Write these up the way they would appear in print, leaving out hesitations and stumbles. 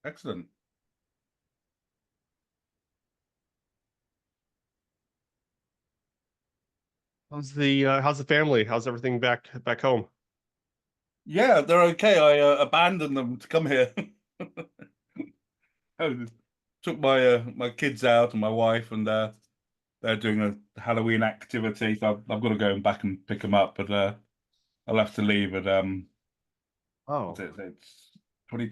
Excellent. How's the family? How's everything back home? Yeah, they're okay. I abandoned them to come here. I took my kids out and my wife, and they're doing a Halloween activity. So I've got to go back and pick them up, but I'll have to leave at what's Oh, it? It's 20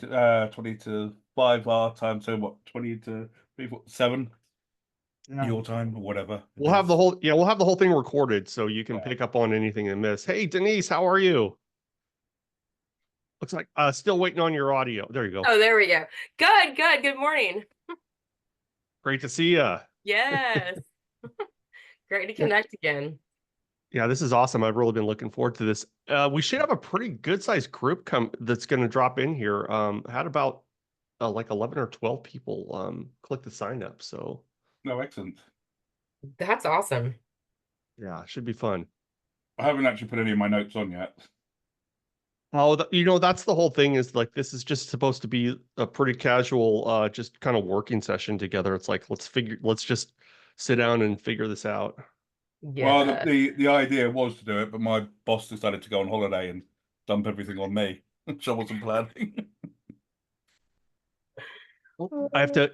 to 5 our time. So what, 20 to 3, 4, 7 yeah. your time or whatever it We'll have the is. whole yeah, we'll have the whole thing recorded so you can Yeah. pick up on anything and miss. Hey, Denise, how are you? Looks like still waiting on your audio. There you go. Oh, there we go. Good, good. Good morning. Great to see you. Yes. Great to connect again. Yeah, this is awesome. I've really been looking forward to this. We should have a pretty good sized group come that's going to drop in here. Had about like 11 or 12 people click the sign up. So No, excellent. That's awesome. yeah, should be fun. I haven't actually put any of my notes on yet. Oh, that's the whole thing is like this is just supposed to be a pretty casual, just kind of working session together. It's like let's just sit down and figure this out. Well, Yeah. the idea was to do it, but my boss decided to go on holiday and dump everything on me, which I wasn't planning. I have to,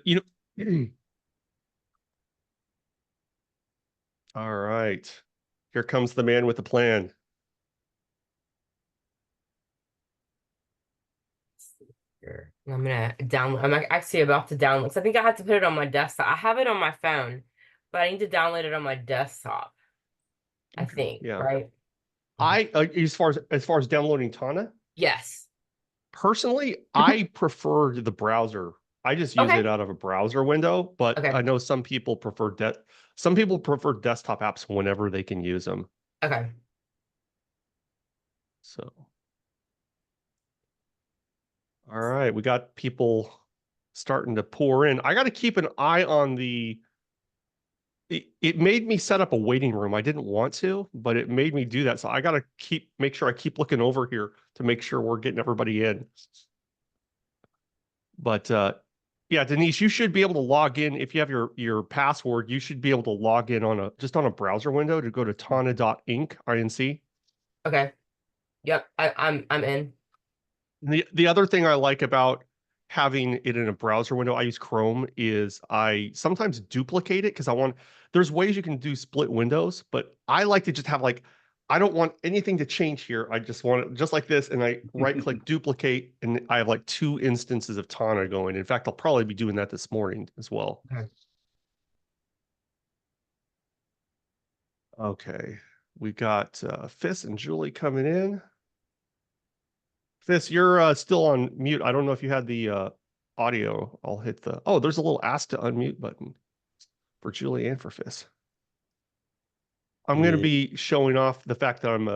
all right. Here comes the man with the plan. Sure. I'm gonna download. I'm actually about to download because I think I have to put it on my desktop. I have it on my phone, but I need to download it on my desktop. I think, Yeah. right? I as far as downloading Tana, Yes. personally, Mhm. I prefer the browser. I just use Okay. it out of a browser window, but Okay. I know some people prefer desktop apps whenever they can use them. Okay. So, all right, we got people starting to pour in. I got to keep an eye on it made me set up a waiting room. I didn't want to, but it made me do that. So I got to make sure I keep looking over here to make sure we're getting everybody in. But yeah, Denise, you should be able to log in if you have your password. You should be able to log in on a browser window to go to tana.inc, INC. Okay. Yep. I'm in. The other thing I like about having it in a browser window, I use Chrome, is I sometimes duplicate it because there's ways you can do split windows, but I like to just have like, I don't want anything to change here. I just want it just like this. And I right click duplicate and I have like two instances of Tana going. In fact, I'll probably be doing that this morning as well. Okay. Okay. We got Fis and Julie coming in. Fis, you're still on mute. I don't know if you had the audio. I'll hit there's a little ask to unmute button for Julie and for Fis. I'm going to Yeah. be showing off the fact that I'm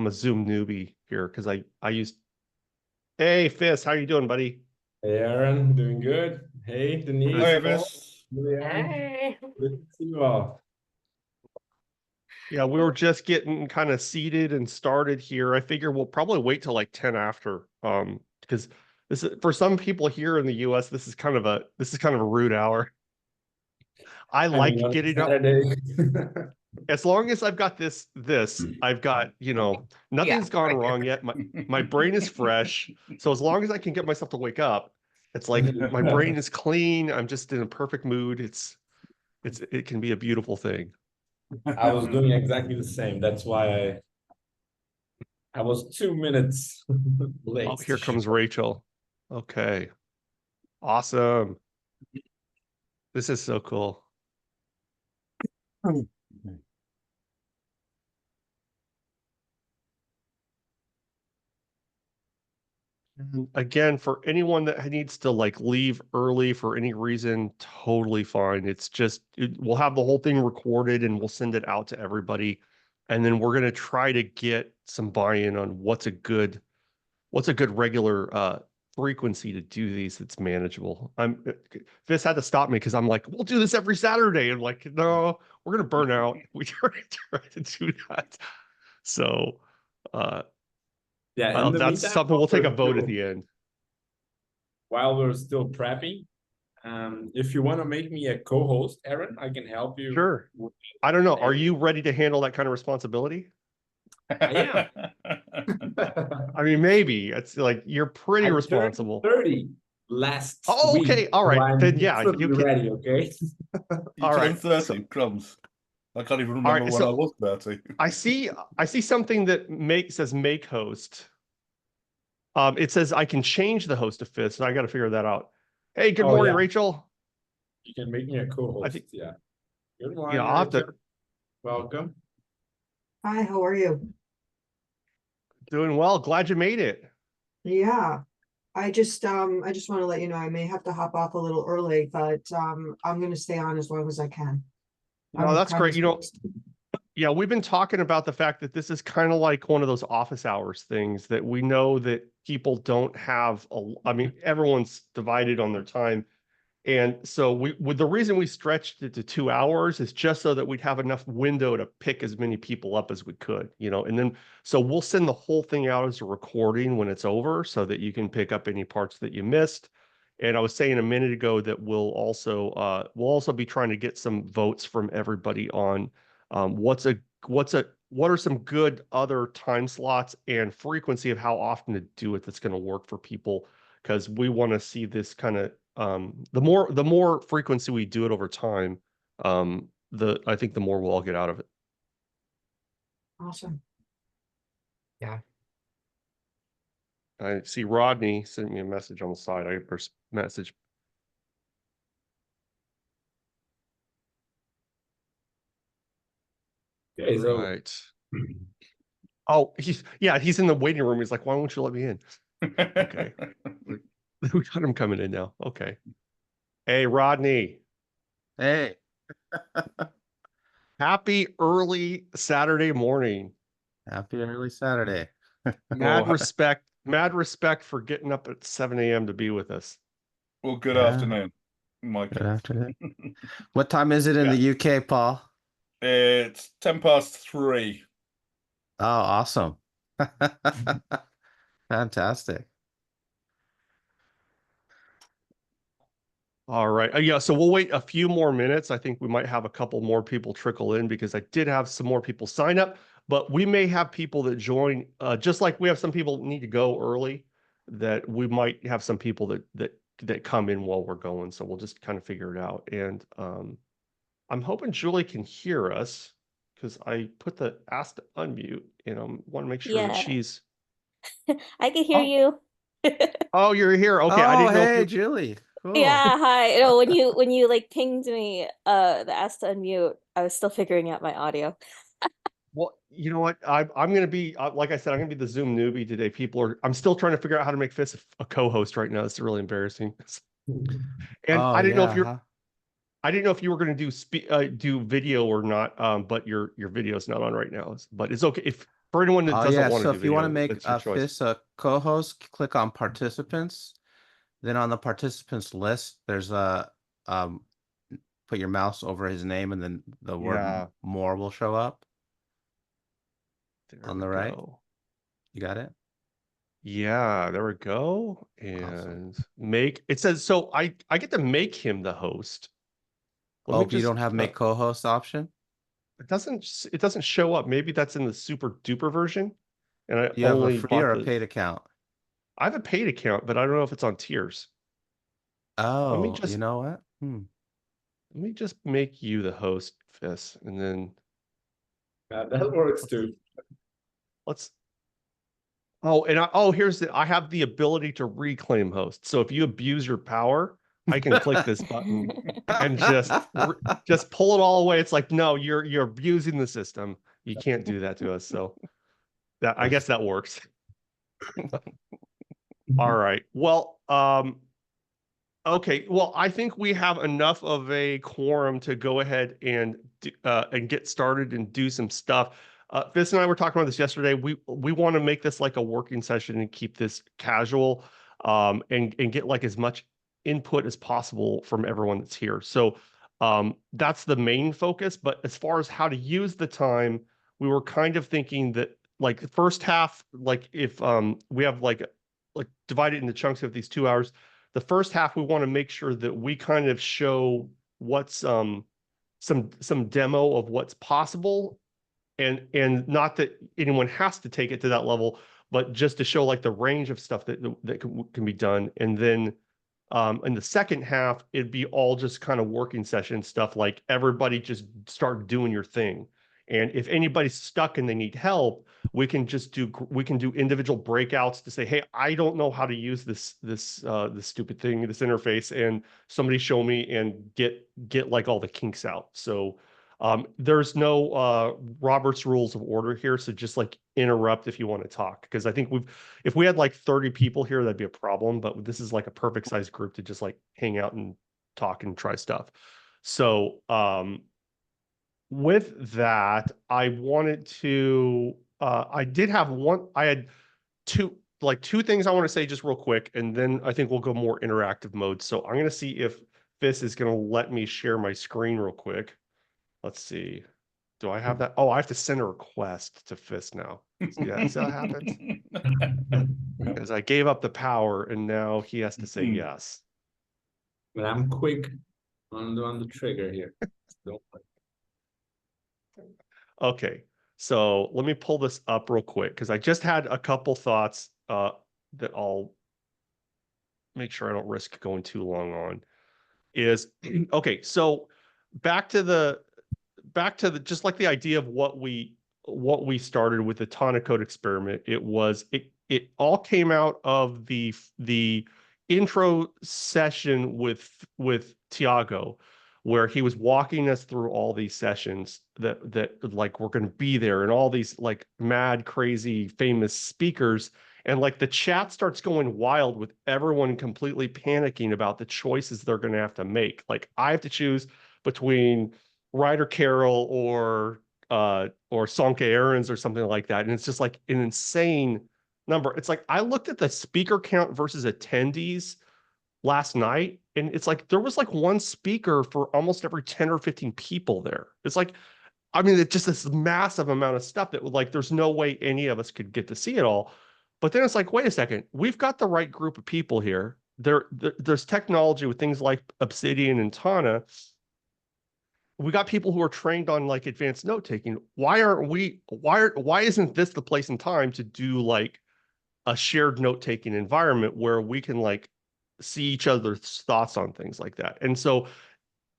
a Zoom newbie here because I used. Hey Fis, how you doing, buddy? Hey Aaron, doing good. Hey Denise, Hi, Paul, Evis. Julianne, Hey. good to see you all. Yeah, we were just getting kind of seated and started here. I figure we'll probably wait till like 10 after, because this is for some people here in the US, this is kind of a rude hour. I I mean, like on getting up. Saturday. As long as I've got I've got, Yeah. nothing's gone Right. wrong yet. My brain is fresh. So as long as I can get myself to wake up, it's like my brain is clean. I'm just in a perfect mood. It can be a beautiful thing. I was doing exactly the same. That's why I was 2 minutes Oh, late here to comes show. Rachel. Okay. Awesome. This is so cool. And again, for anyone that needs to like leave early for any reason, totally fine. We'll have the whole thing recorded and we'll send it out to everybody. And then we're gonna try to get some buy-in on what's a good regular frequency to do these that's manageable. This had to stop me because I'm like, we'll do this every Saturday. I'm like, no, we're gonna burn out. We try to do that. So Yeah, in the that's meantime, something we'll take a vote at the end. while we're still prepping, if you want to make me a co-host, Aaron, I can help you. Sure. with- I don't know. Are you ready to handle that kind of responsibility? I I mean, maybe it's like you're pretty turned responsible. 30 last Oh, week. okay. All right. So I'm Then yeah, definitely you can. ready, okay? You All turned right. 30, crumbs. I can't even All remember right. when I So was 30. I see something that says make host. It says I can change the host to Fist, and I got to figure that out. Hey, good Oh, morning, yeah. Rachel. You can make me a co-host. I think Yeah. Good yeah, morning, I'll have to. Rachel. Welcome. Hi, how are you? Doing well. Glad you made it. Yeah, I just want to let you know I may have to hop off a little early, but I'm gonna stay on as long as I can. No, I'm that's kind great. of You know, yeah, we've been talking about the fact that this is kind of like one of those office hours things that we know that people don't have. I mean, everyone's divided on their time. And so the reason we stretched it to 2 hours is just so that we'd have enough window to pick as many people up as we could, and then so we'll send the whole thing out as a recording when it's over so that you can pick up any parts that you missed. And I was saying a minute ago that we'll also be trying to get some votes from everybody on what are some good other time slots and frequency of how often to do it that's going to work for people, because we want to see this kind of the more frequency we do it over time, I think the more we'll all get out of it. awesome. I see Rodney sent me a message on the side. Message. Okay, so Right. Oh, he's in the waiting room. He's like, why won't you let me in? Okay. We got him coming in now. Okay. Hey, Rodney. Hey, Happy early Saturday morning. happy early Saturday. Mad Well, respect for getting up at 7 a.m. to be with us. well, good Yeah. afternoon, Mike. Good afternoon. What time is it in the UK, Paul? It's 3:10. Oh, awesome. Fantastic. All right. Yeah, so we'll wait a few more minutes. I think we might have a couple more people trickle in because I did have some more people sign up, but we may have people that join, just like we have some people that need to go early, that we might have some people that come in while we're going. So we'll just kind of figure it out. And I'm hoping Julie can hear us because I put the ask to unmute, and I want to make sure that Yeah. she's. I can hear you. Oh, you're here. Okay, I Oh, didn't know if hey, you. Julie. Cool. Yeah, hi. No, when you like pinged me, the ask to unmute, I was still figuring out my audio. Well, you know what? I'm going to be, like I said, I'm going to be the Zoom newbie today. I'm still trying to figure out how to make Fist a co-host right now. It's really embarrassing. And Oh, I didn't know yeah, if huh? I didn't know if you were going to do video or not. But your video's not on right now. But it's okay if for anyone that Oh, doesn't yeah. want So to do if you want to video, make that's your choice. Fist a co-host, click on participants. Then on the participants list, there's put your mouse over his name, and then the word Yeah. more will show up There on we the right. go. You got it? Yeah, there we go. Awesome. And it says, so I get to make him the host. Let me Oh, you just, don't have make co-host option? it doesn't show up. Maybe that's in the super duper version. And I You have a only free bought or a the, paid account? I have a paid account, but I don't know if it's on tiers. Oh, just- you know what? Let me just make you the host, Fist, and then that works too. let's. Oh, and I have the ability to reclaim host. So if you abuse your power, I can click this button and just pull it all away. It's like, no, you're abusing the system. You can't do that to us. So I guess that works. All right. Well, okay. Well, I think we have enough of a quorum to go ahead and get started and do some stuff. Fizz and I were talking about this yesterday. We want to make this like a working session and keep this casual, and get like as much input as possible from everyone that's here. So that's the main focus. But as far as how to use the time, we were kind of thinking that like the first half, like if we have like divide it into chunks of these 2 hours. The first half, we want to make sure that we kind of show what's some demo of what's possible, and not that anyone has to take it to that level, but just to show like the range of stuff that can be done. And then in the second half, it'd be all just kind of working session stuff, like everybody just start doing your thing. And if anybody's stuck and they need help, we can do individual breakouts to say, hey, I don't know how to use this stupid thing, this interface, and somebody show me, and get like all the kinks out. So there's no Robert's rules of order here, so just like interrupt if you want to talk, because I think if we had like 30 people here, that'd be a problem, but this is like a perfect size group to just like hang out and talk and try stuff. So with that, I wanted to I had two things I want to say just real quick, and then I think we'll go more interactive mode. So I'm going to see if this is going to let me share my screen real quick. Let's see. Do I have that? Oh, I have to send a request to Fist now. Yeah, see how that happens? Because I gave up the power and now he has to say yes. But I'm quick on the trigger here. Don't worry. Okay, so let me pull this up real quick because I just had a couple thoughts that I'll make sure I don't risk going too long on. Okay, so back to the just like the idea of what we started with the Tana code experiment. It all came out of the intro session with Tiago, where he was walking us through all these sessions that like were going to be there, and all these like mad, crazy, famous speakers. And like the chat starts going wild with everyone completely panicking about the choices they're going to have to make. Like I have to choose between Ryder Carroll or Sonke Aarons or something like that. And it's just like an insane number. It's like I looked at the speaker count versus attendees last night, and it's like there was like one speaker for almost every 10 or 15 people there. It's like, I mean, it's just this massive amount of stuff that like there's no way any of us could get to see it all. But then it's like, wait a second, we've got the right group of people here. There's technology with things like Obsidian and Tana. We got people who are trained on like advanced note taking. Why isn't this the place and time to do like a shared note taking environment where we can like see each other's thoughts on things like that? And so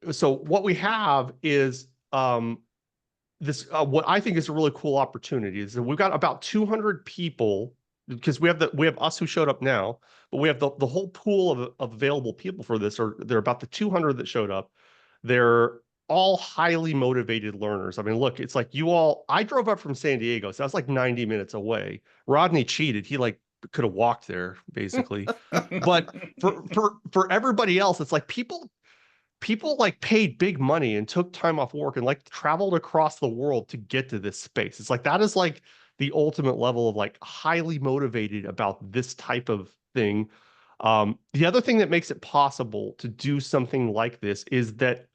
what we have is this what I think is a really cool opportunity is that we've got about 200 people, because we have us who showed up now, but we have the whole pool of available people for this, or they're about the 200 that showed up. They're all highly motivated learners. I mean, look, it's like I drove up from San Diego, so that's like 90 minutes away. Rodney cheated. He like could have walked there basically. But for everybody else, it's like people like paid big money and took time off work and like traveled across the world to get to this space. It's like that is like the ultimate level of like highly motivated about this type of thing. The other thing that makes it possible to do something like this is that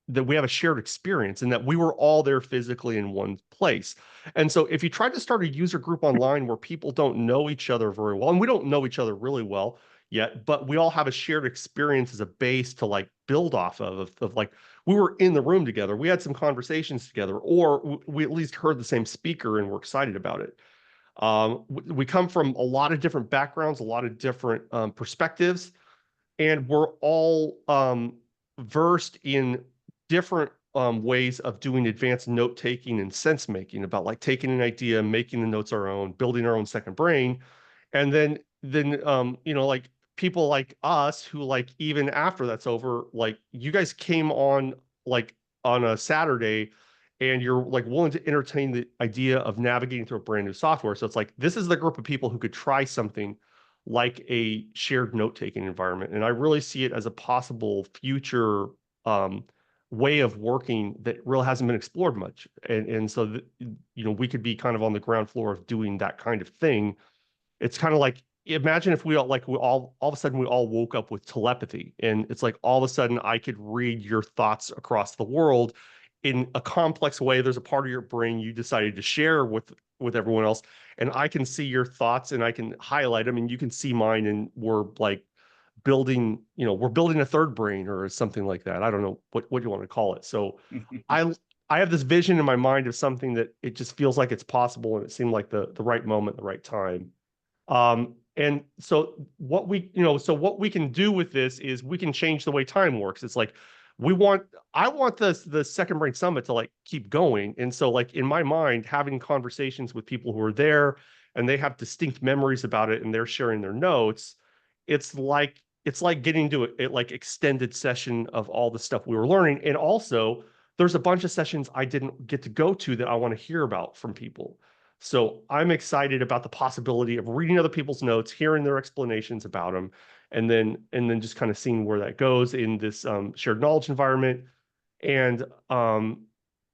we have a shared experience, and that we were all there physically in one place. And so if you try to start a user group online where people don't know each other very well, and we don't know each other really well yet, but we all have a shared experience as a base to like build off of like we were in the room together, we had some conversations together, or we at least heard the same speaker and we're excited about it. We come from a lot of different backgrounds, a lot of different perspectives, and we're all versed in different ways of doing advanced note taking and sense making, about like taking an idea, making the notes our own, building our own second brain. And then like people like us who like even after that's over, like you guys came on like on a Saturday and you're like willing to entertain the idea of navigating through a brand new software. So it's like this is the group of people who could try something like a shared note-taking environment. And I really see it as a possible future way of working that really hasn't been explored much. And so we could be kind of on the ground floor of doing that kind of thing. It's kind of like, imagine if we all of a sudden we all woke up with telepathy, and it's like all of a sudden I could read your thoughts across the world in a complex way. There's a part of your brain you decided to share with everyone else, and I can see your thoughts and I can highlight them and you can see mine, and we're like building, we're building a third brain or something like that. I don't know what you want to call it. So I have this vision in my mind of something that it just feels like it's possible, and it seemed like the right moment, the right time. And so what we can do with this is we can change the way time works. It's like I want the Second Brain Summit to like keep going. And so like in my mind, having conversations with people who are there and they have distinct memories about it and they're sharing their notes, it's like getting to a like extended session of all the stuff we were learning. And also there's a bunch of sessions I didn't get to go to that I want to hear about from people. So I'm excited about the possibility of reading other people's notes, hearing their explanations about them, and then just kind of seeing where that goes in this shared knowledge environment. And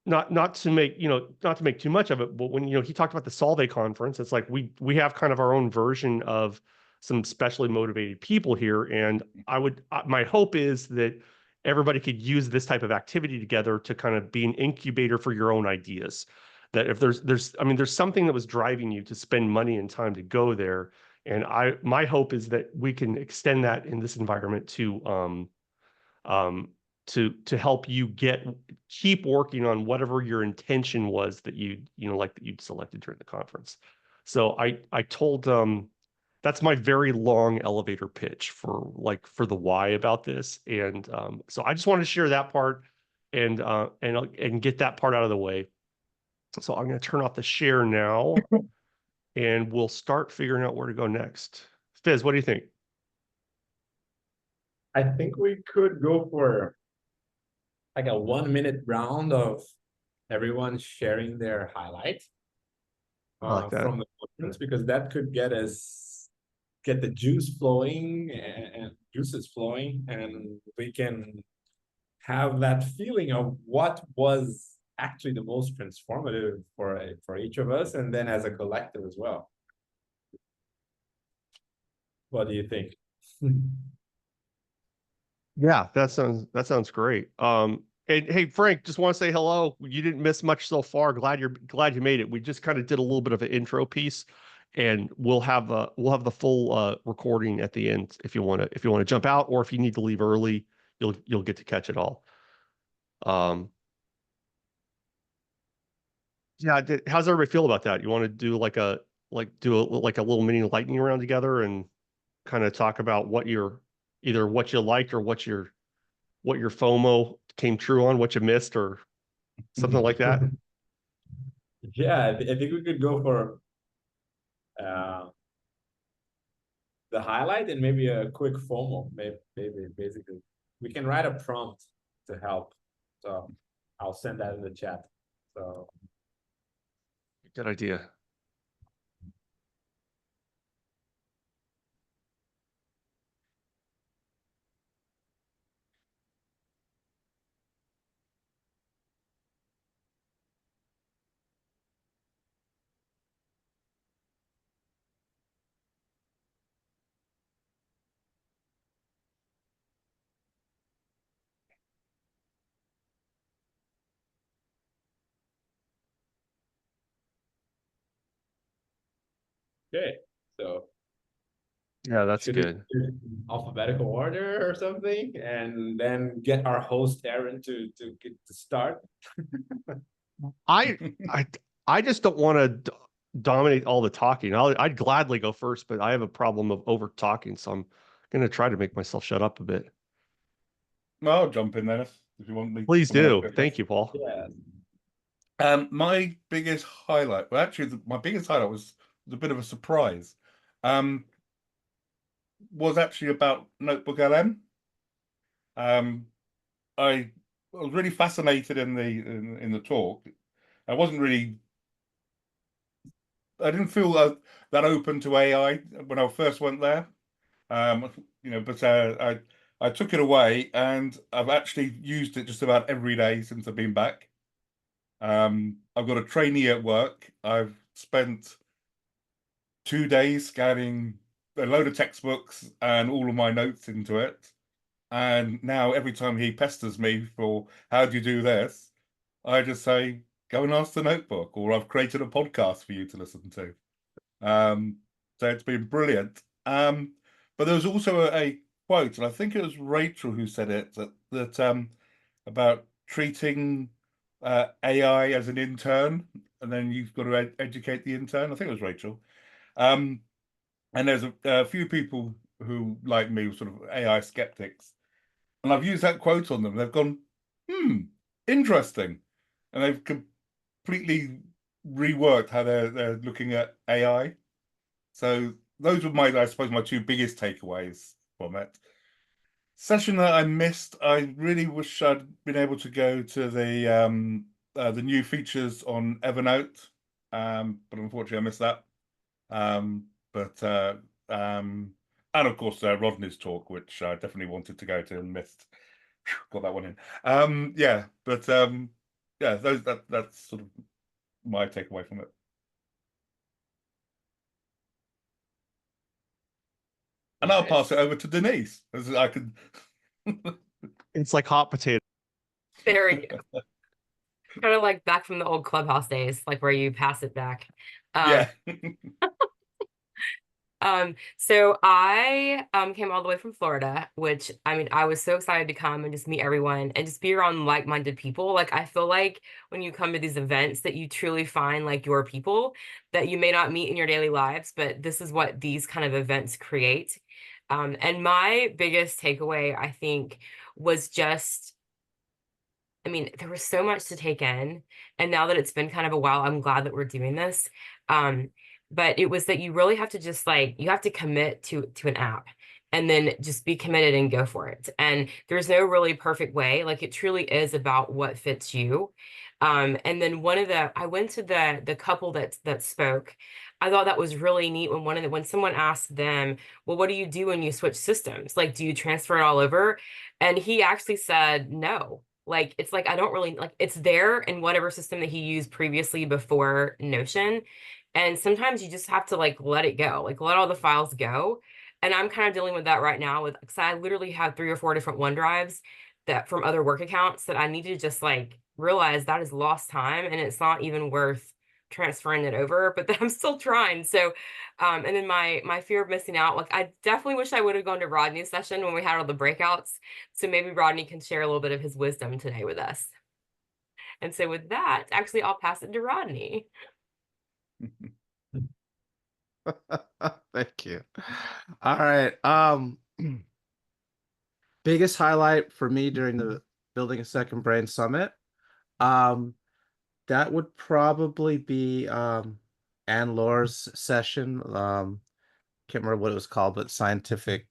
not to make too much of it, but when he talked about the Solvay conference, it's like we have kind of our own version of some specially motivated people here, and my hope is that everybody could use this type of activity together to kind of be an incubator for your own ideas. That if there's something that was driving you to spend money and time to go there, and my hope is that we can extend that in this environment to help you keep working on whatever your intention was that you'd selected during the conference. So I told that's my very long elevator pitch for the why about this. And so I just wanted to share that part and get that part out of the way. So I'm going to turn off the share now and we'll start figuring out where to go next. Fizz, what do you think? I think we could go for like a 1-minute round of everyone sharing their highlight I like that. from the conference, because that could get the juice flowing and juices flowing, and we can have that feeling of what was actually the most transformative for each of us, and then as a collective as well. What do you think? Yeah, that sounds great. And hey, Frank, just want to say hello. You didn't miss much so far. Glad you made it. We just kind of did a little bit of an intro piece, and we'll have the full recording at the end if you want to jump out, or if you need to leave early, you'll get to catch it all. Yeah, how's everybody feel about that? You want to do like a little mini lightning round together and kind of talk about what you liked or what your FOMO came true on, what you missed, or something like that? Yeah, I think we could go for the highlight and maybe a quick FOMO. Maybe basically we can write a prompt to help. So I'll send that in the chat. So Good idea. okay, so Yeah, that's should good. we do it in alphabetical order or something, and then get our host Aaron to get to start? I just don't want to dominate all the talking. I'd gladly go first, but I have a problem of over talking, so I'm gonna try to make myself shut up a bit. Well, I'll jump in there if you want me. Please do. Thank you, Paul. Yeah. My biggest highlight, well, actually, my biggest highlight was a bit of a surprise. Was actually about Notebook LM. I was really fascinated in the talk. I didn't feel that open to AI when I first went there. But I took it away and I've actually used it just about every day since I've been back. I've got a trainee at work. I've spent 2 days scanning a load of textbooks and all of my notes into it. And now every time he pesters me for how do you do this, I just say, go and ask the notebook, or I've created a podcast for you to listen to. So it's been brilliant. But there was also quote, and I think it was Rachel who said it, that about treating AI as an intern, and then you've got to educate the intern. I think it was Rachel. And there's a few people who, like me, were sort of AI skeptics, and I've used that quote on them. They've gone, interesting, and they've completely reworked how they're looking at AI. So those were my, I suppose, my two biggest takeaways from it. Session that I missed, I really wish I'd been able to go to the new features on Evernote, but unfortunately I missed that. But and of course Rodney's talk, which I definitely wanted to go to and missed. Got that one in. Yeah, but yeah, that's sort of my takeaway from it. And I'll pass it over to Denise, as I could. It's like hot potato. Very good. Kind of like back from the old clubhouse days, like where you pass it back. Yeah. So I came all the way from Florida, which I mean, I was so excited to come and just meet everyone and just be around like-minded people. Like I feel like when you come to these events that you truly find like your people that you may not meet in your daily lives, but this is what these kind of events create. And my biggest takeaway, I think, was just, I mean, there was so much to take in. And now that it's been kind of a while, I'm glad that we're doing this. But it was that you really have to just like, you have to commit to an app and then just be committed and go for it. And there's no really perfect way. Like it truly is about what fits you. And then I went to the couple that spoke. I thought that was really neat when someone asked them, well, what do you do when you switch systems? Like, do you transfer it all over? And he actually said, no. Like, it's like, I don't really like it's there in whatever system that he used previously before Notion. And sometimes you just have to like let it go, like let all the files go. And I'm kind of dealing with that right now because I literally have 3 or 4 different OneDrives that from other work accounts that I need to just like realize that is lost time and it's not even worth transferring it over, but that I'm still trying. So, and then my fear of missing out, like I definitely wish I would have gone to Rodney's session when we had all the breakouts. So maybe Rodney can share a little bit of his wisdom today with us. And so with that, actually, I'll pass it to Rodney. Thank you. All right. Biggest highlight for me during the Building a Second Brain Summit. That would probably be Anne Lore's session. Can't remember what it was called, but scientific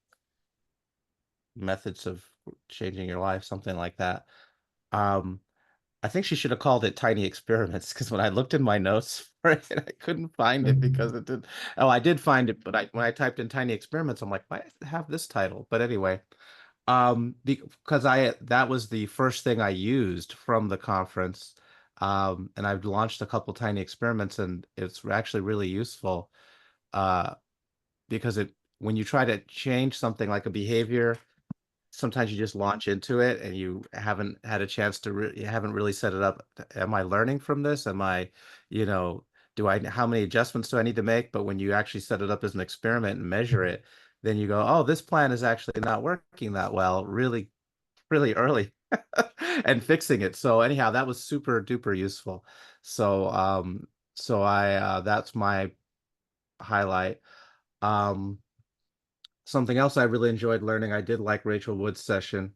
methods of changing your life, something like that. I think she should have called it Tiny Experiments because when I looked in my notes for it, I couldn't find it because it did. Oh, I did find it, but when I typed in Tiny Experiments, I'm like, why does it have this title? But anyway, because that was the first thing I used from the conference, and I've launched a couple Tiny Experiments, and it's actually really useful, because when you try to change something like a behavior, sometimes you just launch into it and you haven't had a chance to you haven't really set it up. Am I learning from this? Am I, how many adjustments do I need to make? But when you actually set it up as an experiment and measure it, then you go, oh, this plan is actually not working that well, really, really early and fixing it. So anyhow, that was super duper useful. So, that's my highlight. Something else I really enjoyed learning, I did like Rachel Wood's session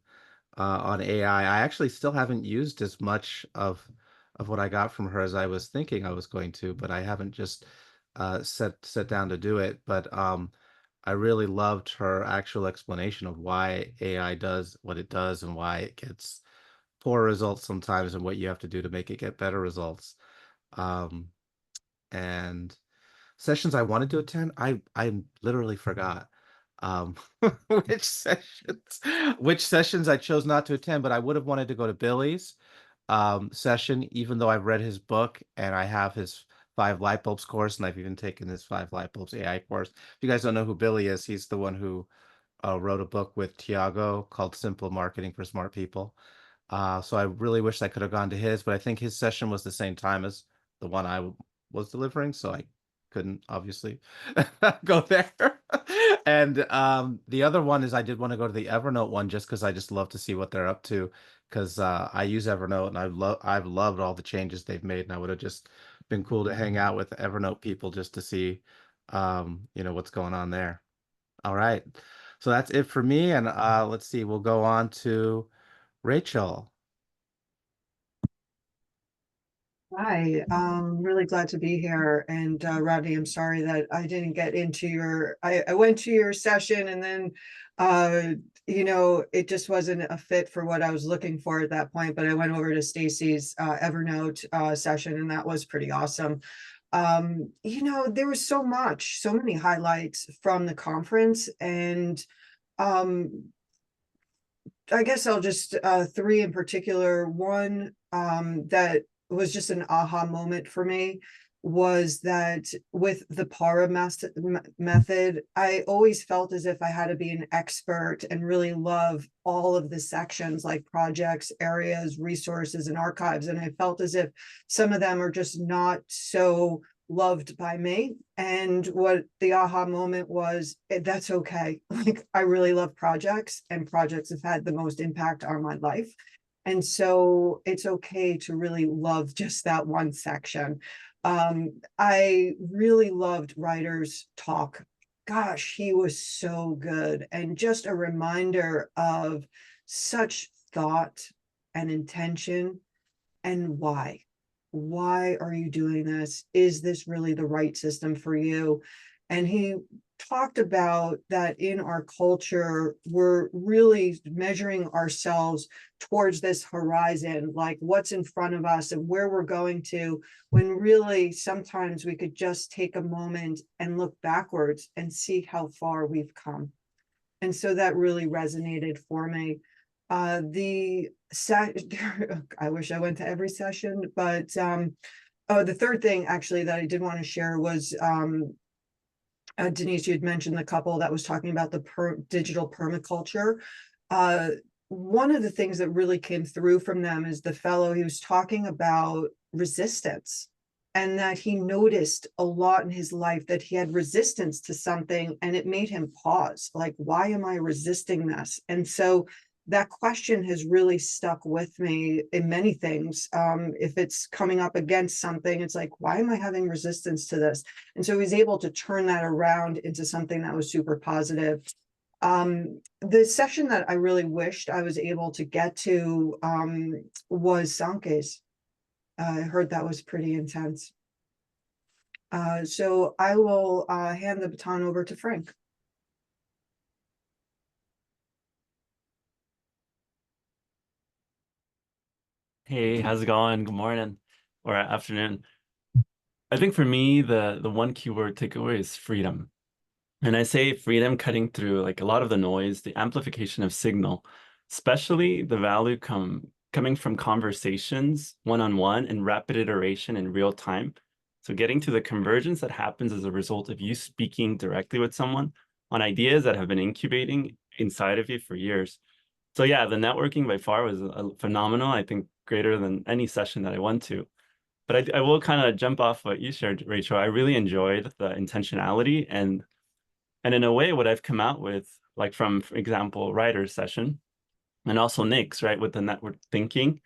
on AI. I actually still haven't used as much of what I got from her as I was thinking I was going to, but I haven't just set down to do it. But I really loved her actual explanation of why AI does what it does and why it gets poor results sometimes and what you have to do to make it get better results. And sessions I wanted to attend, I literally forgot which sessions I chose not to attend, but I would have wanted to go to Billy's session, even though I've read his book and I have his 5 light bulbs course, and I've even taken his 5 light bulbs AI course. If you guys don't know who Billy is, he's the one who wrote a book with Tiago called Simple Marketing for Smart People. So I really wish I could have gone to his, but I think his session was the same time as the one I was delivering, so I couldn't obviously go there. And the other one is I did want to go to the Evernote one just because I just love to see what they're up to. Because I use Evernote and I've loved all the changes they've made, and I would have just been cool to hang out with Evernote people just to see what's going on there. All right. So that's it for me. And let's see, we'll go on to Rachel. Hi, really glad to be here. And Rodney, I'm sorry that I didn't get into I went to your session and then, it just wasn't a fit for what I was looking for at that point. But I went over to Stacy's Evernote session, and that was pretty awesome. There was so many highlights from the conference, and I guess I'll just three in particular. One that was just an aha moment for me was that with the method, I always felt as if I had to be an expert and really love all of the sections like projects, areas, resources, and archives. And I felt as if some of them are just not so loved by me. And what the aha moment was, that's okay. Like, I really love projects, and projects have had the most impact on my life. And so it's okay to really love just that one section. I really loved Writer's Talk. Gosh, he was so good. And just a reminder of such thought and intention and why. Why are you doing this? Is this really the right system for you? And he talked about that in our culture, we're really measuring ourselves towards this horizon, like what's in front of us and where we're going to, when really sometimes we could just take a moment and look backwards and see how far we've come. And so that really resonated for me. I wish I went to every session, but the third thing actually that I did want to share was Denise, you had mentioned the couple that was talking about the digital permaculture. One of the things that really came through from them is the fellow, he was talking about resistance, and that he noticed a lot in his life that he had resistance to something, and it made him pause, like, why am I resisting this? And so that question has really stuck with me in many things. If it's coming up against something, it's like, why am I having resistance to this? And so he's able to turn that around into something that was super positive. The session that I really wished I was able to get to was Sanke's. I heard that was pretty intense. So I will hand the baton over to Frank. Hey, how's it going? Good morning or afternoon. I think for me, the one keyword takeaway is freedom. And I say freedom cutting through like a lot of the noise, the amplification of signal, especially the value coming from conversations one-on-one and rapid iteration in real time. So getting to the convergence that happens as a result of you speaking directly with someone on ideas that have been incubating inside of you for years. So yeah, the networking by far was phenomenal. I think greater than any session that I went to. But I will kind of jump off what you shared, Rachel. I really enjoyed the intentionality and in a way what I've come out with, like from, for example, writer's session, and also Nick's, right, with the network thinking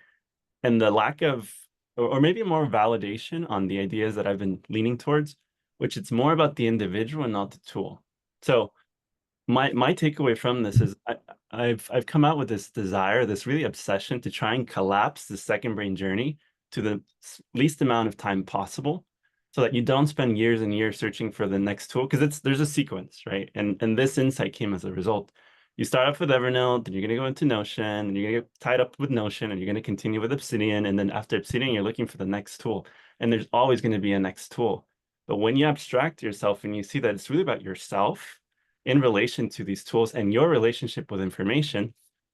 and the lack of, or maybe more validation on the ideas that I've been leaning towards, which it's more about the individual and not the tool. So my takeaway from this is I've come out with this desire, this really obsession to try and collapse the second brain journey to the least amount of time possible, so that you don't spend years and years searching for the next tool, because there's a sequence, right? And this insight came as a result. You start off with Evernote, then you're gonna go into Notion, and you're gonna get tied up with Notion, and you're gonna continue with Obsidian, and then after Obsidian, you're looking for the next tool, and there's always gonna be a next tool. But when you abstract yourself and you see that it's really about yourself in relation to these tools and your relationship with information,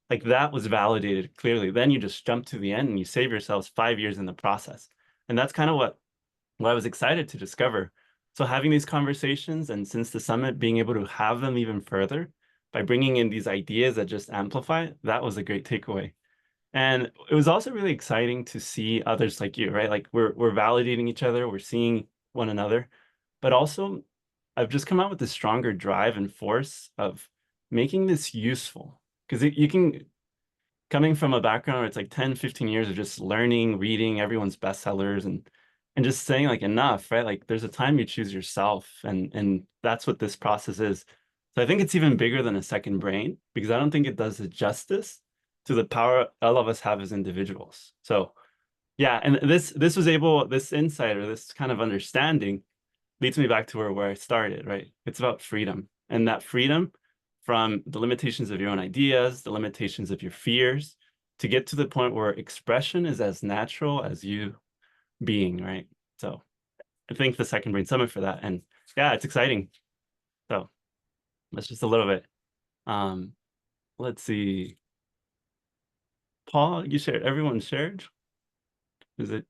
like that was validated clearly. Then you just jump to the end and you save yourselves 5 years in the process. And that's kind of what I was excited to discover. So having these conversations, and since the summit, being able to have them even further by bringing in these ideas that just amplify, that was a great takeaway. And it was also really exciting to see others like you, right? Like we're validating each other, we're seeing one another, but also I've just come out with a stronger drive and force of making this useful. Because you can, coming from a background where it's like 10, 15 years of just learning, reading everyone's bestsellers and just saying like enough, right? Like there's a time you choose yourself, and that's what this process is. So I think it's even bigger than a second brain, because I don't think it does it justice to the power all of us have as individuals. So yeah, and this insight or this kind of understanding leads me back to where I started, right? It's about freedom, and that freedom from the limitations of your own ideas, the limitations of your fears, to get to the point where expression is as natural as you being, right? So I thank the Second Brain Summit for that. And yeah, it's exciting. So that's just a little bit. Let's see. Paul, you shared, everyone shared. Is it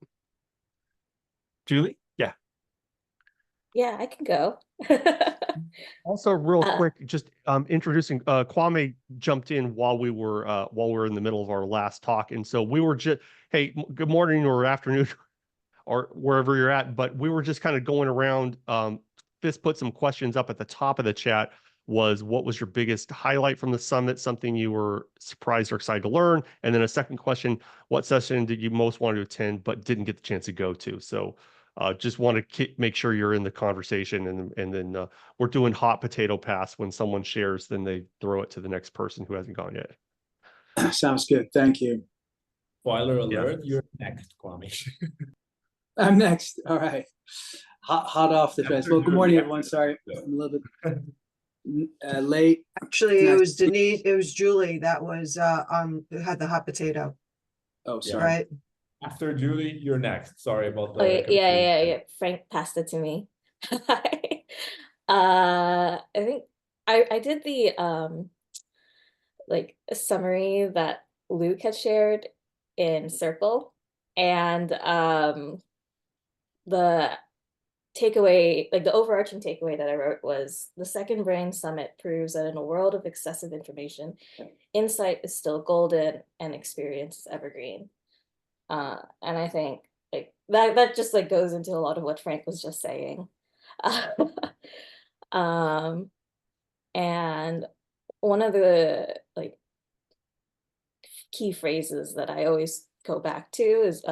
Julie? Yeah. Yeah, I can go. Also, real Uh, quick, just introducing Kwame jumped in while we were in the middle of our last talk, and so we were just, hey, good morning or afternoon or wherever you're at, but we were just kind of going around. Fist put some questions up at the top of the chat. Was what was your biggest highlight from the summit? Something you were surprised or excited to learn? And then a second question: what session did you most want to attend but didn't get the chance to go to? So just want to make sure you're in the conversation, and then we're doing hot potato pass. When someone shares, then they throw it to the next person who hasn't gone yet. Sounds good. Thank you. Spoiler Yeah. alert, you're next, Kwame. I'm next. All right. Hot off the press. Well, good morning, everyone. Sorry, I'm a little bit late. Actually, Nice. it was Denise, it was Julie that was who had the hot potato, Oh, sorry. right? After Julie, you're next. Sorry about the oh, yeah, confusion. yeah. Frank passed it to me. I think I did the like a summary that Luke had shared in Circle, and the takeaway, like the overarching takeaway that I wrote was the Second Brain Summit proves that in a world of excessive information, insight is still golden and experience is evergreen. And I think like that just like goes into a lot of what Frank was just saying. And one of the like key phrases that I always go back to is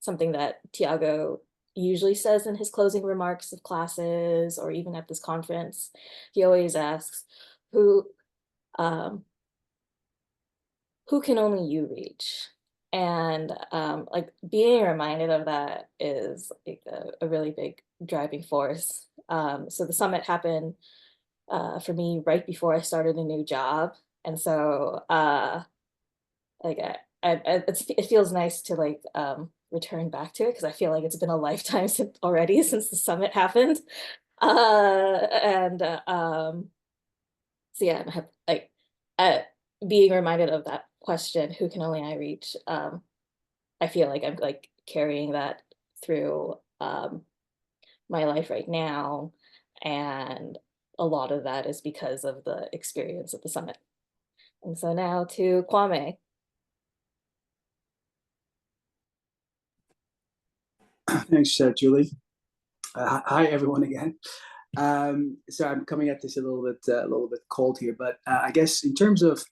something that Tiago usually says in his closing remarks of classes or even at this conference. He always asks, who can only you reach? And like being reminded of that is like a really big driving force. So the summit happened for me right before I started a new job. And so like it feels nice to like return back to it, because I feel like it's been a lifetime since the summit happened. So yeah, I have like being reminded of that question, who can only I reach? I feel like I'm like carrying that through my life right now, and a lot of that is because of the experience at the summit. And so now to Kwame. Thanks, Julie. Hi, everyone again. So I'm coming at this a little bit cold here, but I guess in terms of,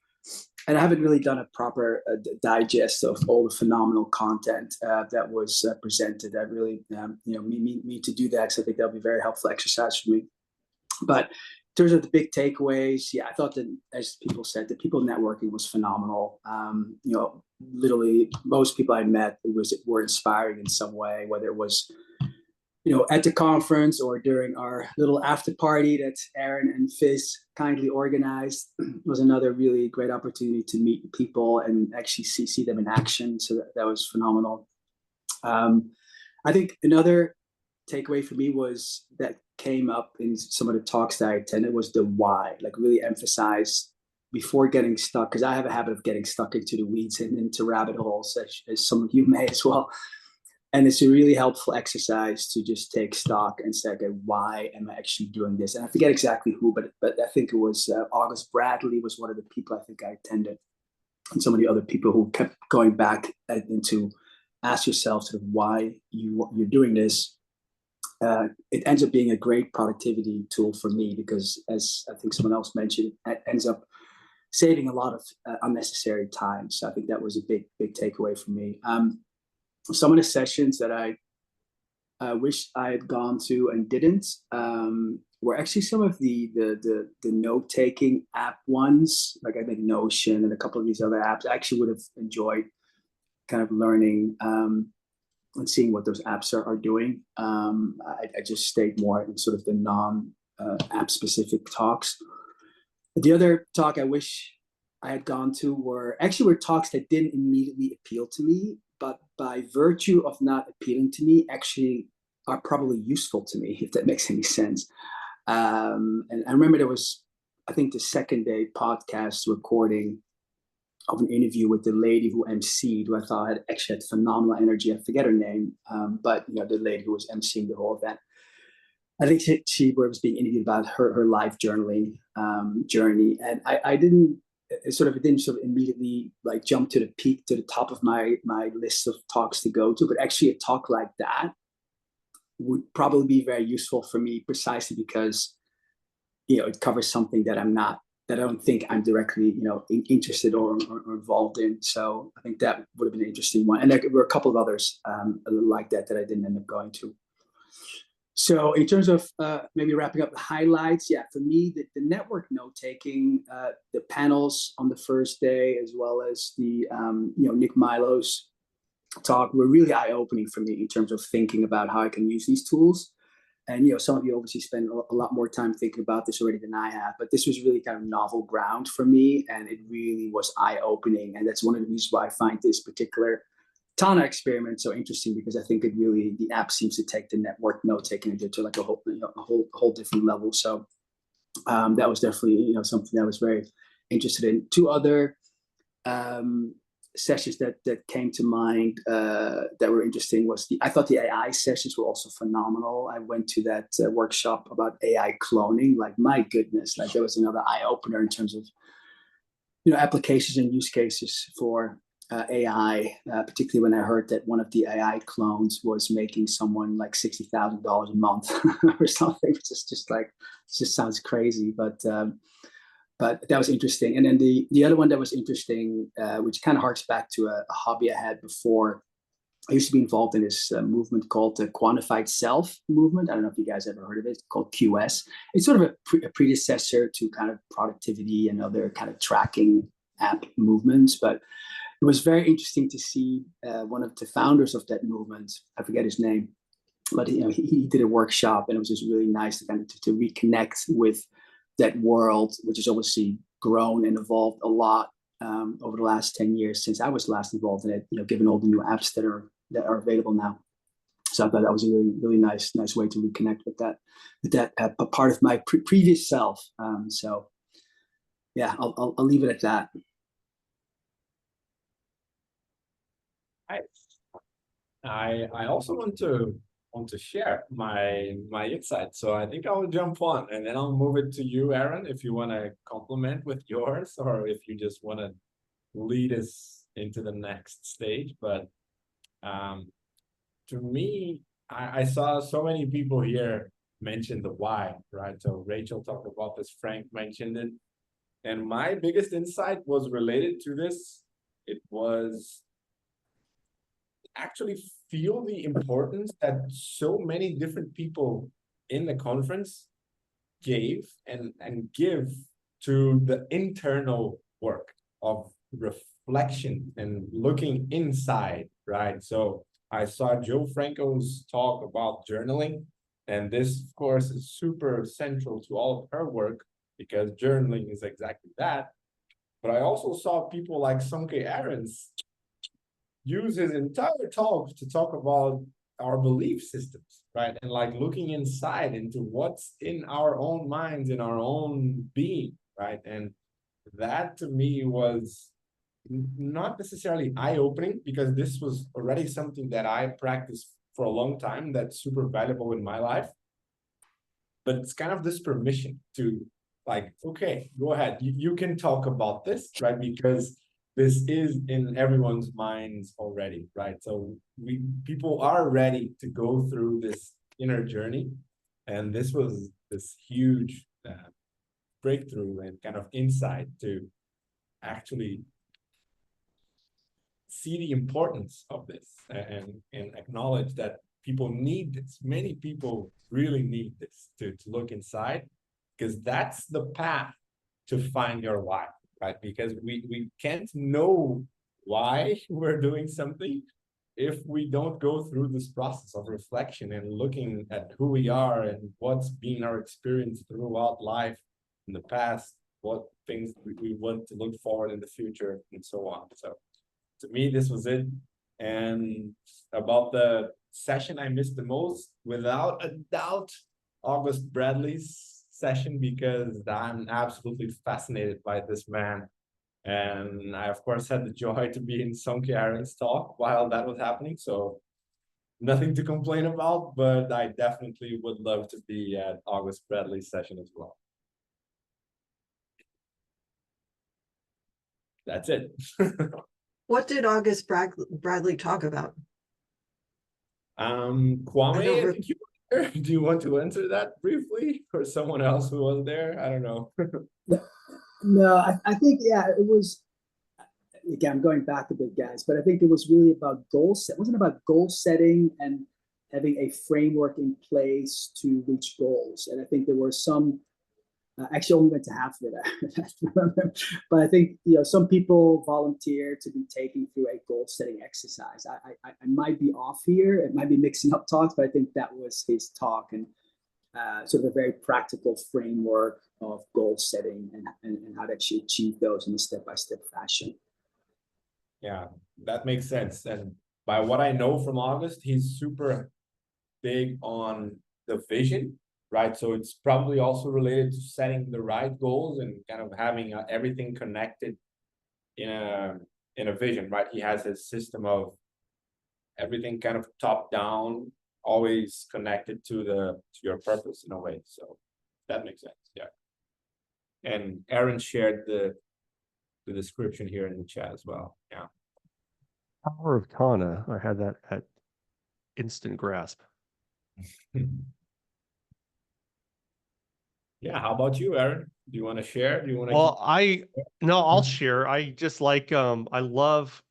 and I haven't really done a proper digest of all the phenomenal content that was presented. I really, need to do that, because I think that'll be a very helpful exercise for me. But in terms of the big takeaways, yeah, I thought that, as people said, the people networking was phenomenal. Literally most people I met were inspiring in some way, whether it was at the conference or during our little after party that Aaron and Fizz kindly organized. It was another really great opportunity to meet people and actually see them in action. So that was phenomenal. I think another takeaway for me was that came up in some of the talks that I attended was the why, like really emphasize before getting stuck, because I have a habit of getting stuck into the weeds and into rabbit holes, as some of you may as well. And it's a really helpful exercise to just take stock and say, okay, why am I actually doing this? And I forget exactly who, but I think it was August Bradley was one of the people I think I attended, and some of the other people who kept going back into ask yourself sort of why you're doing this. it ends up being a great productivity tool for me because, as I think someone else mentioned, it ends up saving a lot of unnecessary time. So I think that was a big takeaway for me. Some of the sessions that I wish I had gone to and didn't were actually some of the note taking app ones, like I think Notion and a couple of these other apps. I actually would have enjoyed kind of learning and seeing what those apps are doing. I just stayed more in sort of the non app specific talks. The other talk I wish I had gone to were talks that didn't immediately appeal to me, but by virtue of not appealing to me, actually are probably useful to me, if that makes any sense. And I remember there was, I think, the second day podcast recording of an interview with the lady who emceed, who I thought had actually had phenomenal energy. I forget her name, but the lady who was emceeing the whole event. I think she was being interviewed about her life journaling journey, and it didn't immediately like jump to the top of my list of talks to go to, but actually a talk like that would probably be very useful for me, precisely because it covers something that I don't think I'm directly interested or involved in. So I think that would have been an interesting one, and there were a couple of others like that I didn't end up going to. So in terms of maybe wrapping up the highlights, yeah, for me, the network note-taking, the panels on the first day, as well as the Nick Milo's talk were really eye-opening for me in terms of thinking about how I can use these tools. And some of you obviously spend a lot more time thinking about this already than I have, but this was really kind of novel ground for me, and it really was eye-opening. And that's one of the reasons why I find this particular Tana experiment so interesting, because I think the app seems to take the network note-taking to like a whole different level. So that was definitely something I was very interested in. Two other sessions that came to mind that were interesting was I thought the AI sessions were also phenomenal. I went to that workshop about AI cloning. Like, my goodness, like there was another eye-opener in terms of applications and use cases for AI, particularly when I heard that one of the AI clones was making someone like $60,000 a month or something. It's just like, it just sounds crazy, but that was interesting. And then the other one that was interesting, which kind of harks back to a hobby I had before. I used to be involved in this movement called the Quantified Self movement. I don't know if you guys ever heard of it. It's called QS. It's sort of a predecessor to kind of productivity and other kind of tracking app movements. But it was very interesting to see one of the founders of that movement, I forget his name, but he did a workshop, and it was just really nice to kind of to reconnect with that world, which has obviously grown and evolved a lot over the last 10 years since I was last involved in it, given all the new apps that are available now. So I thought that was a really, really nice way to reconnect with that part of my previous self. So yeah, I'll leave it at that. I also want to share my insight. So I think I'll jump on, and then I'll move it to you, Aaron, if you want to complement with yours, or if you just want to lead us into the next stage. But to me, I saw so many people here mention the why, right? So Rachel talked about this, Frank mentioned it, and my biggest insight was related to this. It was actually feel the importance that so many different people in the conference gave and give to the internal work of reflection and looking inside, right? So I saw Joe Franco's talk about journaling, and this, of course, is super central to all of her work because journaling is exactly that. But I also saw people like Sonke Ahrens use his entire talk to talk about our belief systems, right? And like looking inside into what's in our own minds, in our own being, right? And that to me was not necessarily eye-opening, because this was already something that I practiced for a long time that's super valuable in my life. But it's kind of this permission to like, okay, go ahead, you can talk about this, right? Because this is in everyone's minds already, right? So people are ready to go through this inner journey. And this was this huge breakthrough and kind of insight to actually see the importance of this and acknowledge that people need this. Many people really need this to look inside, because that's the path to find your why, right? Because we can't know why we're doing something if we don't go through this process of reflection and looking at who we are and what's been our experience throughout life in the past, what things we want to look forward in the future, and so on. So to me, this was it. And about the session I missed the most, without a doubt, August Bradley's session, because I'm absolutely fascinated by this man. And I, of course, had the joy to be in Sonke Aaron's talk while that was happening. So nothing to complain about, but I definitely would love to be at August Bradley's session as well. That's it. What did August Bradley talk about? Kwame, I think you were there. Do you want to answer that briefly, or someone else who was there? I don't know. No, I think, yeah, it was, again, I'm going back a bit, guys, but I think it was really about goal set. It wasn't about goal setting and having a framework in place to reach goals. And I think there were some, actually only went to half of it, but I think, some people volunteer to be taken through a goal setting exercise. I might be off here. It might be mixing up talks, but I think that was his talk, and sort of a very practical framework of goal setting and how to actually achieve those in a step-by-step fashion. Yeah, that makes sense. And by what I know from August, he's super big on the vision, right? So it's probably also related to setting the right goals and kind of having everything connected in a vision, right? He has his system of everything kind of top down, always connected to your purpose in a way. So that makes sense. Yeah. And Aaron shared the description here in the chat as well. Yeah. Power of Tana. I had that at instant grasp. Yeah. How about you, Aaron? Do you want to share? Do you want to? Well, I'll share. I just like I love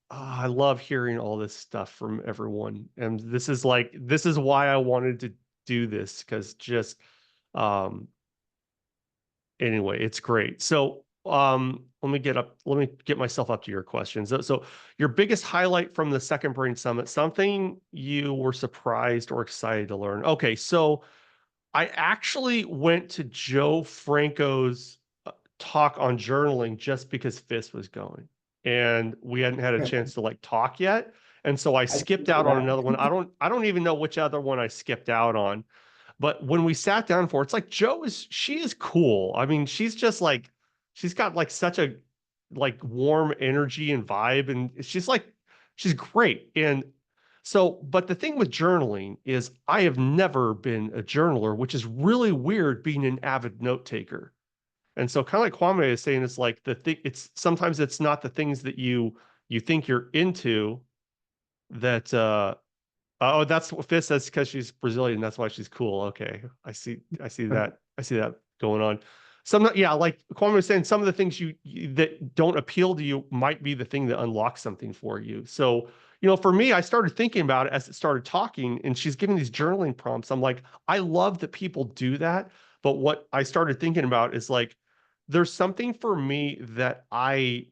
hearing all this stuff from everyone. And this is why I wanted to do this, because just anyway, it's great. So let me get myself up to your questions. So your biggest highlight from the Second Brain Summit, something you were surprised or excited to learn. Okay, so I actually went to Joe Franco's talk on journaling just because Fist was going, and we hadn't had a chance to like talk yet. And so I skipped out on another one. I don't even know which other one I skipped out on. But when we sat down for it, it's like she is cool. I mean, she's just like, she's got like such a like warm energy and vibe, and she's great. And so, but the thing with journaling is I have never been a journaler, which is really weird being an avid note taker. And so kind of like Kwame is saying, it's like it's sometimes it's not the things that you think you're into that oh, that's what Fist says, because she's Brazilian. That's why she's cool. Okay. I see that. I see that going on. Yeah, like Kwame was saying, some of the things that don't appeal to you might be the thing that unlocks something for you. So, for me, I started thinking about it as it started talking, and she's giving these journaling prompts. I'm like, I love that people do that. But what I started thinking about is like, there's something for me that I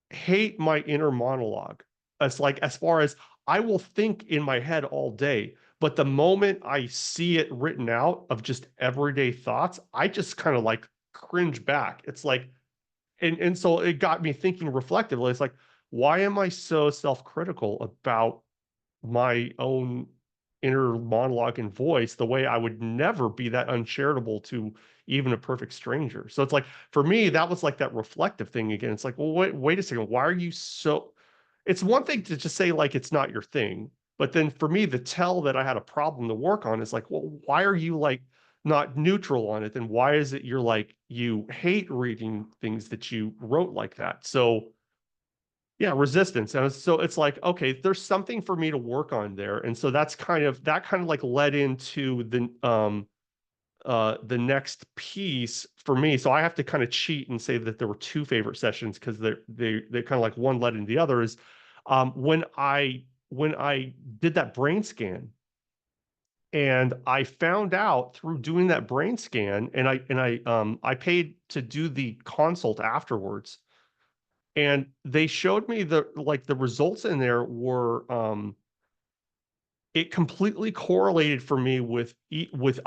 hate my inner monologue. It's like, as far as I will think in my head all day, but the moment I see it written out of just everyday thoughts, I just kind of like cringe back. It's like, and so it got me thinking reflectively. It's like, why am I so self-critical about my own inner monologue and voice, the way I would never be that uncharitable to even a perfect stranger? So it's like, for me, that was like that reflective thing again. It's like, well, wait a second. Why are you so, it's one thing to just say like, it's not your thing. But then for me, the tell that I had a problem to work on is like, well, why are you like not neutral on it? Then why is it you're like, you hate reading things that you wrote like that? So Yeah, resistance. And so it's like, okay, there's something for me to work on there. And so that kind of like led into the next piece for me. So I have to kind of cheat and say that there were two favorite sessions because they kind of like one led into the other is when I did that brain scan. And I found out through doing that brain scan, and I paid to do the consult afterwards, and they showed me the results in there were it completely correlated for me with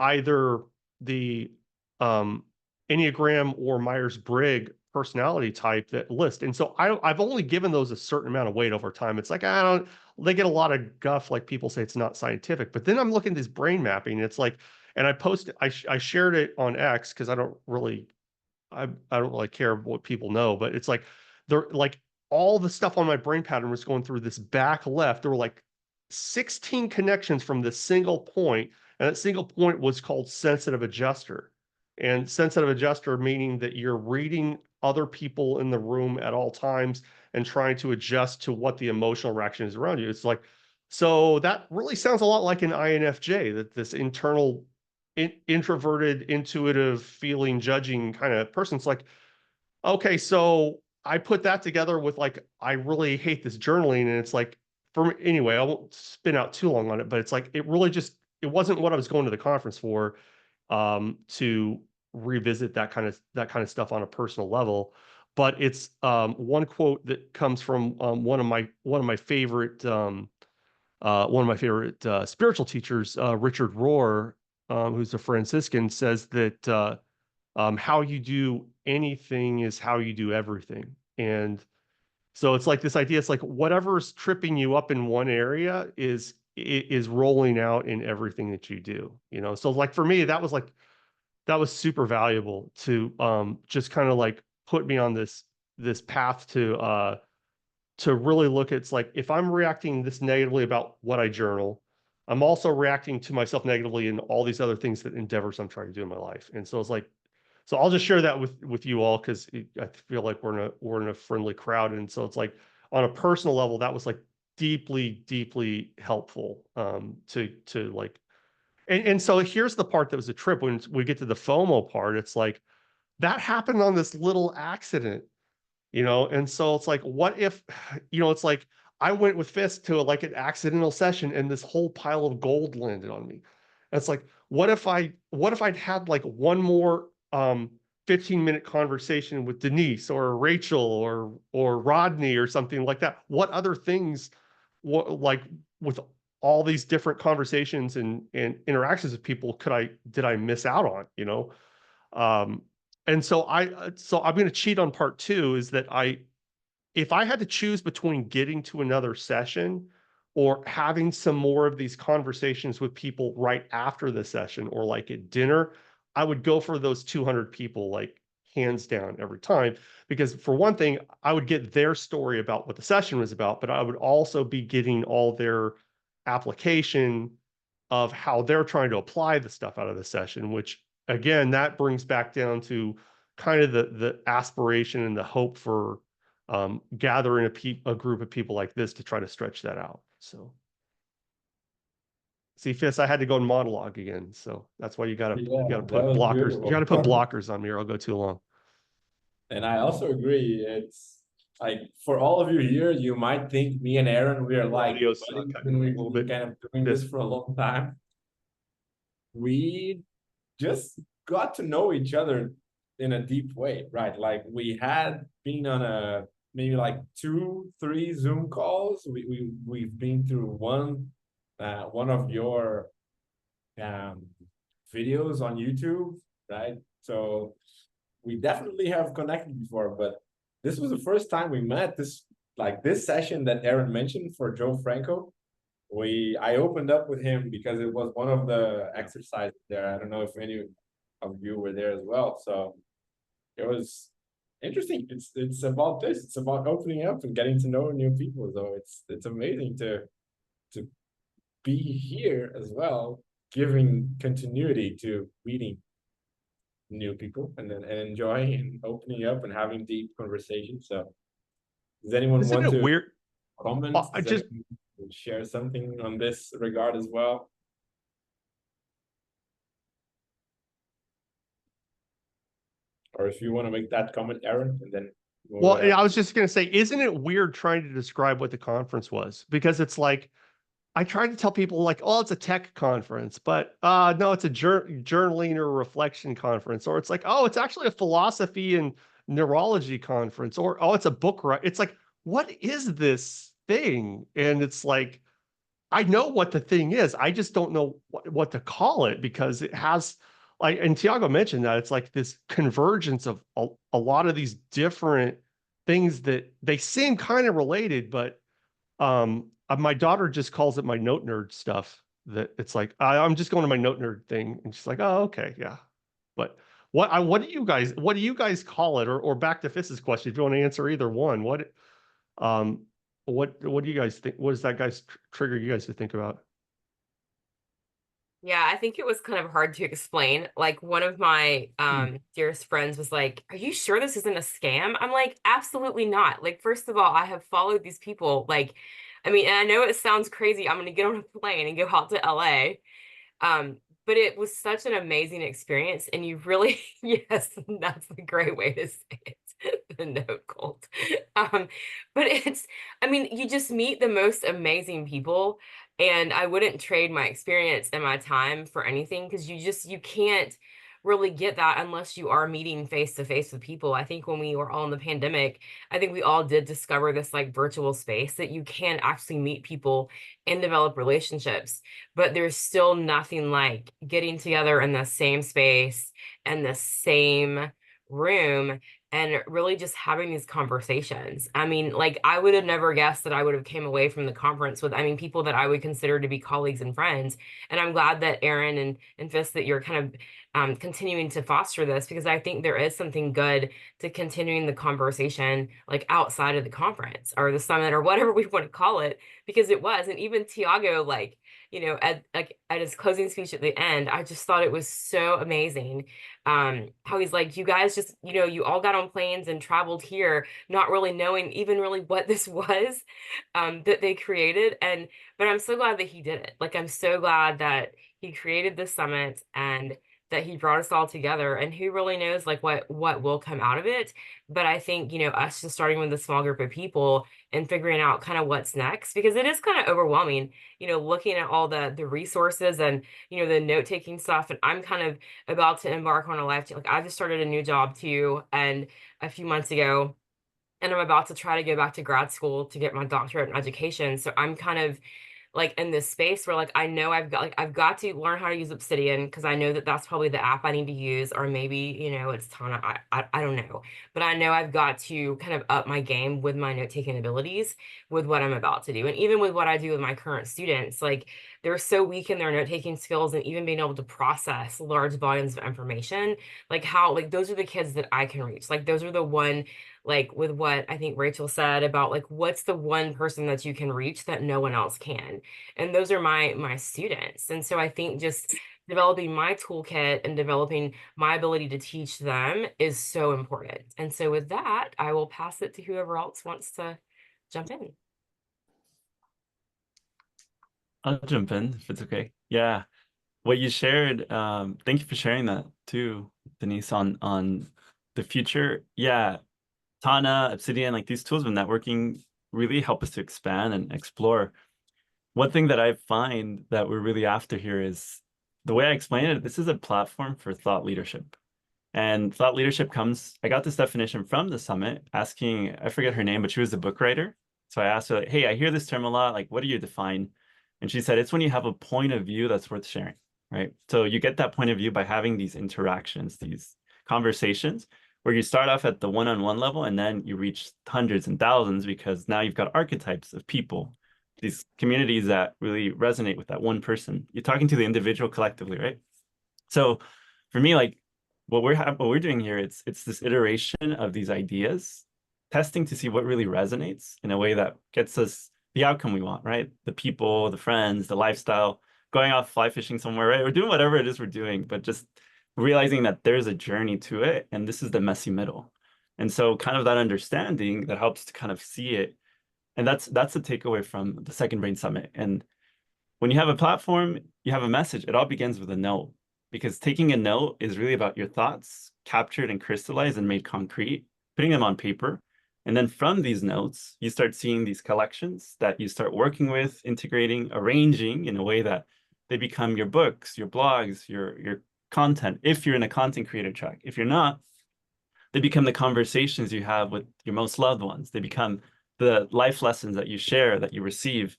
either the um Enneagram or Myers-Briggs personality type that list. And so I've only given those a certain amount of weight over time. It's like I don't they get a lot of guff, like people say it's not scientific. But then I'm looking at this brain mapping, and it's like, and I shared it on X because I don't really care what people know, but it's like they're like all the stuff on my brain pattern was going through this back left. There were like 16 connections from this single point, and that single point was called sensitive adjuster. And sensitive adjuster meaning that you're reading other people in the room at all times and trying to adjust to what the emotional reaction is around you. It's like, so that really sounds a lot like an INFJ, that this internal introverted, intuitive, feeling, judging kind of person. It's like, okay, so I put that together with like, I really hate this journaling. And it's like, for me, anyway, I won't spin out too long on it, but it's like, it really just, it wasn't what I was going to the conference for, to revisit that kind of stuff on a personal level. But it's one quote that comes from one of my favorite spiritual teachers, Richard Rohr, who's a Franciscan, says that how you do anything is how you do everything. And so it's like this idea, it's like whatever's tripping you up in one area is rolling out in everything that you do, you know? So like for me, that was super valuable to just kind of like put me on this path to really look at, it's like if I'm reacting this negatively about what I journal, I'm also reacting to myself negatively in all these other things that endeavors I'm trying to do in my life. And so it's like, so I'll just share that with you all because I feel like we're in a friendly crowd. And so it's like on a personal level, that was like deeply helpful to like, and so here's the part that was a trip when we get to the FOMO part. It's like that happened on this little accident, you know? And so it's like, what if, you know, it's like I went with Fisk to like an accidental session and this whole pile of gold landed on me. And it's like, what if I'd had like one more 15-minute conversation with Denise or Rachel or Rodney or something like that? What other things, what like with all these different conversations and interactions with people did I miss out on, you know? Um, and so I'm going to cheat on part two is that if I had to choose between getting to another session or having some more of these conversations with people right after the session or like at dinner, I would go for those 200 people, like hands down every time. Because for one thing, I would get their story about what the session was about, but I would also be getting all their application of how they're trying to apply the stuff out of the session, which again, that brings back down to kind of the aspiration and the hope for gathering a group of people like this to try to stretch that out. So see, Fist, I had to go and monologue again. So that's why you Yeah, gotta that put was blockers. You gotta put beautiful. blockers on me or I'll go too long. And I also agree. It's like for all of you here, you might think me and Aaron, we are like Audio suck, buddies, I and know, a we've little been bit. kind of doing this for a long time. We just got to know each other in a deep way, right? Like we had been on a maybe like 2, 3 Zoom calls. We've been through one of your um videos on YouTube, right? So we definitely have connected before, but this was the first time we met. This session that Aaron mentioned for Joe Franco. I opened up with him because it was one of the exercises there. I don't know if any of you were there as well. So it was interesting. It's about this. It's about opening up and getting to know new people. So it's amazing to be here as well, giving continuity to meeting new people and enjoying and opening up and having deep conversations. So Does anyone Isn't want it to weird? comment? I Does just anyone share something on this regard as well? Or if you want to make that comment, Aaron, and then well, we'll I was just gonna say, isn't it weird trying to describe what the conference was? Because it's like I tried to tell people like, oh, it's a tech conference, but no, it's a journaling or reflection conference, or it's like, oh, it's actually a philosophy and neurology conference, or oh, it's a book. It's like, what is this thing? And it's like, I know what the thing is. I just don't know what to call it because it has like, and Tiago mentioned that it's like this convergence of a lot of these different things that they seem kind of related, but my daughter just calls it my note nerd stuff. That it's like I'm just going to my note nerd thing, and she's like, oh, okay, yeah. But what do you guys call it? Or back to Fiss's question, if you want to answer either one, um what do you guys think? What does that guys trigger you guys to think about? Yeah, I think it was kind of hard to explain. Like one of my dearest friends was like, "Are you sure this isn't a scam?" I'm like, "Absolutely not." Like first of all, I have followed these people like I mean, and I know it sounds crazy. I'm going to get on a plane and go out to LA. Um, but it was such an amazing experience. And you really, yes, that's the great way to say it, the note cult. But I mean, you just meet the most amazing people. And I wouldn't trade my experience and my time for anything because you can't really get that unless you are meeting face to face with people. I think when we were all in the pandemic, I think we all did discover this like virtual space that you can actually meet people and develop relationships, but there's still nothing like getting together in the same space and the same room and really just having these conversations. I mean, like I would have never guessed that I would have came away from the conference with, I mean, people that I would consider to be colleagues and friends. And I'm glad that Aaron and Fis, that you're kind of continuing to foster this because I think there is something good to continuing the conversation like outside of the conference or the summit or whatever we want to call it, because it was. And even Tiago, like, you know, at his closing speech at the end, I just thought it was so amazing. How he's like, you guys just, you know, you all got on planes and traveled here, not really knowing even really what this was, that they created. But I'm so glad that he did it. Like, I'm so glad that he created this summit and that he brought us all together, and who really knows like what will come out of it. But I think, you know, us just starting with a small group of people and figuring out kind of what's next, because it is kind of overwhelming, you know, looking at all the resources and, you know, the note-taking stuff. And I'm kind of about to embark on a life, like I just started a new job too, and a few months ago, and I'm about to try to go back to grad school to get my doctorate in education. So I'm kind of like in this space where like I know I've got to learn how to use Obsidian because I know that that's probably the app I need to use, or maybe, you know, it's Tana. I don't know, but I know I've got to kind of up my game with my note-taking abilities with what I'm about to do, and even with what I do with my current students. Like they're so weak in their note-taking skills and even being able to process large volumes of information. Like how like those are the kids that I can reach. Like those are the one, like with what I think Rachel said about like what's the one person that you can reach that no one else can, and those are my students. And so I think just developing my toolkit and developing my ability to teach them is so important. And so with that, I will pass it to whoever else wants to jump in. I'll jump in if it's okay. Yeah. What you shared, thank you for sharing that too, Denise, on the future. Yeah. Tana, Obsidian, like these tools of networking really help us to expand and explore. One thing that I find that we're really after here is the way I explain it, this is a platform for thought leadership. And thought leadership comes, I got this definition from the summit asking, I forget her name, but she was a book writer. So I asked her, like, hey, I hear this term a lot. Like, what do you define? And she said, it's when you have a point of view that's worth sharing, right? So you get that point of view by having these interactions, these conversations, where you start off at the one-on-one level and then you reach hundreds and thousands because now you've got archetypes of people, these communities that really resonate with that one person. You're talking to the individual collectively, right? So for me, like what we're doing here, it's this iteration of these ideas, testing to see what really resonates in a way that gets us the outcome we want, right? The people, the friends, the lifestyle, going off fly fishing somewhere, right? We're doing whatever it is we're doing, but just realizing that there's a journey to it, and this is the messy middle. And so kind of that understanding that helps to kind of see it. And that's the takeaway from the Second Brain Summit. And when you have a platform, you have a message. It all begins with a note, because taking a note is really about your thoughts captured and crystallized and made concrete, putting them on paper. And then from these notes, you start seeing these collections that you start working with, integrating, arranging in a way that they become your books, your blogs, your content, if you're in a content creator track. If you're not, they become the conversations you have with your most loved ones. They become the life lessons that you share, that you receive.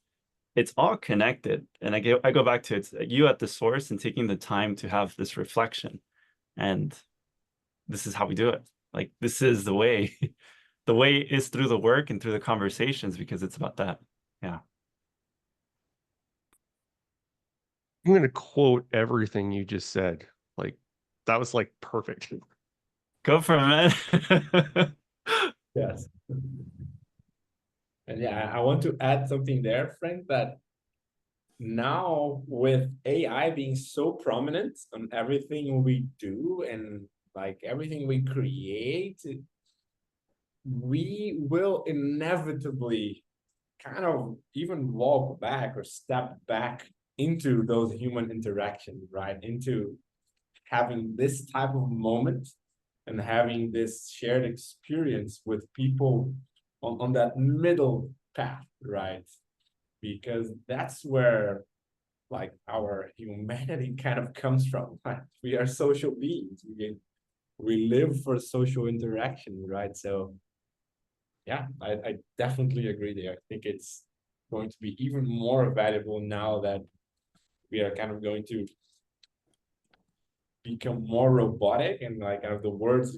It's all connected. And I go back to it's you at the source and taking the time to have this reflection. And this is how we do it. Like, this is the way. The way is through the work and through the conversations, because it's about that. Yeah. I'm going to quote everything you just said. Like, that was like perfect. Go for it, man. Yes. And yeah, I want to add something there, Frank, that now with AI being so prominent on everything we do and like everything we create, we will inevitably kind of even walk back or step back into those human interactions, right? Into having this type of moment and having this shared experience with people on that middle path, right? Because that's where like our humanity kind of comes from. Right? We are social beings. We live for social interaction, right? So yeah, I definitely agree there. I think it's going to be even more valuable now that we are kind of going to become more robotic and like kind of the world is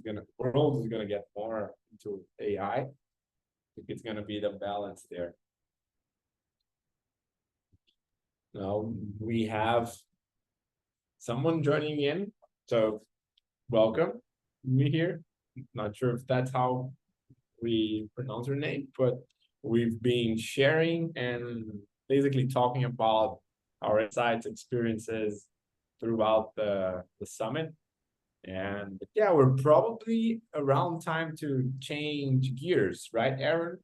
gonna get more into AI. I think it's gonna be the balance there. Now we have someone joining in, so welcome me here. Not sure if that's how we pronounce her name, but we've been sharing and basically talking about our insights, experiences throughout the summit. And yeah, we're probably around time to change gears, right, Aaron?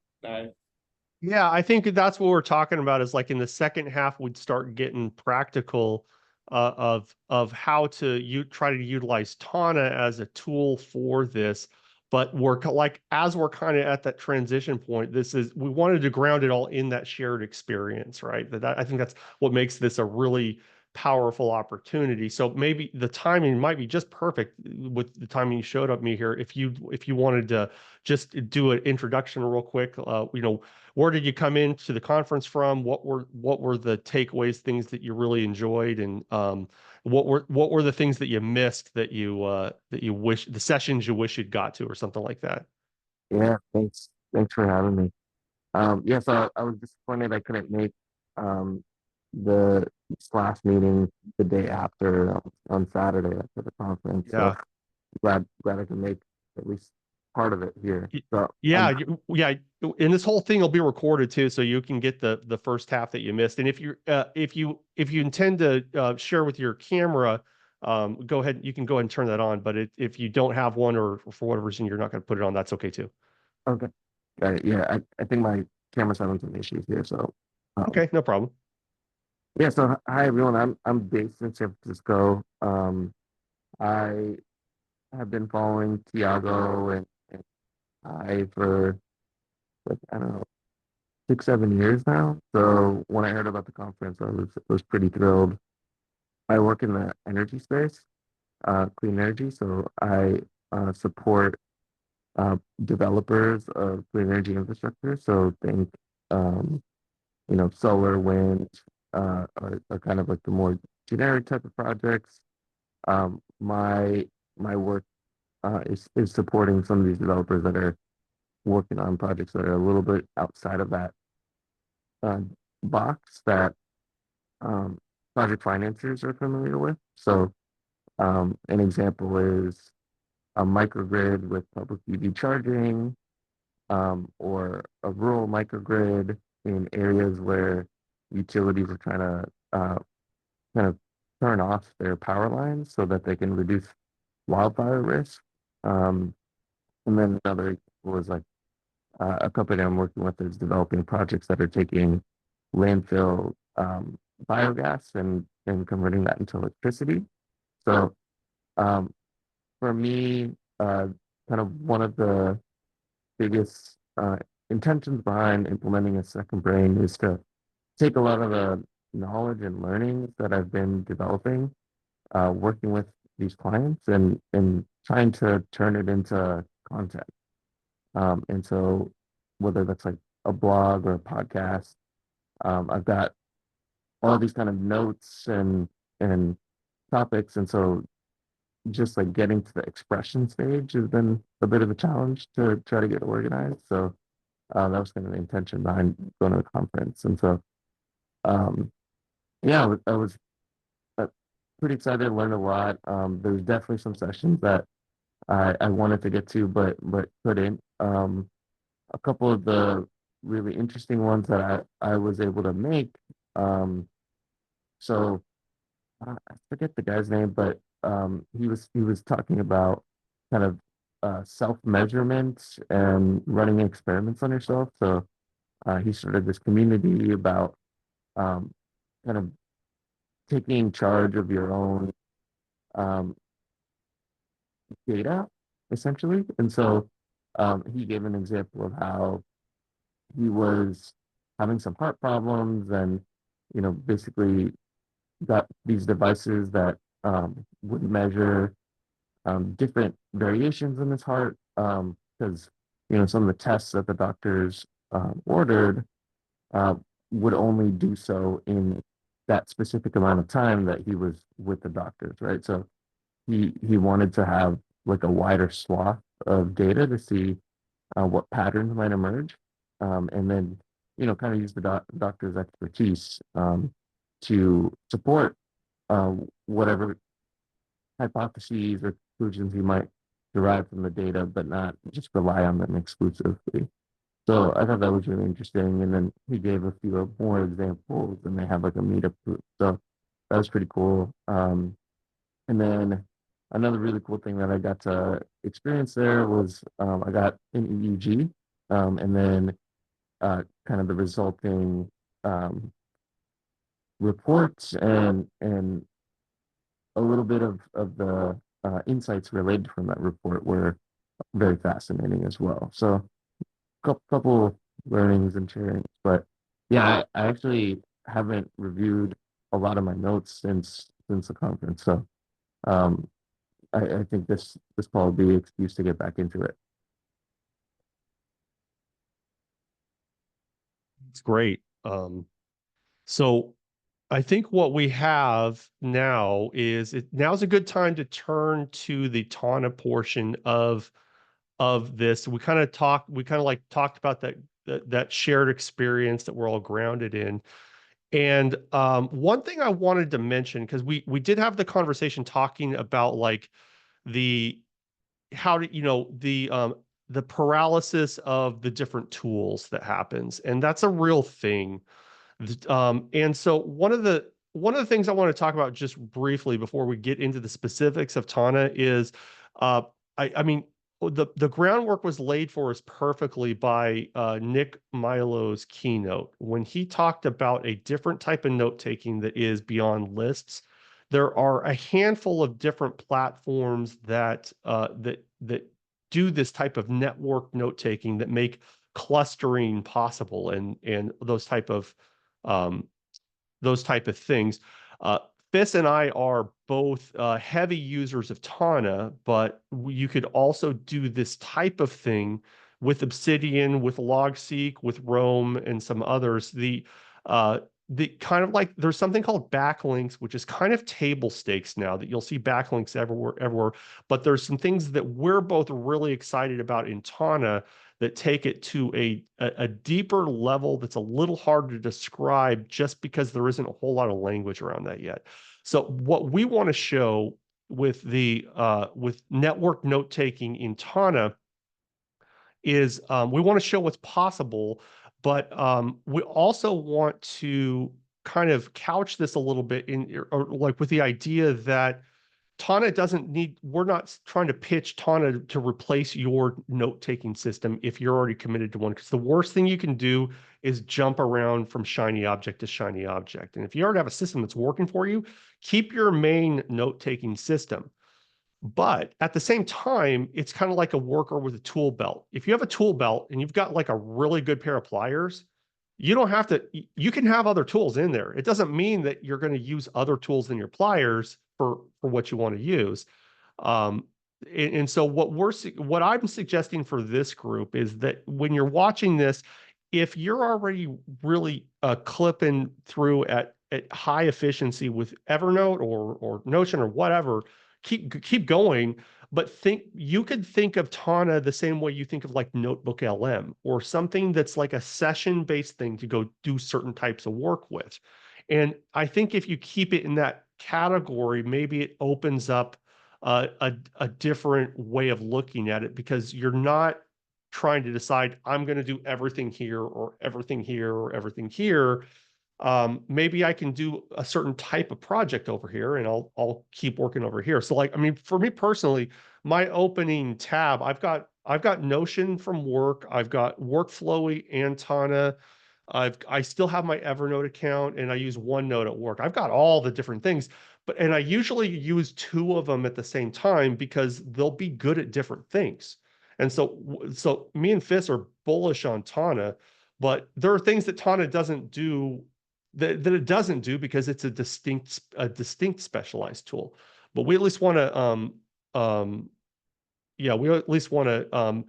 Yeah, I think that's what we're talking about is like in the second half, we'd start getting practical of how to try to utilize Tana as a tool for this. But like as we're kind of at that transition point, we wanted to ground it all in that shared experience, right? I think that's what makes this a really powerful opportunity. So maybe the timing might be just perfect with the timing you showed up me here. If you wanted to just do an introduction real quick, where did you come into the conference from? What were the takeaways, things that you really enjoyed, and what were the things that you missed that you wish the sessions you wish you'd got to, or something like that? Yeah, thanks for having me. Yeah, so I was disappointed I couldn't make um the class meeting the day after on Saturday after the conference. So Yeah. glad I can make at least part of it here. So Yeah, yeah, and this whole thing will be recorded too, so you can get the first half that you missed. And if you intend to share with your camera, go ahead. You can go ahead and turn that on. But if you don't have one, or for whatever reason you're not going to put it on, that's okay too. okay, got it. Yeah, I think my camera's having some issues here. So Okay, no problem. yeah. So hi everyone. I'm based in San Francisco. I have been following Tiago and I for like, I don't know, 6, 7 years now. So when I heard about the conference, I was pretty thrilled. I work in the energy space, clean energy. So I support developers of clean energy infrastructure. So think, um, solar, wind, are kind of like the more generic type of projects. My work is supporting some of these developers that are working on projects that are a little bit outside of that uh, box that project financiers are familiar with. So an example is a microgrid with public EV charging, or a rural microgrid in areas where utilities are trying to kind of turn off their power lines so that they can reduce wildfire risk. Um, And then another was like a company I'm working with is developing projects that are taking landfill biogas and converting that into electricity. So um, for me, kind of one of the biggest intentions behind implementing a second brain is to take a lot of the knowledge and learning that I've been developing, working with these clients and trying to turn it into content. And so whether that's like a blog or a podcast, I've got all these kind of notes and topics. And so just like getting to the expression stage has been a bit of a challenge to try to get organized. So that was kind of the intention behind going to the conference. And so um, yeah, I was uh, pretty excited to learn a lot. There's definitely some sessions that I wanted to get to, but couldn't. A couple of the really interesting ones that I was able to make. Um, so I forget the guy's name, but he was talking about kind of self measurement and running experiments on yourself. So he started this community about um, kind of taking charge of your own um, data, essentially. And so he gave an example of how he was having some heart problems and, basically got these devices that would measure different variations in his heart because, some of the tests that the doctors ordered uh, would only do so in that specific amount of time that he was with the doctors, right? So he wanted to have like a wider swath of data to see what patterns might emerge, and then kind of use the doctor's expertise to support whatever hypotheses or conclusions you might derive from the data, but not just rely on them exclusively. So I thought that was really interesting. And then he gave a few more examples, and they have like a meetup group. So that was pretty cool. And then another really cool thing that I got to experience there was I got an EEG, and then kind of the resulting um, reports and a little bit of the insights related from that report were very fascinating as well. So couple learnings and sharings, but yeah, I actually haven't reviewed a lot of my notes since the conference. So um, I think this call will be an excuse to get back into it. It's great. So I think what we have now is now's a good time to turn to the Tana portion of this. We kind of like talked about that shared experience that we're all grounded in. And one thing I wanted to mention, because we did have the conversation talking about like the how to, the paralysis of the different tools that happens, and that's a real thing. And so one of the things I want to talk about just briefly before we get into the specifics of Tana is, uh, I mean, the groundwork was laid for us perfectly by Nick Milo's keynote when he talked about a different type of note taking that is beyond lists. There are a handful of different platforms that do this type of network note taking that make clustering possible and um, those type of things. Uh, Fis and I are both heavy users of Tana, but you could also do this type of thing with Obsidian, with Logseek, with Roam, and some others. Uh, the kind of like there's something called backlinks, which is kind of table stakes now that you'll see backlinks everywhere. But there's some things that we're both really excited about in Tana that take it to a deeper level that's a little hard to describe just because there isn't a whole lot of language around that yet. So what we want to show with the with network note taking in Tana is we want to show what's possible, but we also want to kind of couch this a little bit in or like with the idea that Tana doesn't need, we're not trying to pitch Tana to replace your note-taking system if you're already committed to one, because the worst thing you can do is jump around from shiny object to shiny object. And if you already have a system that's working for you, keep your main note-taking system. But at the same time, it's kind of like a worker with a tool belt. If you have a tool belt and you've got like a really good pair of pliers, you don't have to, you can have other tools in there. It doesn't mean that you're going to use other tools than your pliers for what you want to use. And so what I'm suggesting for this group is that when you're watching this, if you're already really clipping through at high efficiency with Evernote or Notion or whatever, keep going. But you could think of Tana the same way you think of like Notebook LM or something that's like a session-based thing to go do certain types of work with. And I think if you keep it in that category, maybe it opens up a different way of looking at it, because you're not trying to decide, I'm going to do everything here or everything here or everything here. Maybe I can do a certain type of project over here and I'll keep working over here. So like, I mean, for me personally, my opening tab, I've got Notion from work, I've got Workflowy and Tana. I still have my Evernote account and I use OneNote at work. I've got all the different things, and I usually use two of them at the same time because they'll be good at different things. And so me and Fis are bullish on Tana, but there are things that Tana doesn't do that it doesn't do because it's a distinct specialized tool. But we at least want to we at least want to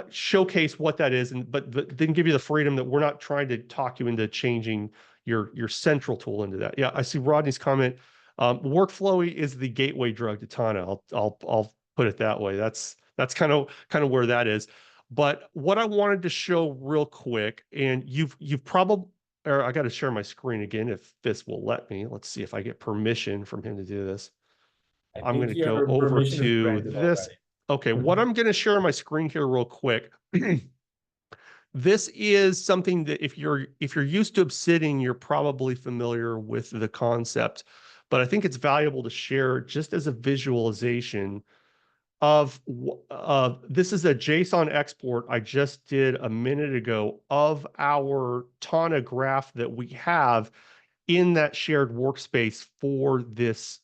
showcase what that is, but then give you the freedom that we're not trying to talk you into changing your central tool into that. Yeah, I see Rodney's comment. Workflowy is the gateway drug to Tana. I'll put it that way. That's kind of where that is. But what I wanted to show real quick, and you've probably, or I got to share my screen again if this will let me. Let's see if I get permission from him to do this. I'm going to go over to this. Okay, what I'm going to share on my screen here real quick. This is something that if you're used to Obsidian, you're probably familiar with the concept, but I think it's valuable to share just as a visualization of this is a JSON export I just did a minute ago of our Tana graph that we have in that shared workspace for this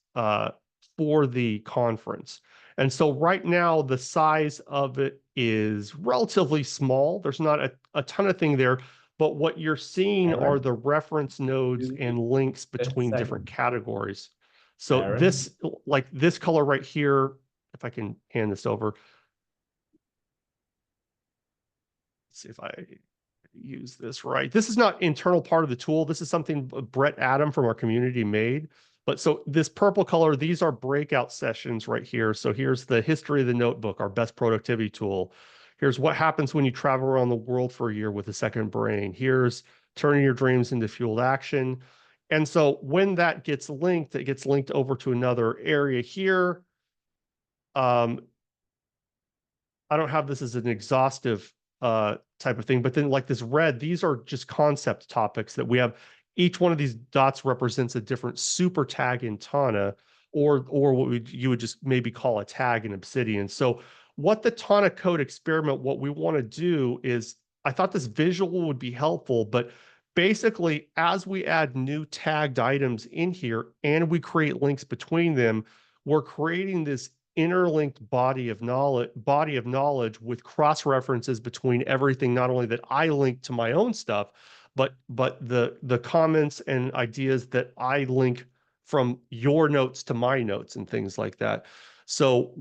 for the conference. And so right now the size of it is relatively small. There's not a ton of thing there, but what you're seeing are the reference nodes and links between different categories. So this, like this color right here, if I can hand this over. Let's see if I use this right. This is not internal part of the tool. This is something Brett Adam from our community made. But so this purple color, these are breakout sessions right here. So here's the history of the notebook, our best productivity tool. Here's what happens when you travel around the world for a year with a second brain. Here's turning your dreams into fueled action. And so when that gets linked, it gets linked over to another area here. I don't have this as an exhaustive type of thing, but then like this red, these are just concept topics that we have. Each one of these dots represents a different super tag in Tana, or what you would just maybe call a tag in Obsidian. So what the Tana code experiment, what we want to do is, I thought this visual would be helpful, but basically as we add new tagged items in here and we create links between them, we're creating this interlinked body of knowledge with cross references between everything, not only that I link to my own stuff, but the comments and ideas that I link from your notes to my notes and things like that. So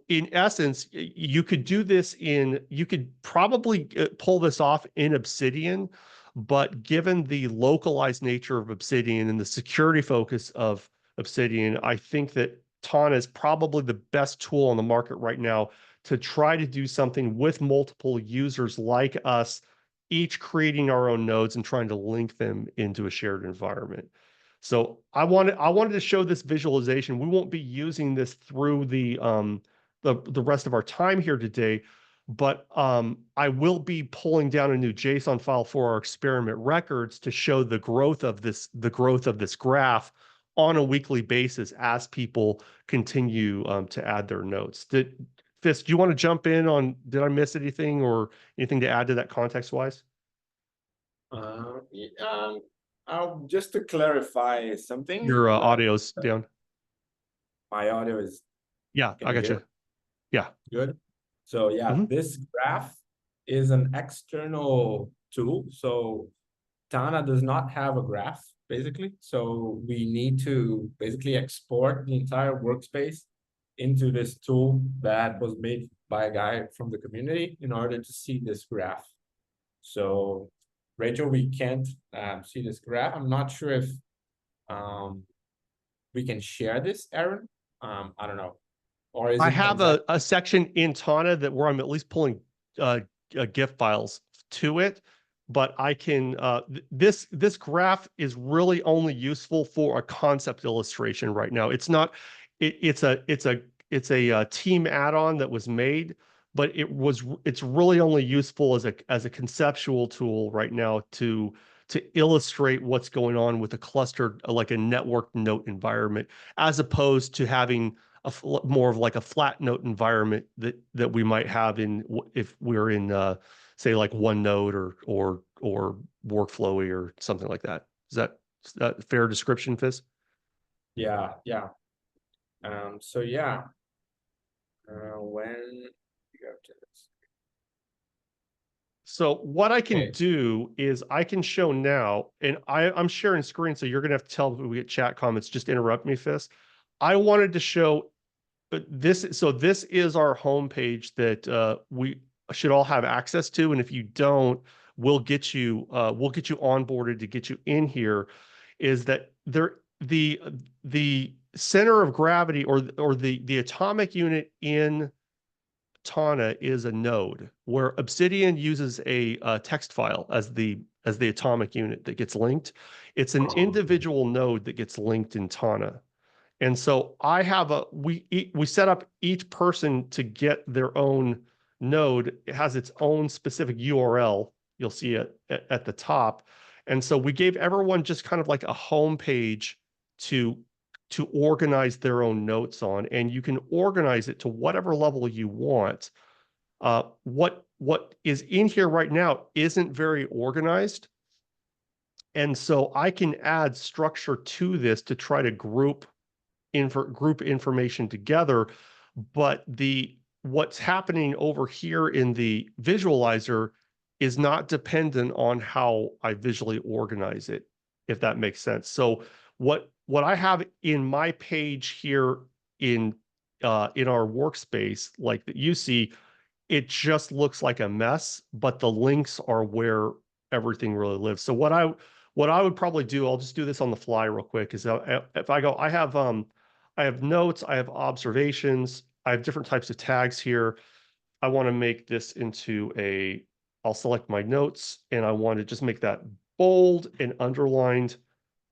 in essence, you could do this you could probably pull this off in Obsidian, but given the localized nature of Obsidian and the security focus of Obsidian, I think that Tana is probably the best tool on the market right now to try to do something with multiple users like us, each creating our own nodes and trying to link them into a shared environment. So I wanted to show this visualization. We won't be using this through the rest of our time here today, but I will be pulling down a new JSON file for our experiment records to show the growth of this graph on a weekly basis as people continue to add their notes. Fist, do you want to jump in on, did I miss anything or anything to add to that context wise? Just to clarify something. Your audio's down. My audio is. Yeah, I got you. Yeah. Good. So yeah, this graph is an external tool. So Tana does not have a graph, basically. So we need to basically export the entire workspace into this tool that was made by a guy from the community in order to see this graph. So Rachel, we can't see this graph. I'm not sure if we can share this, Aaron. I don't know. Or is I it have a section in Tana that where I'm at least pulling GIF files to it, but I can this graph is really only useful for a concept illustration right now. It's not it's a team add-on that was made, but it's really only useful as a conceptual tool right now to illustrate what's going on with a clustered like a network node environment, as opposed to having more of like a flat note environment that we might have if we're in say like OneNote or Workflowy or something like that. Is that a fair description, Fizz? Yeah. So yeah, when you go to this. So what I can do is I can show now, and I'm sharing screen, so you're gonna have to tell if we get chat comments. Just interrupt me, Fizz. I wanted to show this. So this is our homepage that we should all have access to, and if you don't, we'll get you onboarded to get you in here. Is that the center of gravity or the atomic unit in Tana is a node where Obsidian uses a text file as the atomic unit that gets linked. It's an individual node that gets linked in Tana. And so I have we set up each person to get their own node. It has its own specific URL. You'll see it at the top. And so we gave everyone just kind of like a home page to organize their own notes on, and you can organize it to whatever level you want. What is in here right now isn't very organized. And so I can add structure to this to try to group information together, but what's happening over here in the visualizer is not dependent on how I visually organize it, if that makes sense. So what I have in my page here in our workspace, like that you see, it just looks like a mess, but the links are where everything really lives. So what I would probably do, I'll just do this on the fly real quick, is if I go, I have notes, I have observations, I have different types of tags here. I want to make this into I'll select my notes and I want to just make that bold and underlined.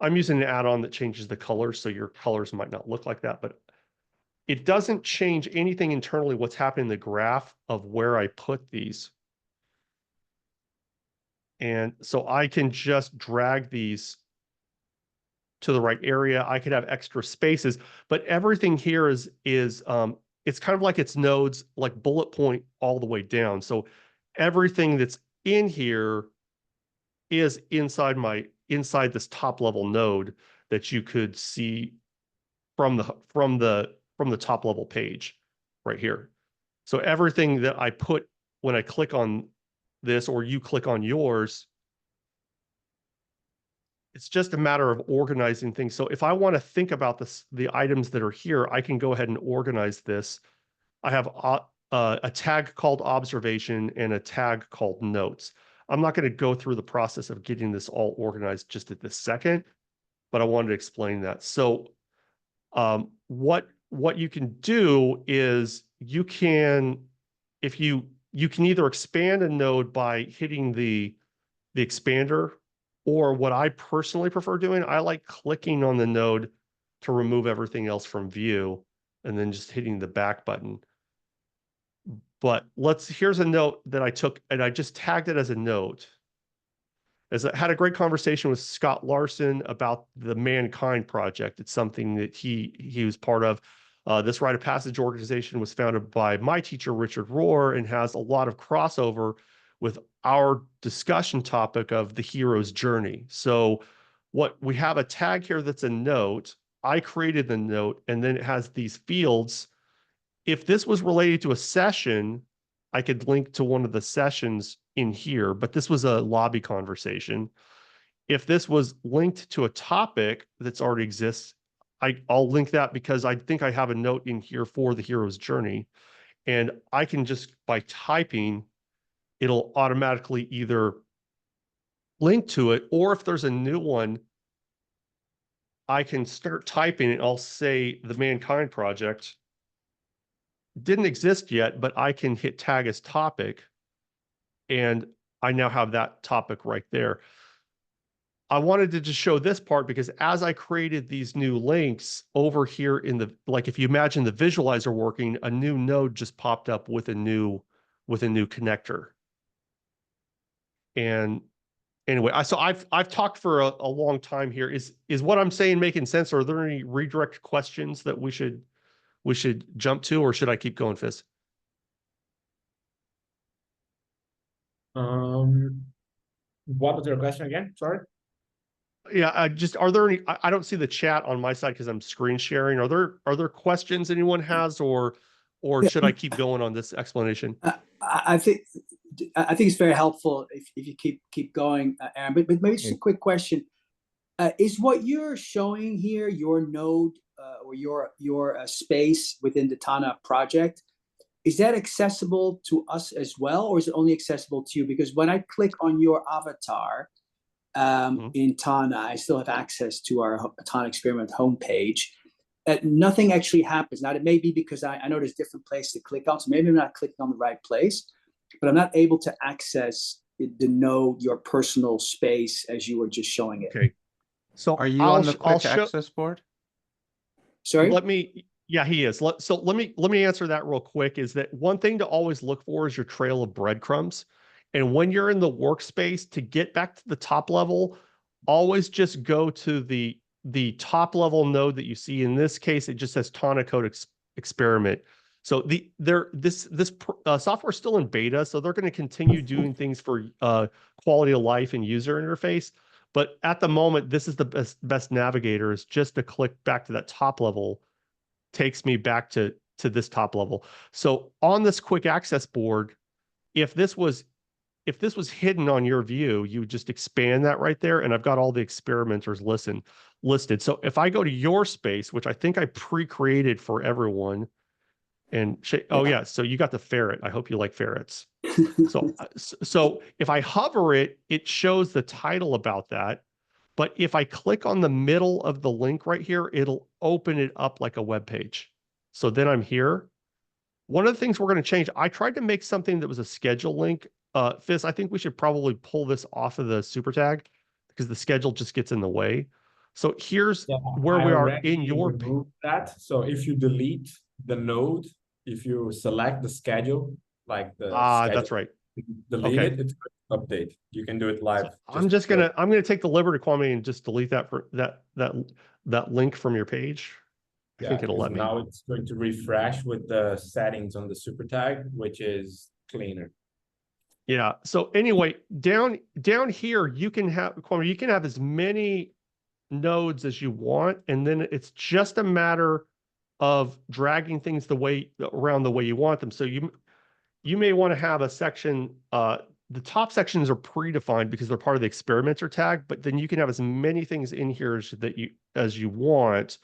I'm using an add-on that changes the colors, so your colors might not look like that, but it doesn't change anything internally what's happening in the graph of where I put these. And so I can just drag these to the right area. I could have extra spaces, but everything here is it's kind of like it's nodes, like bullet point all the way down. So everything that's in here is inside this top level node that you could see from the top level page right here. So everything that I put when I click on this or you click on yours, it's just a matter of organizing things. So if I want to think about the items that are here, I can go ahead and organize this. I have a tag called observation and a tag called notes. I'm not going to go through the process of getting this all organized just at this second, but I wanted to explain that. So what you can do is you can either expand a node by hitting the expander, or what I personally prefer doing, I like clicking on the node to remove everything else from view and then just hitting the back button. But here's a note that I took and I just tagged it as a note. As I had a great conversation with Scott Larson about the Mankind Project. It's something that he was part of. This rite of passage organization was founded by my teacher, Richard Rohr, and has a lot of crossover with our discussion topic of the hero's journey. So what we have a tag here that's a note. I created the note, and then it has these fields. If this was related to a session, I could link to one of the sessions in here, but this was a lobby conversation. If this was linked to a topic that's already exists, I'll link that because I think I have a note in here for the hero's journey. And I can just, by typing, it'll automatically either link to it, or if there's a new one, I can start typing and I'll say the Mankind Project didn't exist yet, but I can hit tag as topic, and I now have that topic right there. I wanted to just show this part because as I created these new links over here in the, like if you imagine the visualizer working, a new node just popped up with a new connector. And anyway, I've talked for a long time here. Is what I'm saying making sense? Or are there any redirect questions that we should jump to, or should I keep going, Fizz? What was your question again? Sorry. Yeah, are there any? I don't see the chat on my side because I'm screen sharing. Are there questions anyone has, or should I keep going on this explanation? I think it's very helpful if you keep going, Aaron. But maybe just a quick question: is what you're showing here your node or your space within the Tana project? Is that accessible to us as well, or is it only accessible to you? Because when I click on your avatar in Tana, I still have access to our Tana experiment homepage. Nothing actually happens. Now, it may be because I know there's different places to click on, so maybe I'm not clicking on the right place, but I'm not able to access the node, your personal space, as you were just showing it. Okay. So Are you on the quick access board? Sorry? Yeah, he is. So let me answer that real quick. Is that one thing to always look for is your trail of breadcrumbs. And when you're in the workspace, to get back to the top level, always just go to the top level node that you see. In this case, it just says Tana Code Experiment. So this software is still in beta, so they're going to continue doing things for quality of life and user interface. But at the moment, this is the best navigator, is just to click back to that top level, takes me back to this top level. So on this quick access board, if this was hidden on your view, you would just expand that right there, and I've got all the experimenters listed. So if I go to your space, which I think I pre-created for everyone, and oh yeah, so you got the ferret. I hope you like ferrets. So if I hover it, it shows the title about that. But if I click on the middle of the link right here, it'll open it up like a web page. So then I'm here. One of the things we're going to change, I tried to make something that was a schedule link. Fizz, I think we should probably pull this off of the super tag because the schedule just gets in the way. So here's where we are in your remove that. So if you delete the node, if you select the schedule, like the schedule, that's right. Delete it, it's going to update. You can do it live. So I'm gonna take the liberty, Kwame, and just delete that for that link from your page. I think it'll let me. Now it's going to refresh with the settings on the super tag, which is cleaner. Yeah. So anyway, down here, you can have as many nodes as you want, and then it's just a matter of dragging things around the way you want them. So you may want to have a section. The top sections are predefined because they're part of the experimenter tag, but then you can have as many things in here as you want.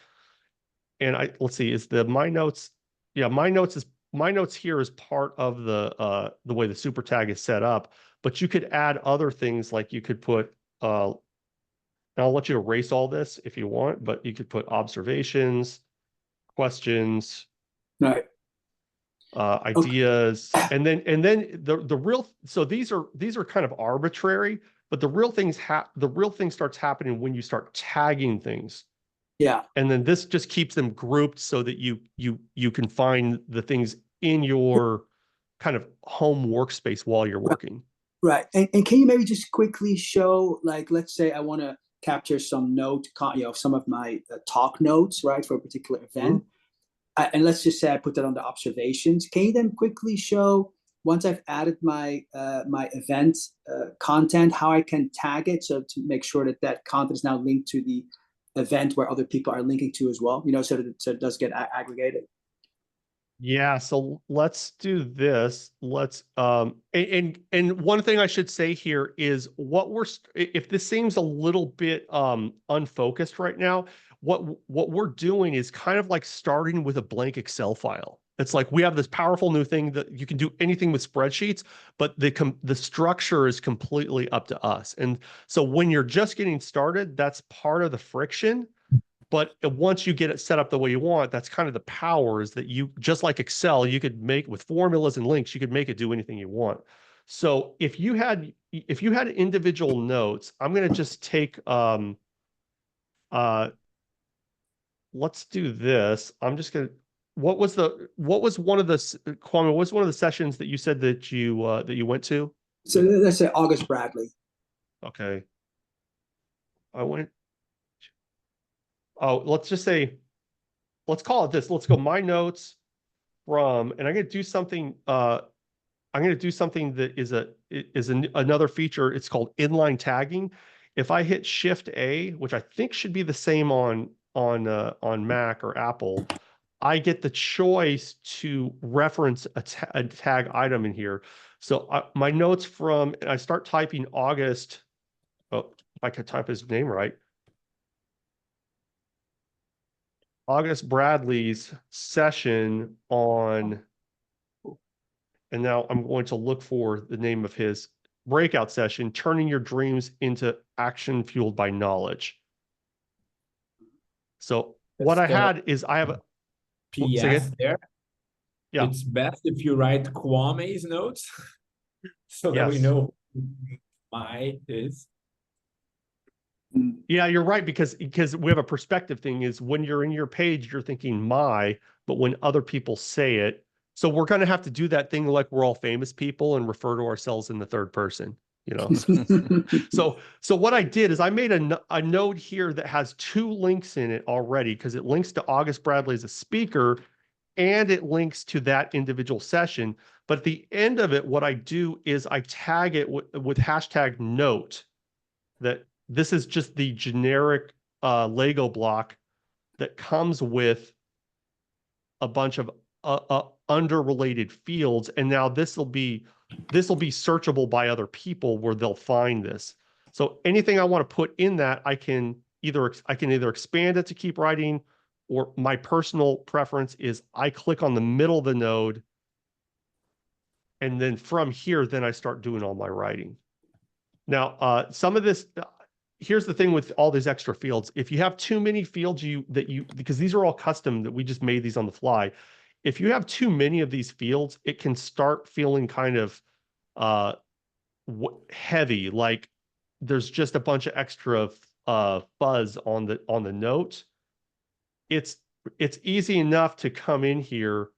And let's see, is the my notes? Yeah, my notes here is part of the way the super tag is set up. But you could add other things, like you could put. And I'll let you erase all this if you want, but you could put observations, questions, right, ideas, and then the real. So these are kind of arbitrary, but the real thing starts happening when you start tagging things. Yeah. And then this just keeps them grouped so that you can find the things in your kind of home workspace while you're working. Right. And can you maybe just quickly show, like, let's say I want to capture some some of my talk notes, right, for a particular event. And let's just say I put that on the observations. Can you then quickly show, once I've added my my event content, how I can tag it, so to make sure that that content is now linked to the event where other people are linking to as well, so that it does get aggregated. Yeah, so let's do this. Let's and one thing I should say here is if this seems a little bit unfocused right now, what we're doing is kind of like starting with a blank Excel file. It's like we have this powerful new thing that you can do anything with spreadsheets, but the structure is completely up to us. And so when you're just getting started, that's part of the friction. But once you get it set up the way you want, that's kind of the powers that you, just like Excel, you could make with formulas and links, you could make it do anything you want. So if you had individual notes, I'm going to just take, let's do this. I'm just going to, what was one of the, Kwame, what was one of the sessions that you said that you went to? So let's say August Bradley. Okay. Oh, let's just say, let's call it this. Let's go my notes from, and I'm going to do something. I'm going to do something that is another feature. It's called inline tagging. If I hit Shift A, which I think should be the same on Mac or Apple, I get the choice to reference a tag item in here. So my notes from, I start typing August. Oh, if I could type his name right. August Bradley's session on, and now I'm going to look for the name of his breakout session, turning your dreams into action fueled by knowledge. So what I had is I have a PS there. Yeah. It's best if you write Kwame's notes so that we Yes. know who my is. Yeah, you're right, because we have a perspective thing is when you're in your page, you're thinking my, but when other people say it. So we're going to have to do that thing like we're all famous people and refer to ourselves in the third person, So what I did is I made a note here that has 2 links in it already, because it links to August Bradley as a speaker and it links to that individual session. But at the end of it, what I do is I tag it with hashtag note, that this is just the generic Lego block that comes with a bunch of underrelated fields. And now this will be searchable by other people where they'll find this. So anything I want to put in that, I can either expand it to keep writing, or my personal preference is I click on the middle of the node, and then from here, then I start doing all my writing. Now, some of this, here's the thing with all these extra fields. If you have too many fields because these are all custom, that we just made these on the fly. If you have too many of these fields, it can start feeling kind of heavy, like there's just a bunch of extra fuzz on the note. It's easy enough to come in here,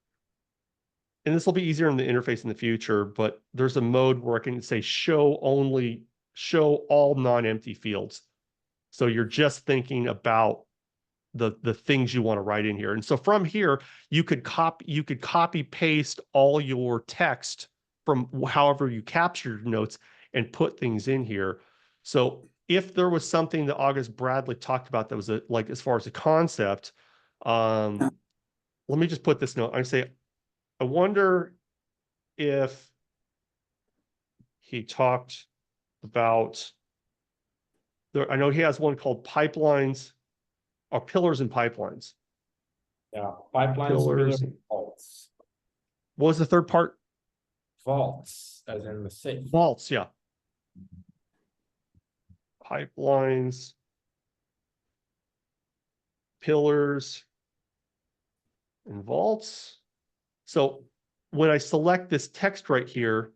and this will be easier in the interface in the future, but there's a mode where I can say show all non-empty fields. So you're just thinking about the things you want to write in here. And so from here, you could copy paste all your text from however you captured your notes and put things in here. So if there was something that August Bradley talked about that was like as far as a concept, let me just put this note. I say, I wonder if he talked about I know he has one called pipelines, or pillars and pipelines. Yeah, pipelines, pillars, and vaults. What was the third part? Vaults, as in the safe. Vaults, yeah. Pipelines, pillars, and vaults. So when I select this text right here,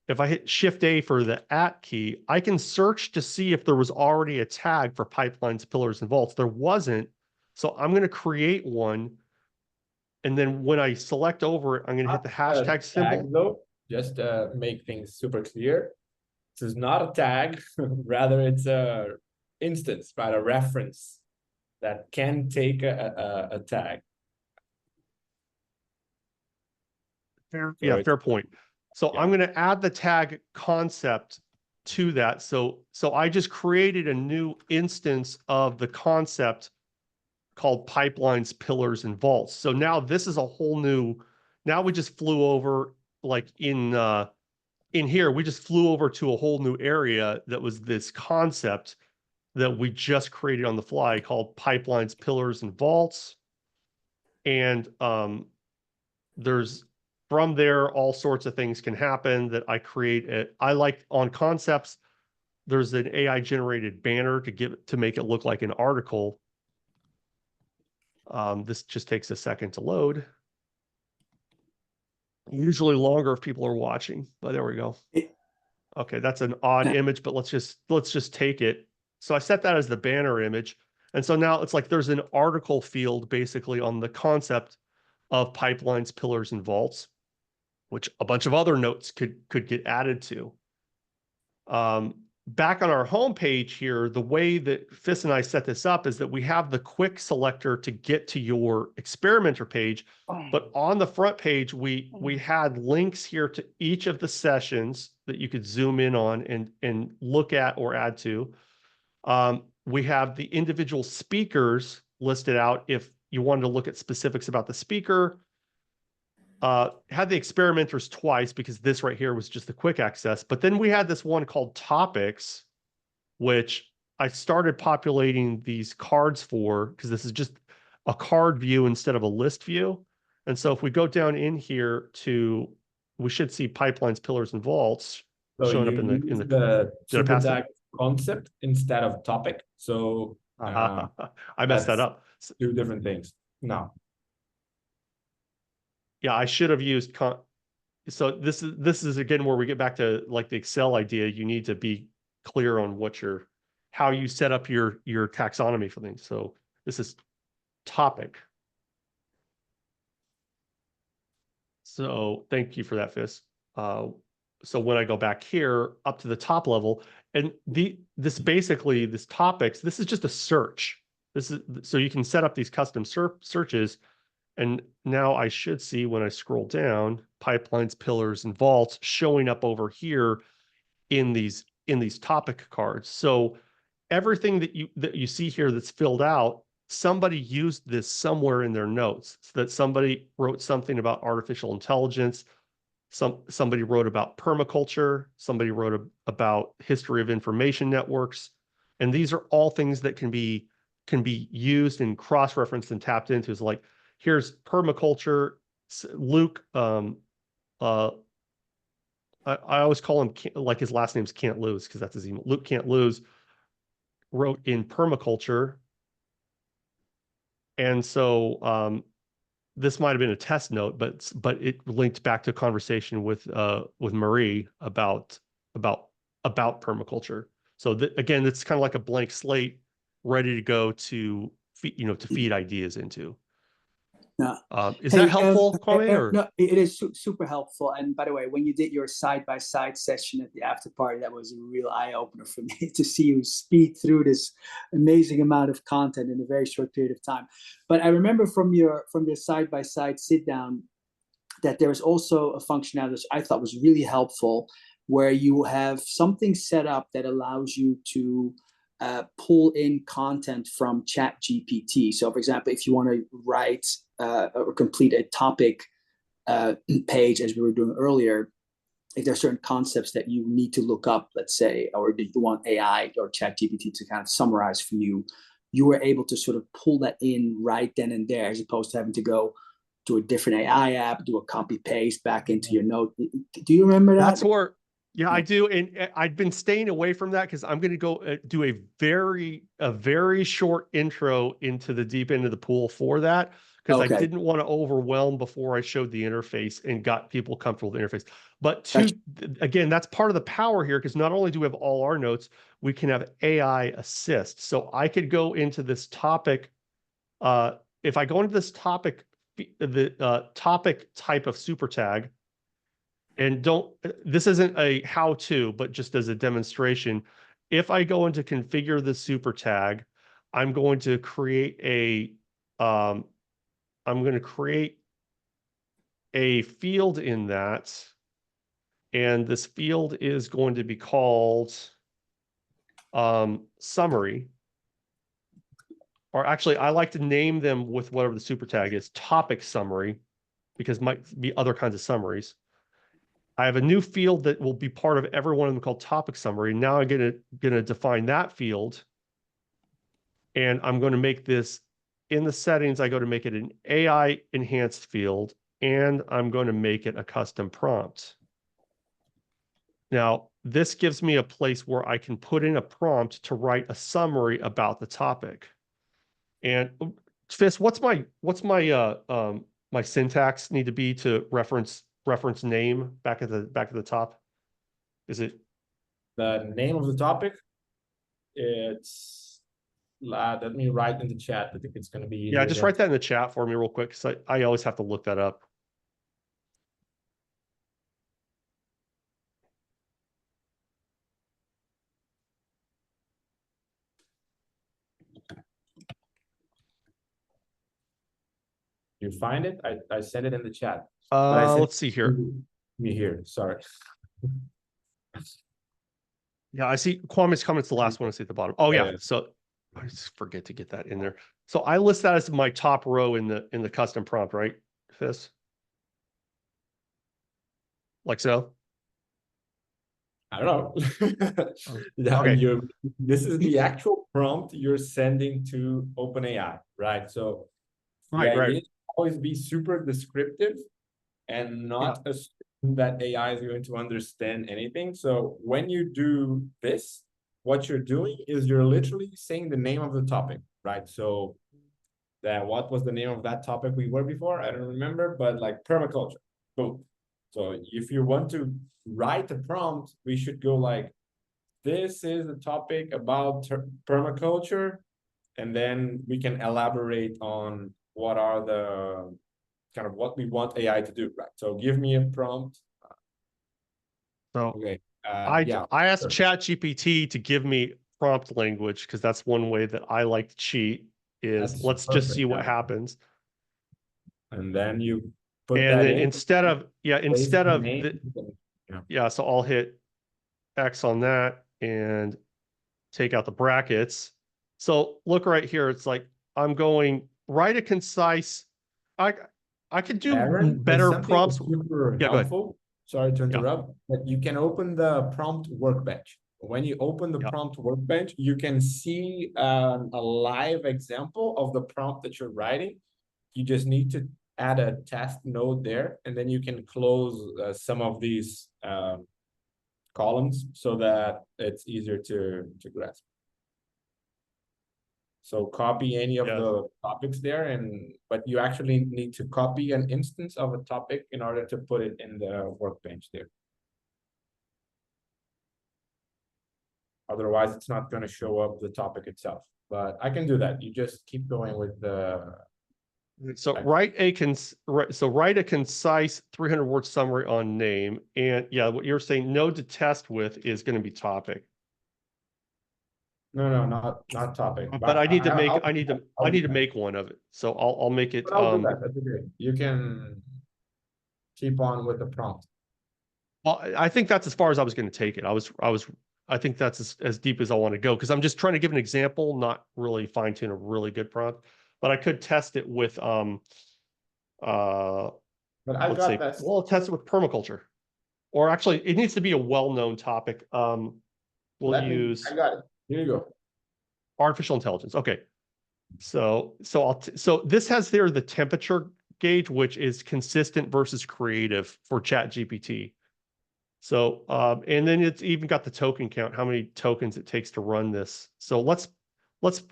if I hit Shift A for the @ key, I can search to see if there was already a tag for pipelines, pillars, and vaults. There wasn't. So I'm going to create one. And then when I select over it, I'm going to hit the hashtag symbol. Though. just make things super clear. This is not a tag, rather it's a instance, right? A reference that can take a tag. Fair, So yeah, it's, fair point. So yeah. I'm going to add the tag concept to that. So I just created a new instance of the concept called pipelines, pillars, and vaults. So now this is a whole new, now we just flew over like in here, we just flew over to a whole new area that was this concept that we just created on the fly called pipelines, pillars, and vaults. And there's from there, all sorts of things can happen that I create. I like on concepts, there's an AI generated banner to make it look like an article. This just takes a second to load. Usually longer if people are watching, but there we go. Okay, that's an odd image, but let's just take it. So I set that as the banner image. And so now it's like there's an article field basically on the concept of pipelines, pillars, and vaults, which a bunch of other notes could get added to. Back on our homepage here, the way that Fis and I set this up is that we have the quick selector to get to your experimenter page, but on the front page, we had links here to each of the sessions that you could zoom in on and look at or add to. We have the individual speakers listed out if you wanted to look at specifics about the speaker. Had the experimenters twice because this right here was just the quick access. But then we had this one called topics, which I started populating these cards for because this is just a card view instead of a list view. And so if we go down in here to, we should see pipelines, pillars, and vaults So showing you up in use the the did I super pass it? tag concept instead of topic. So I messed that that's up. two different things. No. Yeah, I should have used so this is again where we get back to like the Excel idea. You need to be clear on what how you set up your taxonomy for things. So this is topic. So thank you for that, Fis. So when I go back here up to the top level, and this topics, this is just a search. This is so you can set up these custom searches. And now I should see when I scroll down, pipelines, pillars, and vaults showing up over here in these topic cards. So everything that you see here that's filled out, somebody used this somewhere in their notes. So that somebody wrote something about artificial intelligence, somebody wrote about permaculture, somebody wrote about history of information networks, and these are all things that can be used and cross-referenced and tapped into. Is like here's permaculture. Luke, I always call him like his last name's Can't Lose because that's his email. Luke Can't Lose wrote in permaculture, and so this might have been a test note, but it linked back to a conversation with Marie about permaculture. So again, it's kind of like a blank slate, ready to go to feed ideas into. No. Is that helpful, Kwame? Or no, it is super helpful. And by the way, when you did your side-by-side session at the after party, that was a real eye-opener for me to see you speed through this amazing amount of content in a very short period of time. But I remember from your side-by-side sit-down that there was also a functionality which I thought was really helpful, where you have something set up that allows you to pull in content from ChatGPT. So, for example, if you want to write or complete a topic page, as we were doing earlier, if there are certain concepts that you need to look up, let's say, or do you want AI or ChatGPT to kind of summarize for you, you were able to sort of pull that in right then and there, as opposed to having to go to a different AI app, do a copy paste back into your note. Do you remember that? That's where, yeah, I do. And I've been staying away from that because I'm going to go do a very short intro into the deep end of the pool for that, because I didn't want to overwhelm before I showed the interface and got people comfortable with the interface. But again, that's part of the power here, because not only do we have all our notes, we can have AI assist. So I could go into this topic. If I go into this topic, the topic type of super tag, and don't, this isn't a how-to, but just as a demonstration, if I go into configure the super tag, I'm going to create I'm going to create a field in that, and this field is going to be called summary. Or actually, I like to name them with whatever the super tag is, topic summary, because might be other kinds of summaries. I have a new field that will be part of every one of them called topic summary. Now I'm gonna define that field, and I'm going to make this in the settings. I go to make it an AI enhanced field, and I'm going to make it a custom prompt. Now, this gives me a place where I can put in a prompt to write a summary about the topic. And Fist, what's my my syntax need to be to reference name back at the top? Is it The name of the topic, it's, let me write in the chat. I think it's going to be easier. yeah, just write that in the chat for me real quick, because I always have to look that up. You find it? I sent it in the chat. But I sent Let's see here. me here. Sorry. Yeah, I see Kwame's comment's the last one I see at the bottom. Oh yeah, Yeah. so I just forget to get that in there. So I list that as my top row in the custom prompt, right, Fist? Like so? I don't know. Oh, Yeah, okay. this is the actual prompt you're sending to OpenAI, right? So the Right, idea right. is always be super descriptive and not assume that AI is going to understand anything. So when you do this, what you're doing is you're literally saying the name of the topic, right? So that, what was the name of that topic we were before? I don't remember, but like permaculture. Boom. So if you want to write a prompt, we should go like, this is a topic about permaculture, and then we can elaborate on what are the kind of what we want AI to do, right? So give me a prompt. So Okay. I asked sure. ChatGPT to give me prompt language, because that's one way that I like to cheat, is That's let's just see perfect, what yeah. happens. And then you put And that then in. instead of Name. yeah, so I'll hit X on that and take out the brackets. So look right here. It's like I'm going write a concise. I I could do Aaron, there's better something prompts. super Yeah, go ahead. helpful. Sorry to Yeah, interrupt, but you can open the prompt workbench. When you open the yeah. prompt workbench, you can see a live example of the prompt that you're writing. You just need to add a test node there, and then you can close some of these columns so that it's easier to grasp. So copy any of Yeah. the topics there, but you actually need to copy an instance of a topic in order to put it in the workbench there. Otherwise, it's not going to show up the topic itself. But I can do that. You just keep going with the. So write a concise 300-word summary on name, and yeah, what you're saying node to test with is going to be topic. No, not topic. But I need to make I I'll need do to make one of it. So I'll make it. But I'll do that. That's okay. You can keep on with the prompt. Well, I think that's as far as I was going to take it. I think that's as deep as I want to go, because I'm just trying to give an example, not really fine tune a really good prompt. But I could test it with But I let's got say, this. well, test it with permaculture, or actually, it needs to be a well-known topic. We'll use I got it. Here you go. artificial intelligence. Okay, so this has there the temperature gauge, which is consistent versus creative for ChatGPT. So, and then it's even got the token count, how many tokens it takes to run this. So let's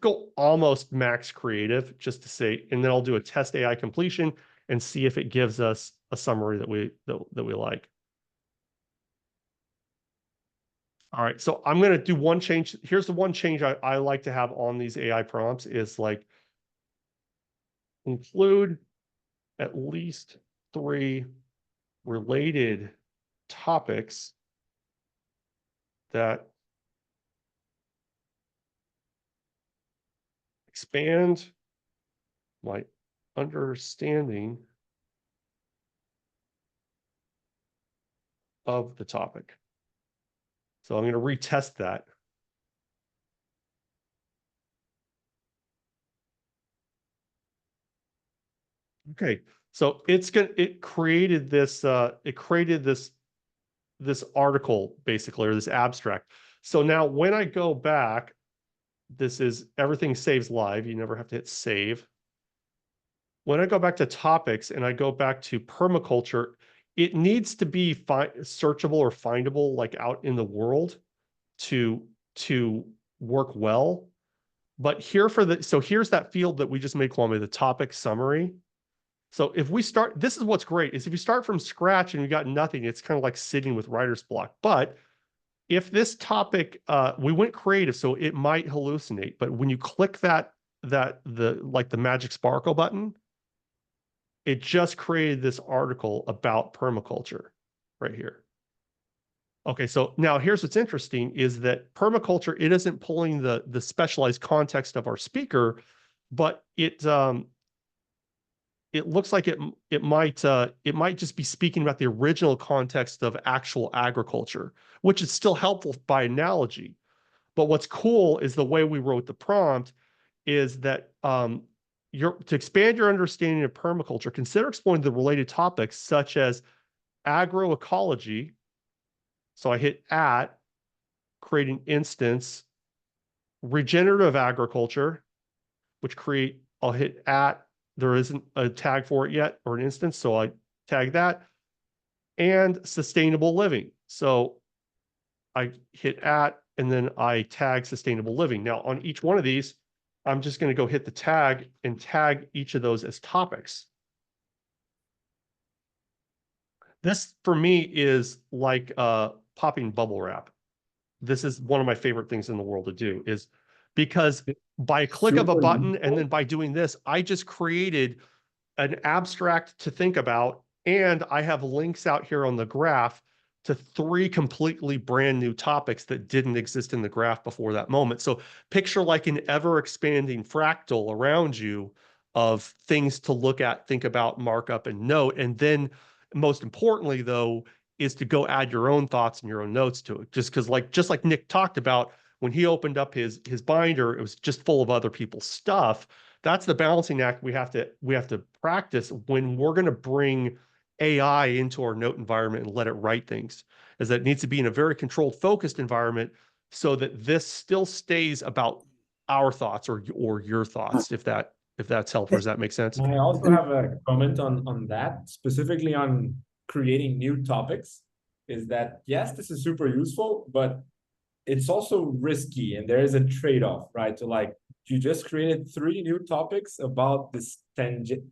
go almost max creative just to say, and then I'll do a test AI completion and see if it gives us a summary that we like. All right, so I'm going to do one change. Here's the one change I like to have on these AI prompts is like include at least 3 related topics that expand my understanding of the topic. So I'm going to retest that. Okay, so it created this this article basically, or this abstract. So now when I go back, this is everything saves live. You never have to hit save. When I go back to topics and I go back to permaculture, it needs to be searchable or findable like out in the world to work well. But here so here's that field that we just made, Kwame, the topic summary. So if we start, this is what's great, is if you start from scratch and you got nothing, it's kind of like sitting with writer's block. But if this topic, we went creative, so it might hallucinate, but when you click the magic sparkle button, it just created this article about permaculture right here. Okay, so now here's what's interesting is that permaculture, it isn't pulling the specialized context of our speaker, but it looks like it might just be speaking about the original context of actual agriculture, which is still helpful by analogy. But what's cool is the way we wrote the prompt is that to expand your understanding of permaculture, consider exploring the related topics such as agroecology. So I hit create an instance, regenerative agriculture, which I'll hit there isn't a tag for it yet or an instance, so I tag that, and sustainable living. So I hit and then I tag sustainable living. Now on each one of these, I'm just going to go hit the tag and tag each of those as topics. This for me is like popping bubble wrap. This is one of my favorite things in the world to do, is because by a click of a button and then by doing this, I just created an abstract to think about, and I have links out here on the graph to 3 completely brand new topics that didn't exist in the graph before that moment. So picture like an ever expanding fractal around you of things to look at, think about, mark up, and note. And then most importantly, though, is to go add your own thoughts and your own notes to it. Just like Nick talked about, when he opened up his binder, it was just full of other people's stuff. That's the balancing act we have to practice when we're going to bring AI into our note environment and let it write things, is that it needs to be in a very controlled, focused environment so that this still stays about our thoughts or your thoughts, if that's helpful. Does that make sense? I also have a comment on that, specifically on creating new topics, is that yes, this is super useful, but it's also risky and there is a trade-off, right? So like you just created 3 new topics about this tangent,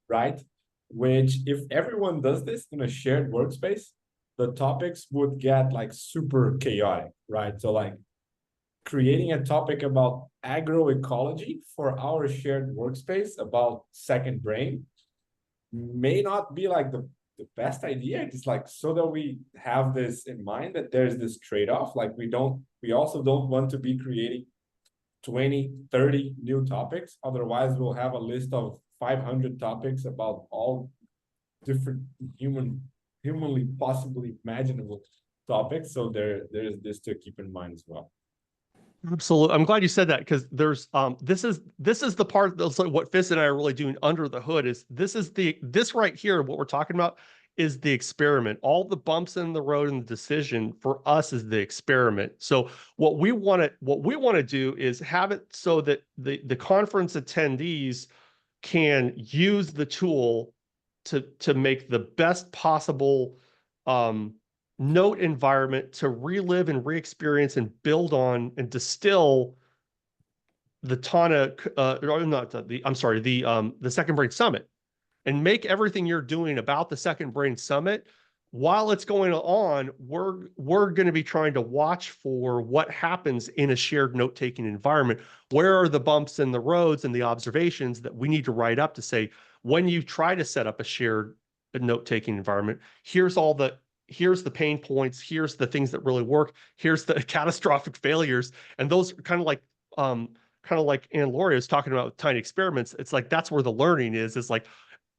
right? Which if everyone does this in a shared workspace, the topics would get like super chaotic, right? So like creating a topic about agroecology for our shared workspace about second brain may not be like the best idea. Just like so that we have this in mind that there's this trade-off. Like we also don't want to be creating 20, 30 new topics. Otherwise, we'll have a list of 500 topics about all different humanly possibly imaginable topics. So there's this to keep in mind as well. Absolutely. I'm glad you said that, because there's this is the part that's like what Fizz and I are really doing under the hood. Is this right here, what we're talking about is the experiment. All the bumps in the road and the decision for us is the experiment. So what we want to do is have it so that the conference attendees can use the tool to make the best possible note environment to relive and re-experience and build on and distill the Tana, the Second Brain Summit, and make everything you're doing about the Second Brain Summit. While it's going on, we're going to be trying to watch for what happens in a shared note-taking environment. Where are the bumps in the roads and the observations that we need to write up to say, when you try to set up a shared note-taking environment. Here's the pain points. Here's the things that really work. Here's the catastrophic failures. And those kind of like Anne Laurie was talking about with tiny experiments. It's like, that's where the learning is. It's like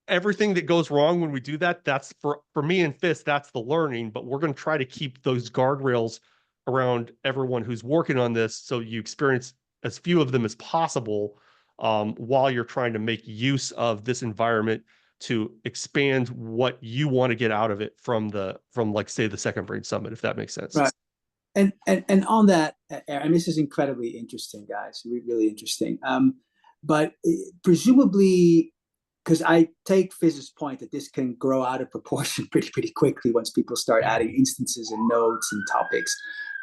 everything that goes wrong when we do that, that's for me and Fist, that's the learning, but we're going to try to keep those guardrails around everyone who's working on this. So you experience as few of them as possible, while you're trying to make use of this environment to expand what you want to get out of it from like, say, the Second Brain Summit, if that makes sense. Right. And on that, and this is incredibly interesting, guys, really interesting. But presumably, because I take Fizz's point that this can grow out of proportion pretty quickly once people start adding instances and nodes and topics.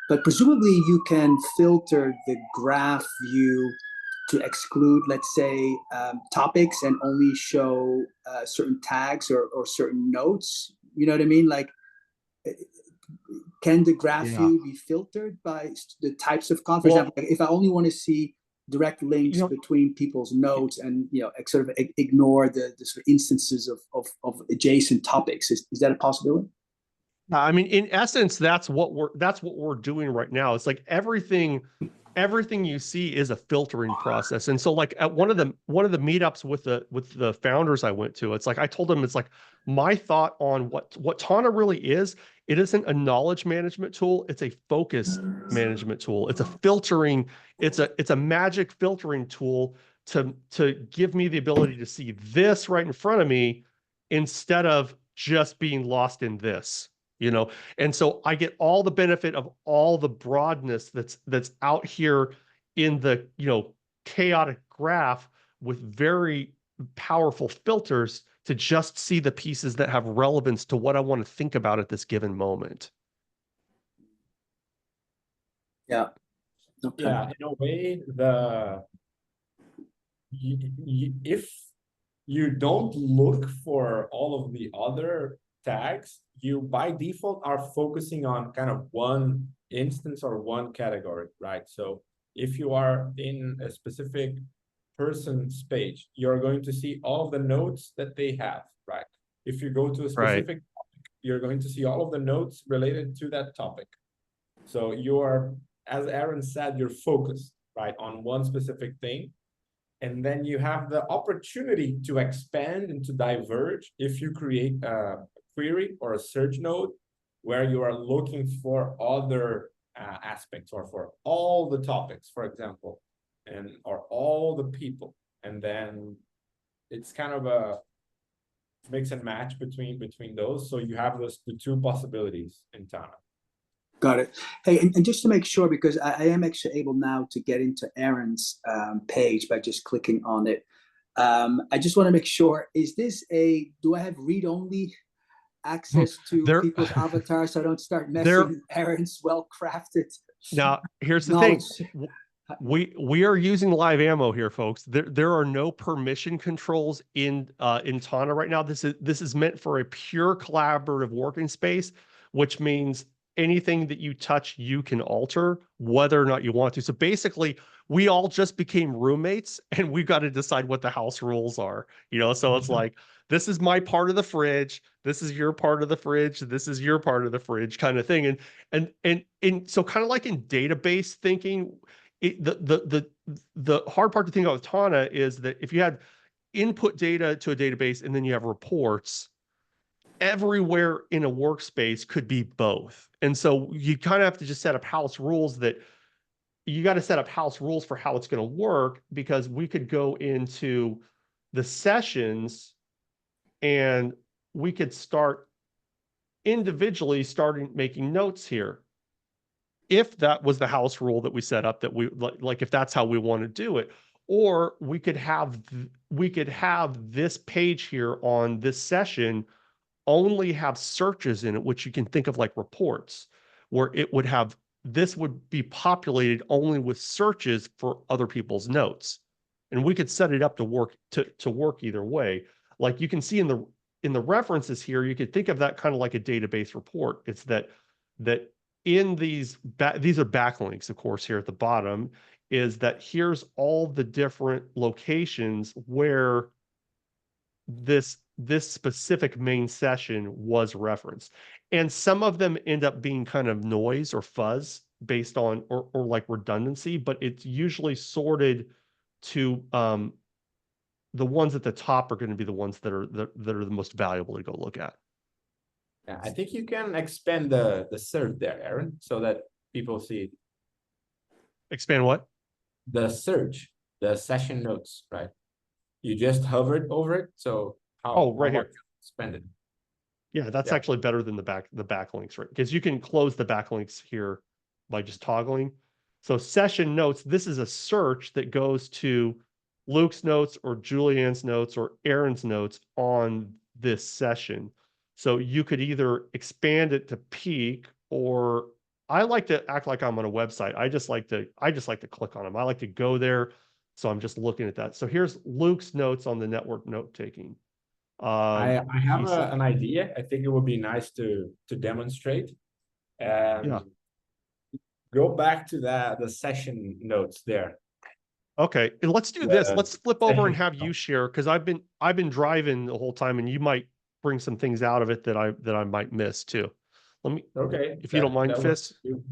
But presumably you can filter the graph view to exclude, let's say, topics and only show certain tags or certain nodes. You know what I mean? Like, can the graph view be filtered by the types of content? For example, like if I only want to see direct links between people's notes and sort of ignore the sort of instances of adjacent topics, is that a possibility? I mean, in essence, that's what we're doing right now. It's like everything you see is a filtering process. And so like at one of the meetups with the founders I went to, it's like I told them, it's like my thought on what Tana really is. It isn't a knowledge management tool, it's a focus management tool. It's a filtering, it's a magic filtering tool to give me the ability to see this right in front of me instead of just being lost in this. And so I get all the benefit of all the broadness that's out here in the, chaotic graph with very powerful filters to just see the pieces that have relevance to what I want to think about at this given moment. Yeah. Okay. Yeah, in a way, if you don't look for all of the other tags, you by default are focusing on kind of one instance or one category, right? So if you are in a specific person's page, you're going to see all of the notes that they have, right? If you go to a specific topic, you're going to see all of the notes related to that topic. So you are, as Aaron said, you're focused, right, on one specific thing. And then you have the opportunity to expand and to diverge if you create a query or a search node where you are looking for other aspects or for all the topics, for example, or all the people. And then it's kind of a mix and match between those. So you have the two possibilities in Tana. Got it. Hey, and just to make sure, because I am actually able now to get into Aaron's page by just clicking on it. I just want to make sure, do I have read-only access to people's avatars so I don't start messing Aaron's well-crafted? Now, here's the thing. We are using live ammo here, folks. There are no permission controls in Tana right now. This is meant for a pure collaborative working space, which means anything that you touch, you can alter whether or not you want to. So basically, we all just became roommates and we've got to decide what the house rules are, so it's like, this is my part of the fridge. This is your part of the fridge. This is your part of the fridge kind of thing. And so kind of like in database thinking, the hard part to think about with Tana is that if you had input data to a database and then you have reports, everywhere in a workspace could be both. And so you kind of have to just set up house rules for how it's going to work, because we could go into the sessions and we could start individually making notes here. If that was the house rule that we set up, that we like if that's how we want to do it, or we could have this page here on this session only have searches in it, which you can think of like reports, where this would be populated only with searches for other people's notes. And we could set it up to work either way. Like you can see in the references here, you could think of that kind of like a database report. It's that in these are backlinks, of course, here at the bottom, is that here's all the different locations where this this specific main session was referenced. And some of them end up being kind of noise or fuzz based on, or like redundancy, but it's usually sorted to, the ones at the top are going to be the ones that are the most valuable to go look at. Yeah, I think you can expand the search there, Aaron, so that people see it. Expand what? The search, the session notes, right? You just hovered over it, so Oh, right here. Expand it. Yeah, that's Yeah. actually better than the backlinks, right? Because you can close the backlinks here by just toggling. So session notes, this is a search that goes to Luke's notes or Julianne's notes or Aaron's notes on this session. So you could either expand it to peek, or I like to act like I'm on a website. I just like to click on them. I like to go there. So I'm just looking at that. So here's Luke's notes on the network note taking. I have He said, an idea. I think it would be nice to demonstrate. yeah. Go back to the session notes there. Okay, and let's do this. The Let's flip over and session have you notes. share, because I've been driving the whole time, and you might bring some things out of it that I might miss too. Let me, Okay. if you don't mind, that Fist. works.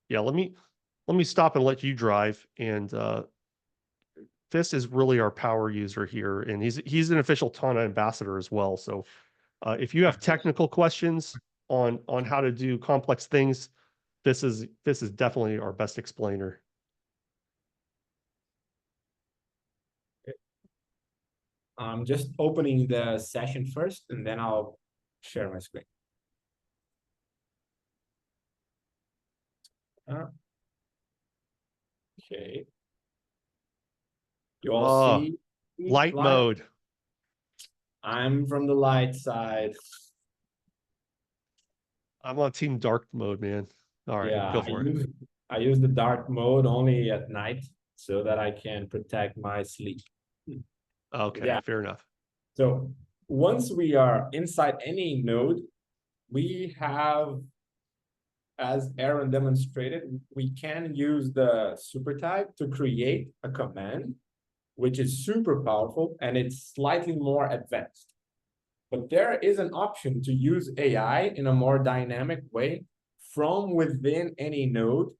Yeah, let me stop and let you drive. And Fist is really our power user here, and he's an official Tana ambassador as well. So if you have technical questions on how to do complex things, this is definitely our best explainer. I'm just opening the session first, and then I'll share my screen. Okay. You all see light mode. I'm from the light side. I'm on team dark mode, man. All right, Yeah, go for it. I use the dark mode only at night so that I can protect my sleep. Okay, Yeah. fair enough. So once we are inside any node, we have, as Aaron demonstrated, we can use the super type to create a command, which is super powerful and it's slightly more advanced. But there is an option to use AI in a more dynamic way from within any node.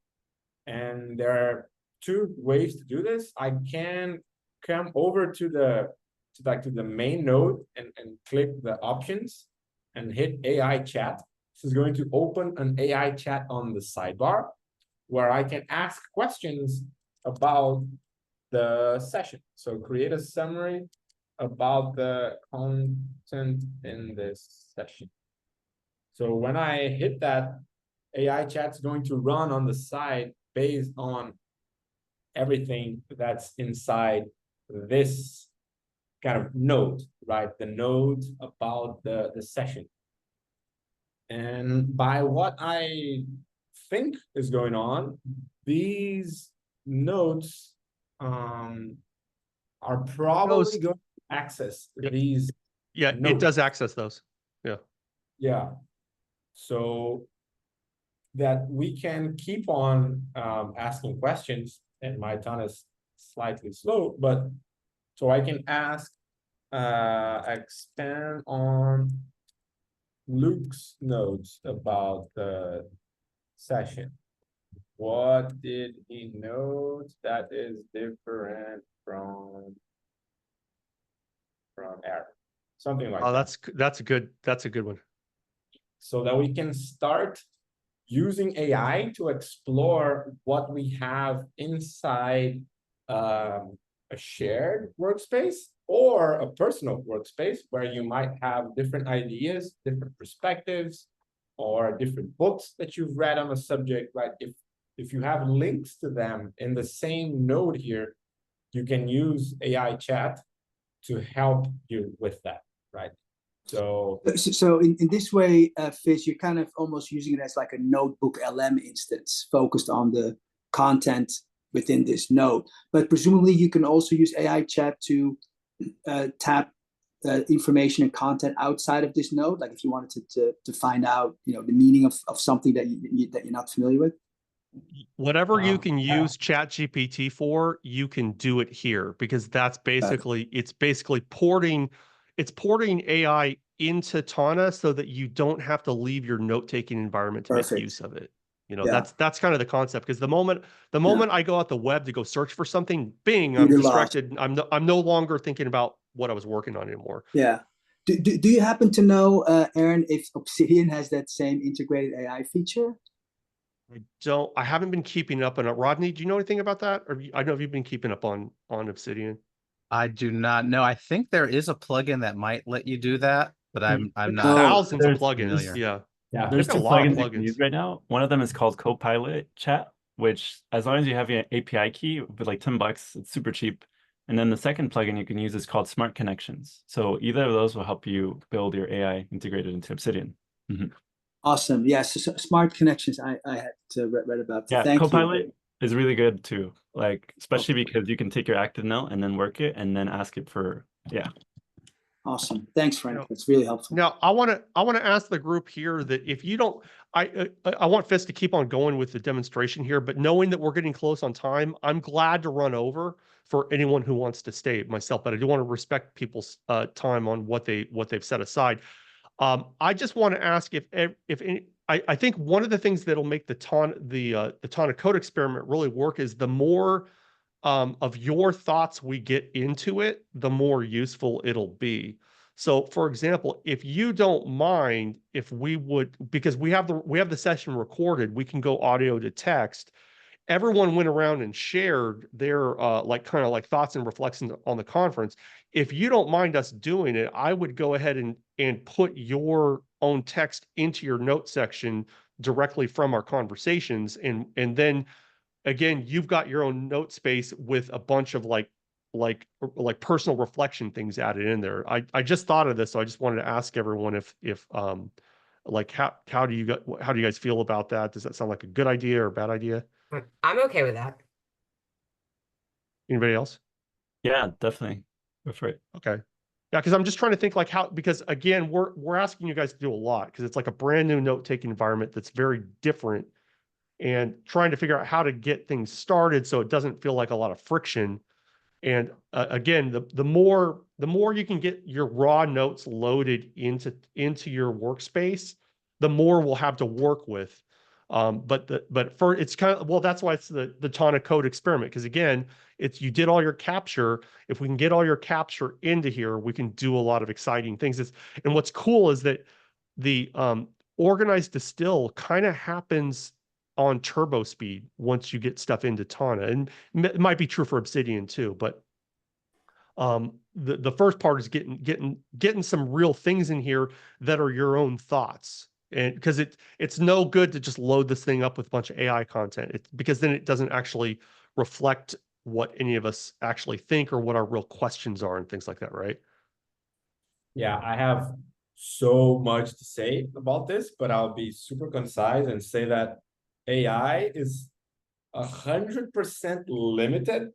And there are two ways to do this. I can come over to the main node and click the options and hit AI chat. This is going to open an AI chat on the sidebar where I can ask questions about the session. So create a summary about the content in this session. So when I hit that, AI chat's going to run on the side based on everything that's inside this kind of node, right? The node about the session. And by what I think is going on, these nodes are probably going to access these it nodes. does access those. Yeah. So that we can keep on asking questions, and my ton is slightly slow, but so I can ask, expand on Luke's notes about the session. What did he note that is different from Aaron? Something like that. That's a good one. So that we can start using AI to explore what we have inside a shared workspace or a personal workspace where you might have different ideas, different perspectives, or different books that you've read on a subject, right? If you have links to them in the same node here, you can use AI chat to help you with that, right? So in this way, Fish, you're kind of almost using it as like a notebook LM instance focused on the content within this node. But presumably you can also use AI chat to tap information and content outside of this node. Like if you wanted to find out, the meaning of something that you're not familiar with. Whatever you can use ChatGPT for, you can do it here, because that's basically, it's basically porting it's porting AI into Tana so that you don't have to leave your note-taking environment to make Perfect. use of it. You know, Yeah. that's kind of the concept, because the moment I go out the web to go search for something, bing, I'm You're lost. distracted. I'm no longer thinking about what I was working on anymore. Yeah. Do you happen to know, Aaron, if Obsidian has that same integrated AI feature? I haven't been keeping up on it. Rodney, do you know anything about that? Or I know you've been keeping up on Obsidian. I do not know. I think there is a plugin that might let you do that, but I'm They've not got thousands of There's- plugins. familiar. Yeah. Yeah. There's They've got two a lot of plugins you can use plugins. right now. One of them is called Copilot Chat, which as long as you have your API key with like $10, it's super cheap. And then the second plugin you can use is called Smart Connections. So either of those will help you build your AI integrated into Obsidian. Awesome. Yes. So smart connections. I had read about. Yeah, Thank you. Copilot is really good too. Like, especially Okay. because you can take your active note and then work it and then ask it for, yeah. Awesome. Thanks, Frank. No. That's really helpful. Now, I want to ask the group here that if you don't, I want Fist to keep on going with the demonstration here, but knowing that we're getting close on time, I'm glad to run over for anyone who wants to stay, myself, but I do want to respect people's time on what they've set aside. I just want to ask if any, I think one of the things that'll make the Tana code experiment really work is the more of your thoughts we get into it, the more useful it'll be. So, for example, if you don't mind, if we would, because we have the session recorded, we can go audio to text. Everyone went around and shared their like kind of like thoughts and reflections on the conference. If you don't mind us doing it, I would go ahead and put your own text into your note section directly from our conversations, and then again, you've got your own note space with a bunch of like personal reflection things added in there. I just thought of this, so I just wanted to ask everyone if like how do you guys feel about that? Does that sound like a good idea or a bad idea? I'm okay with that. Anybody else? Yeah, definitely. Go for it. Okay. Yeah, because I'm just trying to think like how, because again, we're asking you guys to do a lot because it's like a brand new note-taking environment that's very different, and trying to figure out how to get things started so it doesn't feel like a lot of friction. And again, the more you can get your raw notes loaded into your workspace, the more we'll have to work with. But for it's kind of, well, that's why it's the Tana code experiment, because again, it's you did all your capture. If we can get all your capture into here, we can do a lot of exciting things. And what's cool is that the organized distill kind of happens on turbo speed once you get stuff into Tana, and it might be true for Obsidian too. But the first part is getting some real things in here that are your own thoughts, and because it's no good to just load this thing up with a bunch of AI content, because then it doesn't actually reflect what any of us actually think or what our real questions are and things like that, right? Yeah, I have so much to say about this, but I'll be super concise and say that AI is 100% limited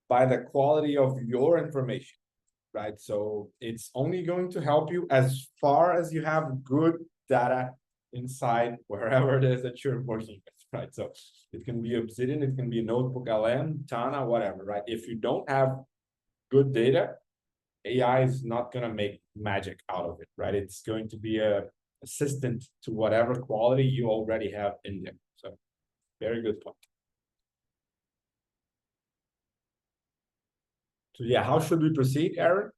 by the quality of your information, right? So it's only going to help you as far as you have good data inside wherever it is that you're working with, right? So it can be Obsidian, it can be Notebook LM, Tana, whatever, right? If you don't have good data, AI is not going to make magic out of it, right? It's going to be a assistant to whatever quality you already have in there. So very good point. So yeah, how should we proceed, Aaron?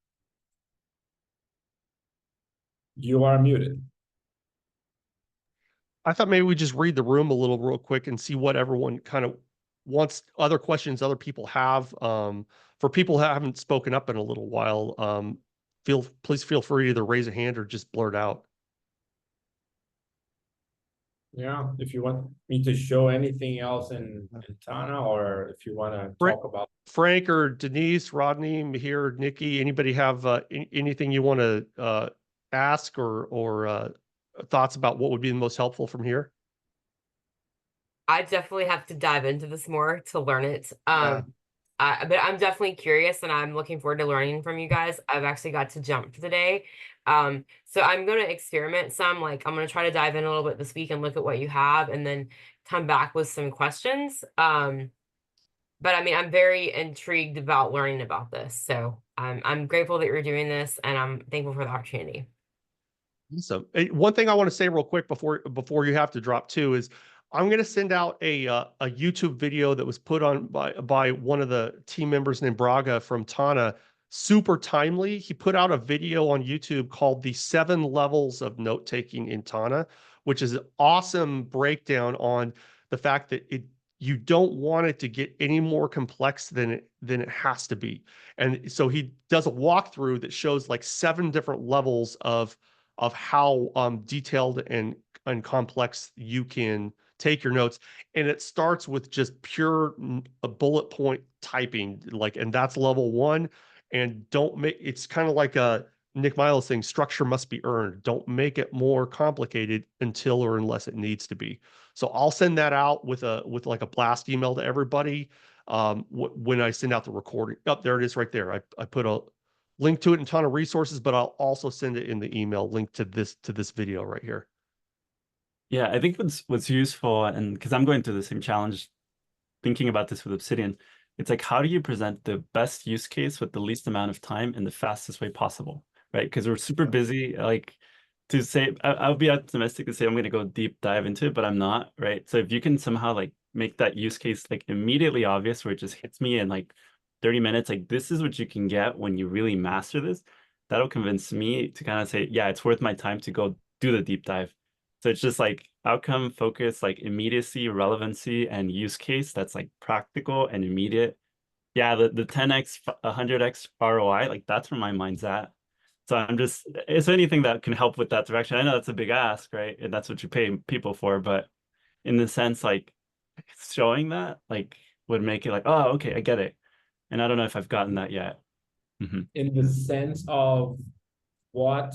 You are muted. I thought maybe we just read the room a little real quick and see what everyone kind of wants, other questions other people have. For people who haven't spoken up in a little while, please feel free to either raise a hand or just blurt out. Yeah, if you want me to show anything else in Tana, or if you want to talk about Frank or Denise, Rodney, Mihir, Nikki, anybody have anything you want to ask or thoughts about what would be the most helpful from here? I definitely have to dive into this more to learn it. Yeah. But I'm definitely curious and I'm looking forward to learning from you guys. I've actually got to jump today. So I'm going to experiment some, like I'm going to try to dive in a little bit this week and look at what you have and then come back with some questions. but I mean, I'm very intrigued about learning about this. So I'm grateful that you're doing this, and I'm thankful for the opportunity. So one thing I want to say real quick before you have to drop too is I'm going to send out a YouTube video that was put on by one of the team members named Braga from Tana. Super timely. He put out a video on YouTube called "The 7 Levels of Note Taking in Tana," which is an awesome breakdown on the fact that you don't want it to get any more complex than it has to be. And so he does a walkthrough that shows like 7 different levels of how detailed and complex you can take your notes. And it starts with just pure a bullet point typing, like, and that's level 1. And don't make it's kind of like a Nick Miles saying structure must be earned. Don't make it more complicated until or unless it needs to be. So I'll send that out with like a blast email to everybody when I send out the recording. Oh, there it is right there. I put a link to it in a ton of resources, but I'll also send it in the email link to this video right here. Yeah, I think what's useful, and because I'm going through the same challenge thinking about this with Obsidian, it's like, how do you present the best use case with the least amount of time in the fastest way possible, right? Because we're super busy. Like, to say, I'll be optimistic to say I'm going to go deep dive into it, but I'm not, right? So if you can somehow like make that use case like immediately obvious, where it just hits me in like 30 minutes, like this is what you can get when you really master this, that'll convince me to kind of say, yeah, it's worth my time to go do the deep dive. So it's just like outcome focus, like immediacy, relevancy, and use case that's like practical and immediate. Yeah, the 10x, 100x ROI, like that's where my mind's at. So I'm just, is anything that can help with that direction? I know that's a big ask, right? And that's what you pay people for, but in the sense, like showing that, like would make it like, oh, okay, I get it. And I don't know if I've gotten that yet. In the sense of what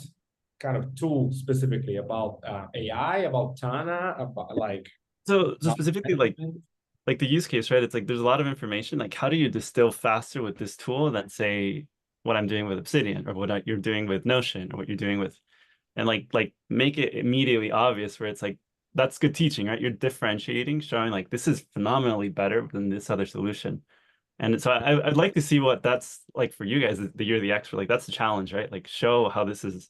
kind of tool specifically about AI, about Tana, about like So specifically like the use case, right? It's like there's a lot of information. Like, how do you distill faster with this tool than say what I'm doing with Obsidian or what you're doing with Notion or what you're doing with, and like make it immediately obvious where it's like that's good teaching, right? You're differentiating, showing like this is phenomenally better than this other solution. And so I'd like to see what that's like for you guys, the you're the expert. Like that's the challenge, right? Like show how this is.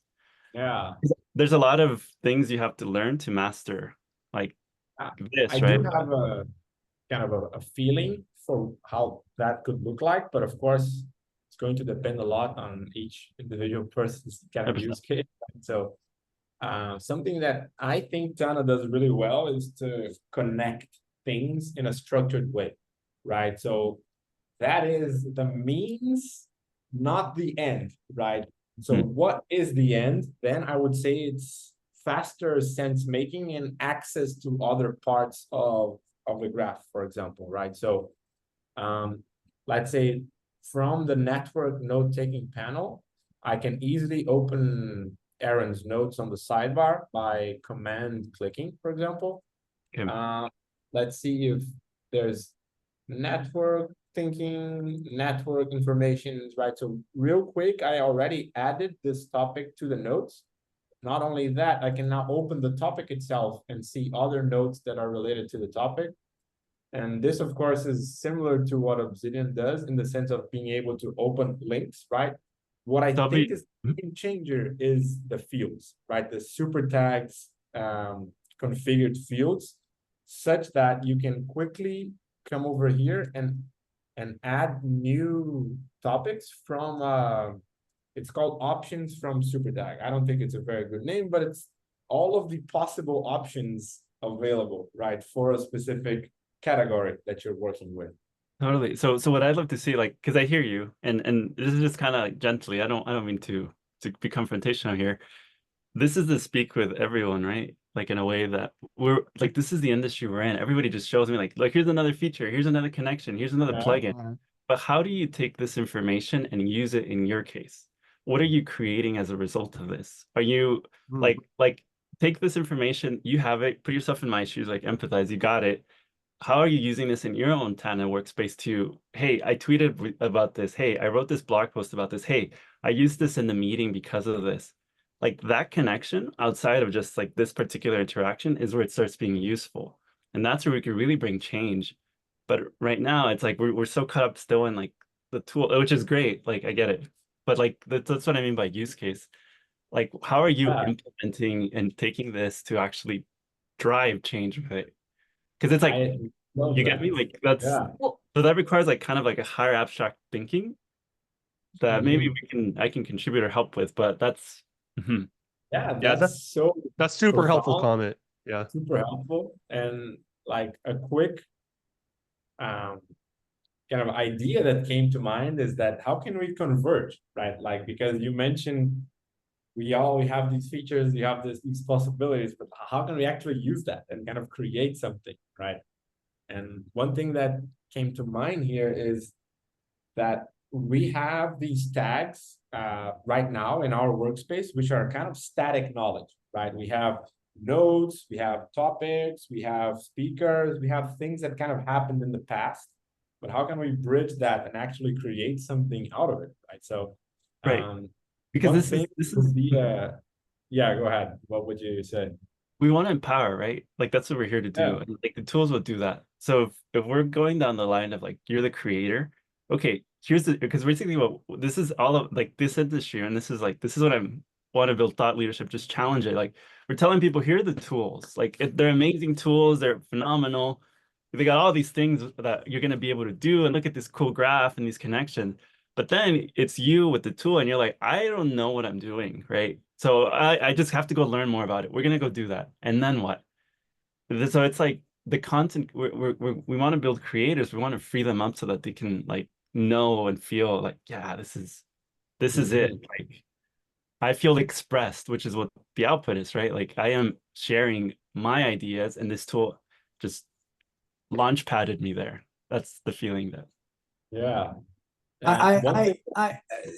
Yeah. There's a lot of things you have to learn to master, like this, I right? do have a kind of a feeling for how that could look like, but of course, it's going to depend a lot on each individual person's kind of 100%. use case. So, something that I think Tana does really well is to connect things in a structured way, right? So that is the means, not the end, right? So what is the end? Then I would say it's faster sense making and access to other parts of the graph, for example, right? So let's say from the network note taking panel, I can easily open Aaron's notes on the sidebar by command clicking, for example. Okay. Let's see if there's network thinking, network information, right? So real quick, I already added this topic to the notes. Not only that, I can now open the topic itself and see other notes that are related to the topic. And this, of course, is similar to what Obsidian does in the sense of being able to open links, right? What I think is the game changer is the fields, right? The super tags, configured fields, such that you can quickly come over here and add new topics from it's called options from SuperTag. I don't think it's a very good name, but it's all of the possible options available, right, for a specific category that you're working with. Totally. So what I'd love to see, like, because I hear you, and this is just kind of like gently. I don't mean to be confrontational here. This is to speak with everyone, right? Like in a way that we're like, this is the industry we're in. Everybody just shows me like here's another feature, here's another connection, here's another plugin. But how do you take this information and use it in your case? What are you creating as a result of this? Are you like take this information, you have it, put yourself in my shoes, like empathize, you got it. How are you using this in your own Tana workspace to, hey, I tweeted about this. Hey, I wrote this blog post about this. Hey, I used this in the meeting because of this. Like that connection outside of just like this particular interaction is where it starts being useful. And that's where we can really bring change. But right now it's like we're so caught up still in like the tool, which is great. Like I get it. But like that's what I mean by use case. Like how are you Yeah. implementing and taking this to actually drive change with it? Because it's like I love you get me? that. Like that's Yeah. Well, so that requires like kind of like a higher abstract thinking that maybe I can contribute or help with, but that's mhm. Yeah, Yeah, that's so that's super helpful profound, comment. Yeah. super helpful. And like a quick um kind of idea that came to mind is that how can we converge, right? Like because you mentioned we have these features, you have these possibilities, but how can we actually use that and kind of create something, right? And one thing that came to mind here is that we have these tags right now in our workspace, which are kind of static knowledge, right? We have nodes, we have topics, we have speakers, we have things that kind of happened in the past. But how can we bridge that and actually create something out of it, right? So, Right. Because one this thing is would be, yeah, go ahead. What would you say? we want to empower, right? Like that's what we're here to do. Yeah. And like the tools will do that. So if we're going down the line of like you're the creator, okay, here's the because basically what this is all of like this industry, and this is like this is what I'm want to build thought leadership, just challenge it. Like we're telling people here are the tools. Like they're amazing tools, they're phenomenal. They got all these things that you're gonna be able to do, and look at this cool graph and these connections. But then it's you with the tool, and you're like, I don't know what I'm doing, right? So I just have to go learn more about it. We're gonna go do that, and then what? So it's like the content we want to build creators. We want to free them up so that they can like know and feel like, yeah, this is it. Like I feel expressed, which is what the output is, right? Like I am sharing my ideas, and this tool just launch padded me there. That's the feeling that. Yeah. And one thing,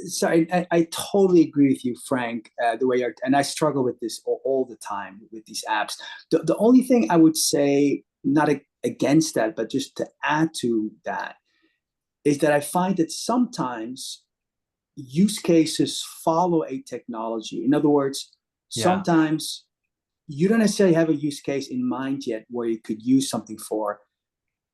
Sorry, I totally agree with you, Frank. The way you're, and I struggle with this all the time with these apps. The only thing I would say, not against that, but just to add to that, is that I find that sometimes use cases follow a technology. In other words, Yeah. sometimes you don't necessarily have a use case in mind yet where you could use something for,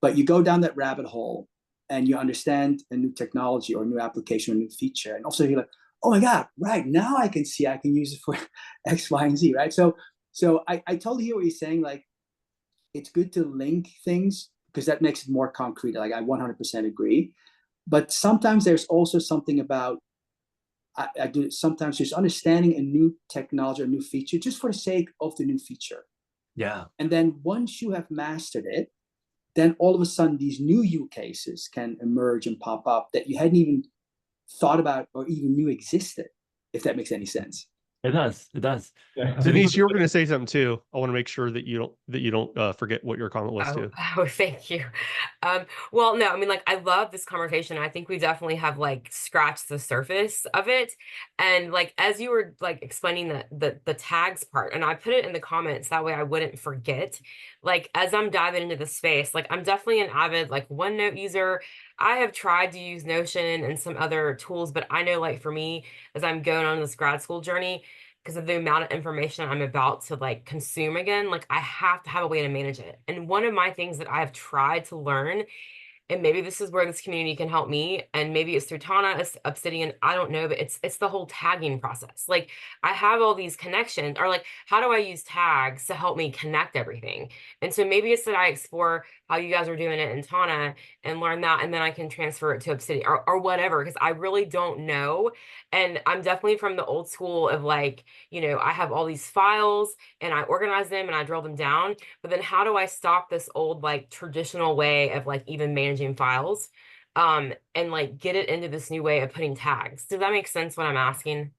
but you go down that rabbit hole and you understand a new technology or a new application or a new feature. And also you're like, oh my God, right, now I can see I can use it for X, Y, and Z, right? So I totally hear what you're saying. Like, it's good to link things because that makes it more concrete. Like, I 100% agree. But sometimes there's also something about, I do sometimes just understanding a new technology or new feature just for the sake of the new feature. Yeah. And then once you have mastered it, then all of a sudden these new use cases can emerge and pop up that you hadn't even thought about or even knew existed, if that makes any sense. It does. It does. Denise, you were going to say something too. I want to make sure that you don't forget what your comment was too. Oh, thank you. Well, no, I mean, like, I love this conversation. I think we definitely have like scratched the surface of it. And like, as you were like explaining the tags part, and I put it in the comments that way I wouldn't forget. Like, as I'm diving into the space, like I'm definitely an avid like OneNote user. I have tried to use Notion and some other tools, but I know like for me, as I'm going on this grad school journey, because of the amount of information I'm about to like consume again, like I have to have a way to manage it. And one of my things that I've tried to learn, and maybe this is where this community can help me, and maybe it's through Tana, Obsidian, I don't know, but it's the whole tagging process. Like I have all these connections, or like how do I use tags to help me connect everything? And so maybe it's that I explore how you guys are doing it in Tana and learn that, and then I can transfer it to Obsidian or whatever, because I really don't know. And I'm definitely from the old school of like, I have all these files and I organize them and I drill them down. But then how do I stop this old like traditional way of like even managing files and like get it into this new way of putting tags? Does that make sense what I'm asking?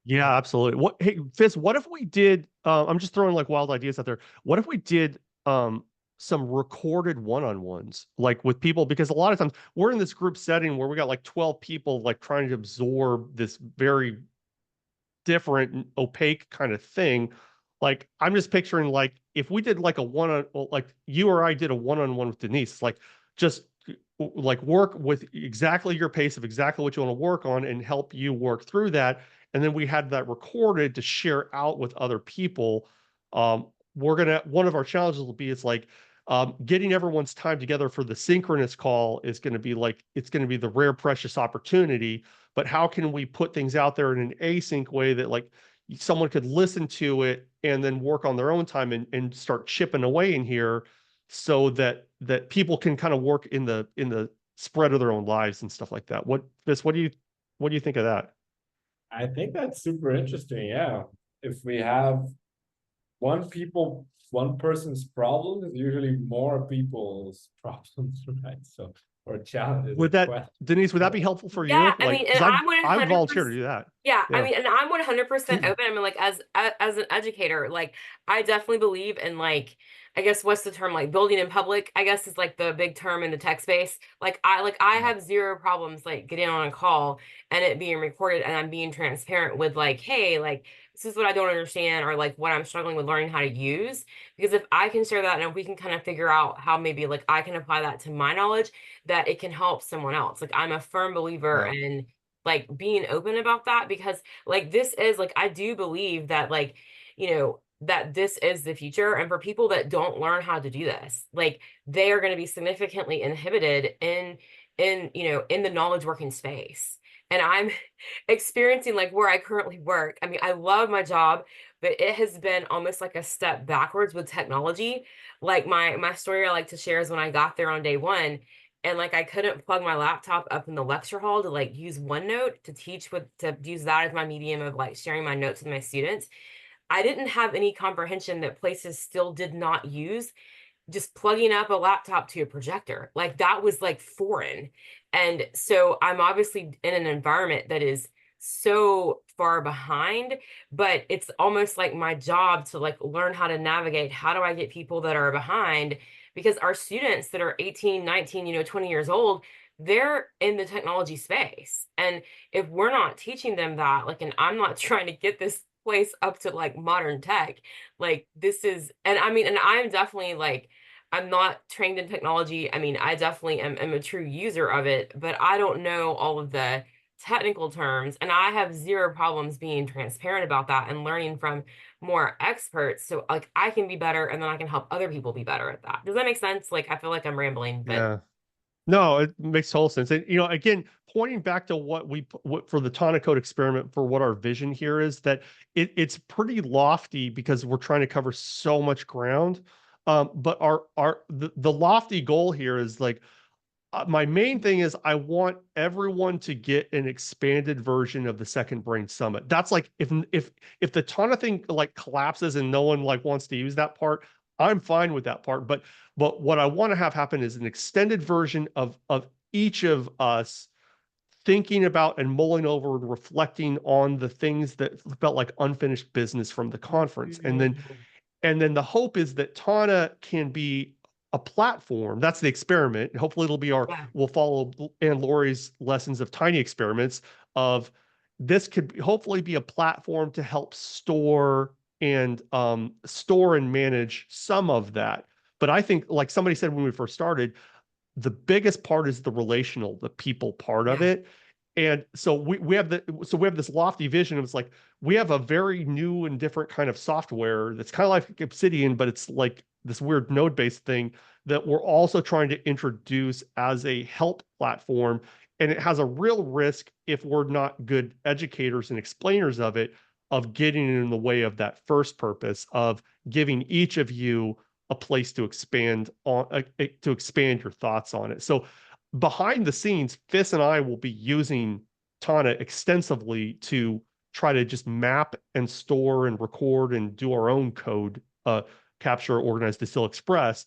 Yeah, absolutely. Hey, Fizz, what if we did, I'm just throwing like wild ideas out there. What if we did some recorded one-on-ones, like with people, because a lot of times we're in this group setting where we got like 12 people like trying to absorb this very different opaque kind of thing. Like I'm just picturing like if we did like a like you or I did a one-on-one with Denise, like just like work with exactly your pace of exactly what you want to work on and help you work through that. And then we had that recorded to share out with other people. One of our challenges will be it's like Getting everyone's time together for the synchronous call is going to be like, it's going to be the rare, precious opportunity. But how can we put things out there in an async way that like someone could listen to it and then work on their own time and start chipping away in here so that people can kind of work in the spread of their own lives and stuff like that. What do you think of that? I think that's super interesting. Yeah. If we have one person's problem is usually more people's problems, right? So, or challenges. Would that, Denise, would that be helpful for you? Yeah, I Like, mean, because and I'm I would volunteer to 100%. do that. Yeah, I Yeah. mean, and I'm 100% open. I mean, like as an educator, like I definitely believe in like, I guess what's the term, like building in public, I guess is like the big term in the tech space. I have zero problems like getting on a call and it being recorded and I'm being transparent with like, hey, like this is what I don't understand or like what I'm struggling with learning how to use. Because if I can share that and if we can kind of figure out how maybe like I can apply that to my knowledge, that it can help someone else. Like I'm a firm believer Yeah. in like being open about that because like this is like I do believe that like that this is the future, and for people that don't learn how to do this, like they are going to be significantly inhibited in the knowledge working space. And I'm experiencing like where I currently work. I mean, I love my job, but it has been almost like a step backwards with technology. Like my story I like to share is when I got there on day one and like I couldn't plug my laptop up in the lecture hall to like use OneNote to teach to use that as my medium of like sharing my notes with my students. I didn't have any comprehension that places still did not use just plugging up a laptop to a projector. Like that was like foreign. And so I'm obviously in an environment that is so far behind, but it's almost like my job to like learn how to navigate. How do I get people that are behind? Because our students that are 18, 19, 20 years old, they're in the technology space. And if we're not teaching them that, like, and I'm not trying to get this place up to like modern tech, like this is, and I mean, and I'm definitely like, I'm not trained in technology. I mean, I definitely am a true user of it, but I don't know all of the technical terms. And I have zero problems being transparent about that and learning from more experts. So like I can be better and then I can help other people be better at that. Does that make sense? Like I feel like I'm rambling, but Yeah. No, it makes total sense. And again, pointing back to what for the Tana Code experiment, for what our vision here is, that it's pretty lofty because we're trying to cover so much ground. But the lofty goal here is like, my main thing is I want everyone to get an expanded version of the Second Brain Summit. That's like if the Tana thing like collapses and no one like wants to use that part, I'm fine with that part. But what I want to have happen is an extended version of each of us thinking about and mulling over and reflecting on the things that felt like unfinished business from the conference. And then the hope is that Tana can be a platform. That's the experiment. Hopefully it'll be yeah. we'll follow Anne Laurie's lessons of tiny experiments of this could hopefully be a platform to help store and manage some of that. But I think, like somebody said when we first started, the biggest part is the relational, the people part of Yeah. it. And so we have this lofty vision. It's like we have a very new and different kind of software that's kind of like Obsidian, but it's like this weird node-based thing that we're also trying to introduce as a help platform. And it has a real risk, if we're not good educators and explainers of it, of getting in the way of that first purpose of giving each of you a place to expand your thoughts on it. So behind the scenes, Fis and I will be using Tana extensively to try to just map and store and record and do our own code, capture, organize, distill, express.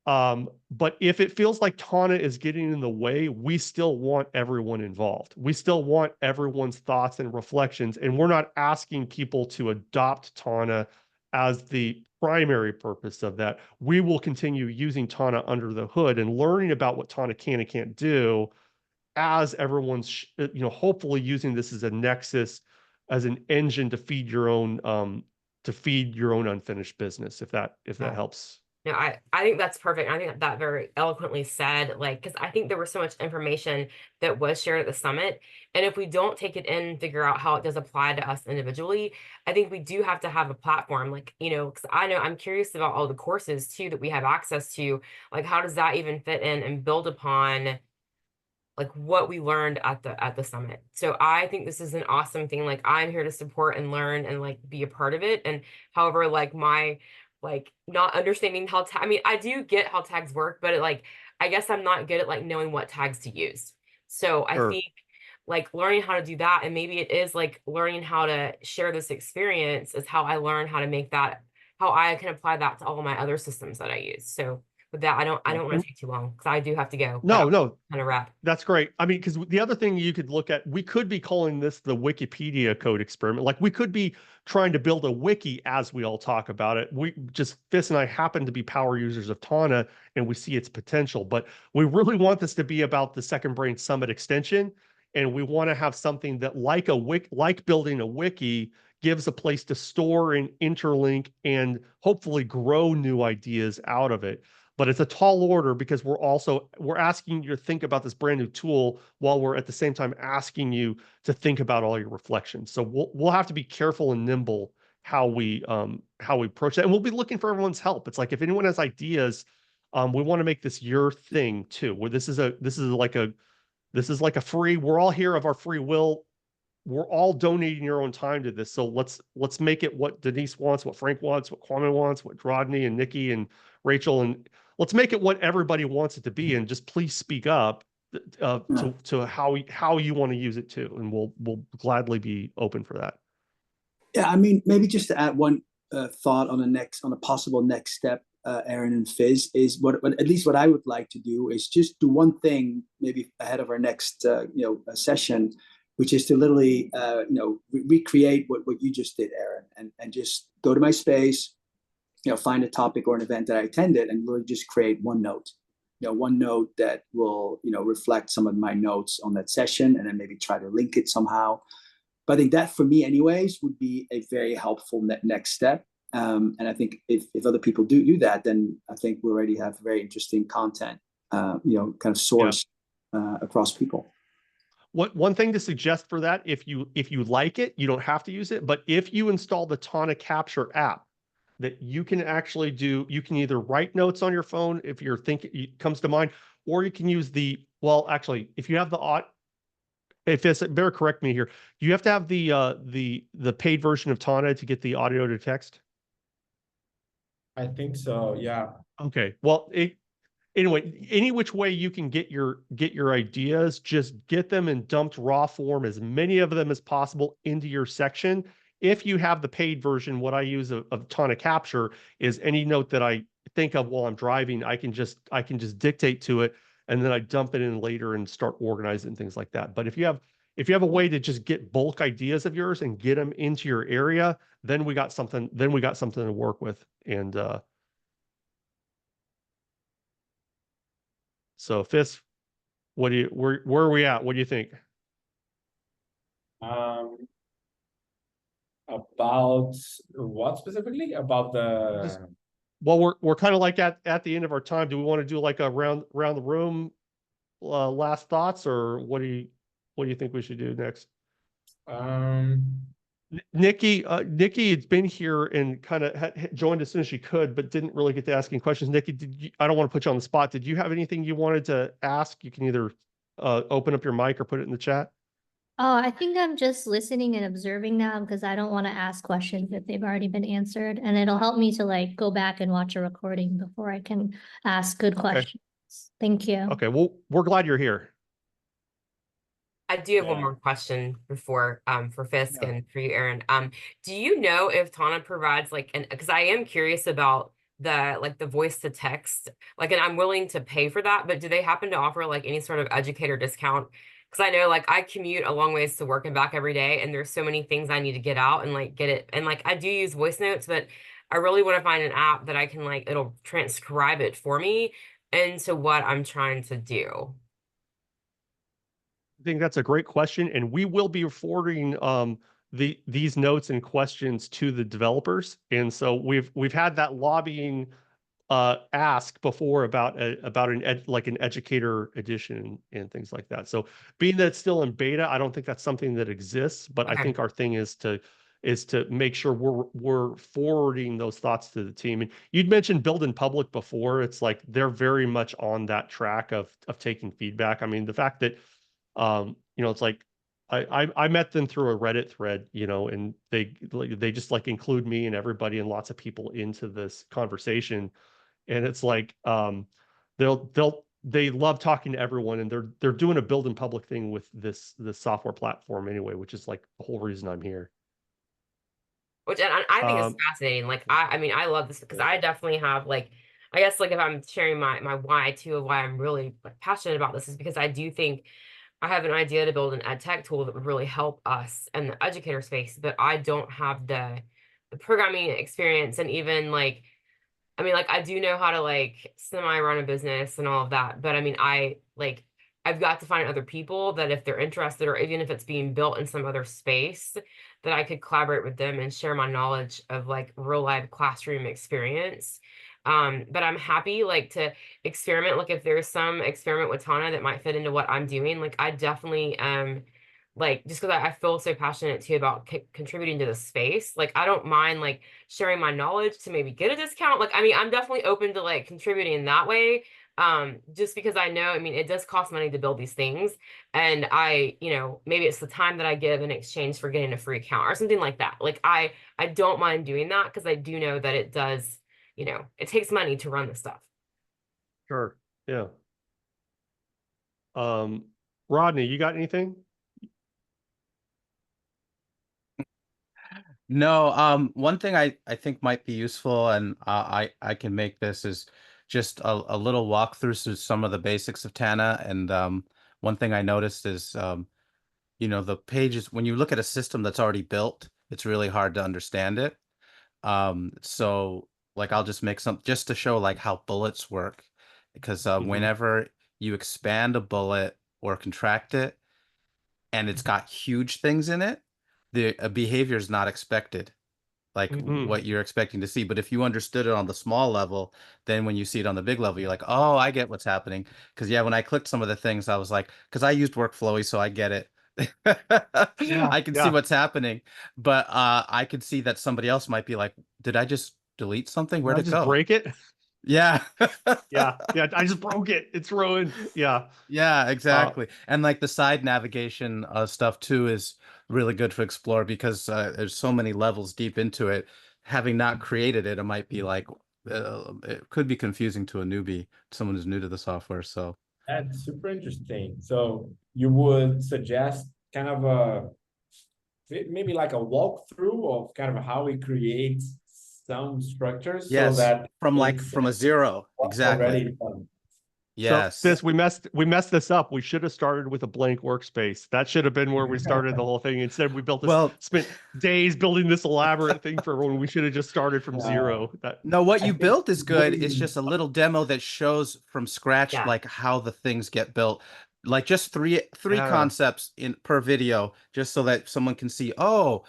But if it feels like Tana is getting in the way, we still want everyone involved. We still want everyone's thoughts and reflections. And we're not asking people to adopt Tana as the primary purpose of that. We will continue using Tana under the hood and learning about what Tana can and can't do as everyone's, hopefully using this as a nexus, as an engine to feed your own unfinished business, if that Yeah. helps. No, I think that's perfect. I think that that very eloquently said, like, because I think there was so much information that was shared at the summit. And if we don't take it in and figure out how it does apply to us individually, I think we do have to have a platform, like, because I know I'm curious about all the courses too that we have access to. Like, how does that even fit in and build upon like what we learned at the summit. So I think this is an awesome thing. Like I'm here to support and learn and like be a part of it. And however, like my like not understanding how I mean, I do get how tags work, but I guess I'm not good at like knowing what tags to use. So I Sure. think like learning how to do that, and maybe it is like learning how to share this experience is how I learn how to make that, how I can apply that to all of my other systems that I use. So with that, I don't want And to take too long because I do have to go, but no, I'll no, kind of wrap. that's great. I mean, because the other thing you could look at, we could be calling this the Wikipedia code experiment. Like we could be trying to build a wiki as we all talk about it. We just, Fis and I happen to be power users of Tana and we see its potential, but we really want this to be about the Second Brain Summit extension. And we want to have something that like a wiki, like building a wiki, gives a place to store and interlink and hopefully grow new ideas out of it. But it's a tall order because we're asking you to think about this brand new tool while we're at the same time asking you to think about all your reflections. So we'll have to be careful and nimble how we approach that, and we'll be looking for everyone's help. It's like if anyone has ideas, we want to make this your thing too. Where this is like a free. We're all here of our free will. We're all donating your own time to this. So let's make it what Denise wants, what Frank wants, what Kwame wants, what Rodney and Nikki and Rachel, and let's make it what everybody wants it to be. And just please speak up to how you want to use it too, and we'll gladly be open for that. Yeah, I mean, maybe just to add one thought on a possible next step, Aaron and Fizz, is what at least what I would like to do is just do one thing maybe ahead of our next session, which is to literally recreate what you just did, Aaron, and just go to my space, find a topic or an event that I attended, and literally just create one note. One note that will reflect some of my notes on that session, and then maybe try to link it somehow. But I think that for me, anyways, would be a very helpful next step. And I think if other people do that, then I think we already have very interesting content, kind of source across people. One thing to suggest for that, if you like it, you don't have to use it, but if you install the Tana Capture app, that you can actually do, you can either write notes on your phone if you're thinking it comes to mind, or you can use actually, if you have if it's, better correct me here, do you have to have the paid version of Tana to get the audio to text? I think so, yeah. Okay, well, anyway, any which way you can get your ideas, just get them in dumped raw form, as many of them as possible into your section. If you have the paid version, what I use of Tana Capture is any note that I think of while I'm driving, I can just dictate to it, and then I dump it in later and start organizing things like that. But if you have a way to just get bulk ideas of yours and get them into your area, then we got something to work with. And so Fis, where are we at? What do you think? About what specifically? About Just, the well, we're kind of like at the end of our time. Do we want to do like a round the room last thoughts, or what do you think we should do next? Nikki had been here and kind of joined as soon as she could, but didn't really get to asking questions. Nikki, I don't want to put you on the spot. Did you have anything you wanted to ask? You can either open up your mic or put it in the chat. Oh, I think I'm just listening and observing now because I don't want to ask questions if they've already been answered. And it'll help me to like go back and watch a recording before I can ask good questions. Thank you. Okay, well, we're glad you're here. I do have one more question before for Fisk and for you, Aaron. Do you know if Tana provides like because I am curious about the voice to text, and I'm willing to pay for that, but do they happen to offer like any sort of educator discount? Because I know I commute a long ways to work and back every day, and there's so many things I need to get out and get it. And I do use voice notes, but I really want to find an app that I can it'll transcribe it for me into what I'm trying to do. I think that's a great question, and we will be forwarding these notes and questions to the developers. And so we've had that lobbying ask before about like an educator edition and things like that. So being that it's still in beta, I don't think that's something that exists, but I Okay. think our thing is to make sure we're forwarding those thoughts to the team. And you'd mentioned Build in Public before. It's like they're very much on that track of taking feedback. I mean, the fact that it's like I met them through a Reddit thread, and they just like include me and everybody and lots of people into this conversation. And it's like they love talking to everyone, and they're doing a Build in Public thing with this software platform anyway, which is like the whole reason I'm here. Which and I think is Um, fascinating. Like I mean I love this because I definitely have like I guess like if I'm sharing my why too of why I'm really like, passionate about this is because I do think I have an idea to build an ed tech tool that would really help us in the educator space, but I don't have the programming experience and even like I mean, like I do know how to like semi run a business and all of that, but I mean, I've got to find other people that if they're interested or even if it's being built in some other space, that I could collaborate with them and share my knowledge of like real life classroom experience. But I'm happy like to experiment. Like if there's some experiment with Tana that might fit into what I'm doing, like I definitely like just because I feel so passionate too about contributing to the space. Like I don't mind like sharing my knowledge to maybe get a discount. Like I mean, I'm definitely open to like contributing in that way. Just because I know, I mean, it does cost money to build these things. And maybe it's the time that I give in exchange for getting a free account or something like that. Like I don't mind doing that because I do know that it does, it takes money to run the stuff. Sure. Yeah. Rodney, you got anything? No, one thing I think might be useful, and I can make this, is just a little walkthrough through some of the basics of Tana. And one thing I noticed is the pages, when you look at a system that's already built, it's really hard to understand it. So like I'll just make some just to show like how bullets work, because whenever you expand a bullet or contract it and it's got huge things in it, the behavior is not expected, like what you're expecting to see. But if you understood it on the small level, then when you see it on the big level, you're like, oh, I get what's happening. Because yeah, when I clicked some of the things, I was like, because I used Workflowy, so I get it. I can see what's happening, but I could see that somebody else might be like, did I just delete something? Where'd it just go? break it? Yeah. yeah. I just broke it. It's ruined. Yeah. Yeah, exactly. And like the side navigation stuff too is really good to explore, because there's so many levels deep into it. Having not created it, it might be like it could be confusing to a newbie, someone who's new to the software. So that's super interesting. So you would suggest kind of maybe like a walkthrough of kind of how we create some structures so yes, that from a sense zero. what's Exactly. already done. Yes. So we messed this up. We should have started with a blank workspace. That should have been where we started the whole thing. Instead, we built this, spent days building this elaborate thing for everyone. We should have just started from zero. No, what you built is good. It's just a little demo that shows from scratch Yeah. like how the things get built. Like just three concepts per video, just so that someone can see, oh,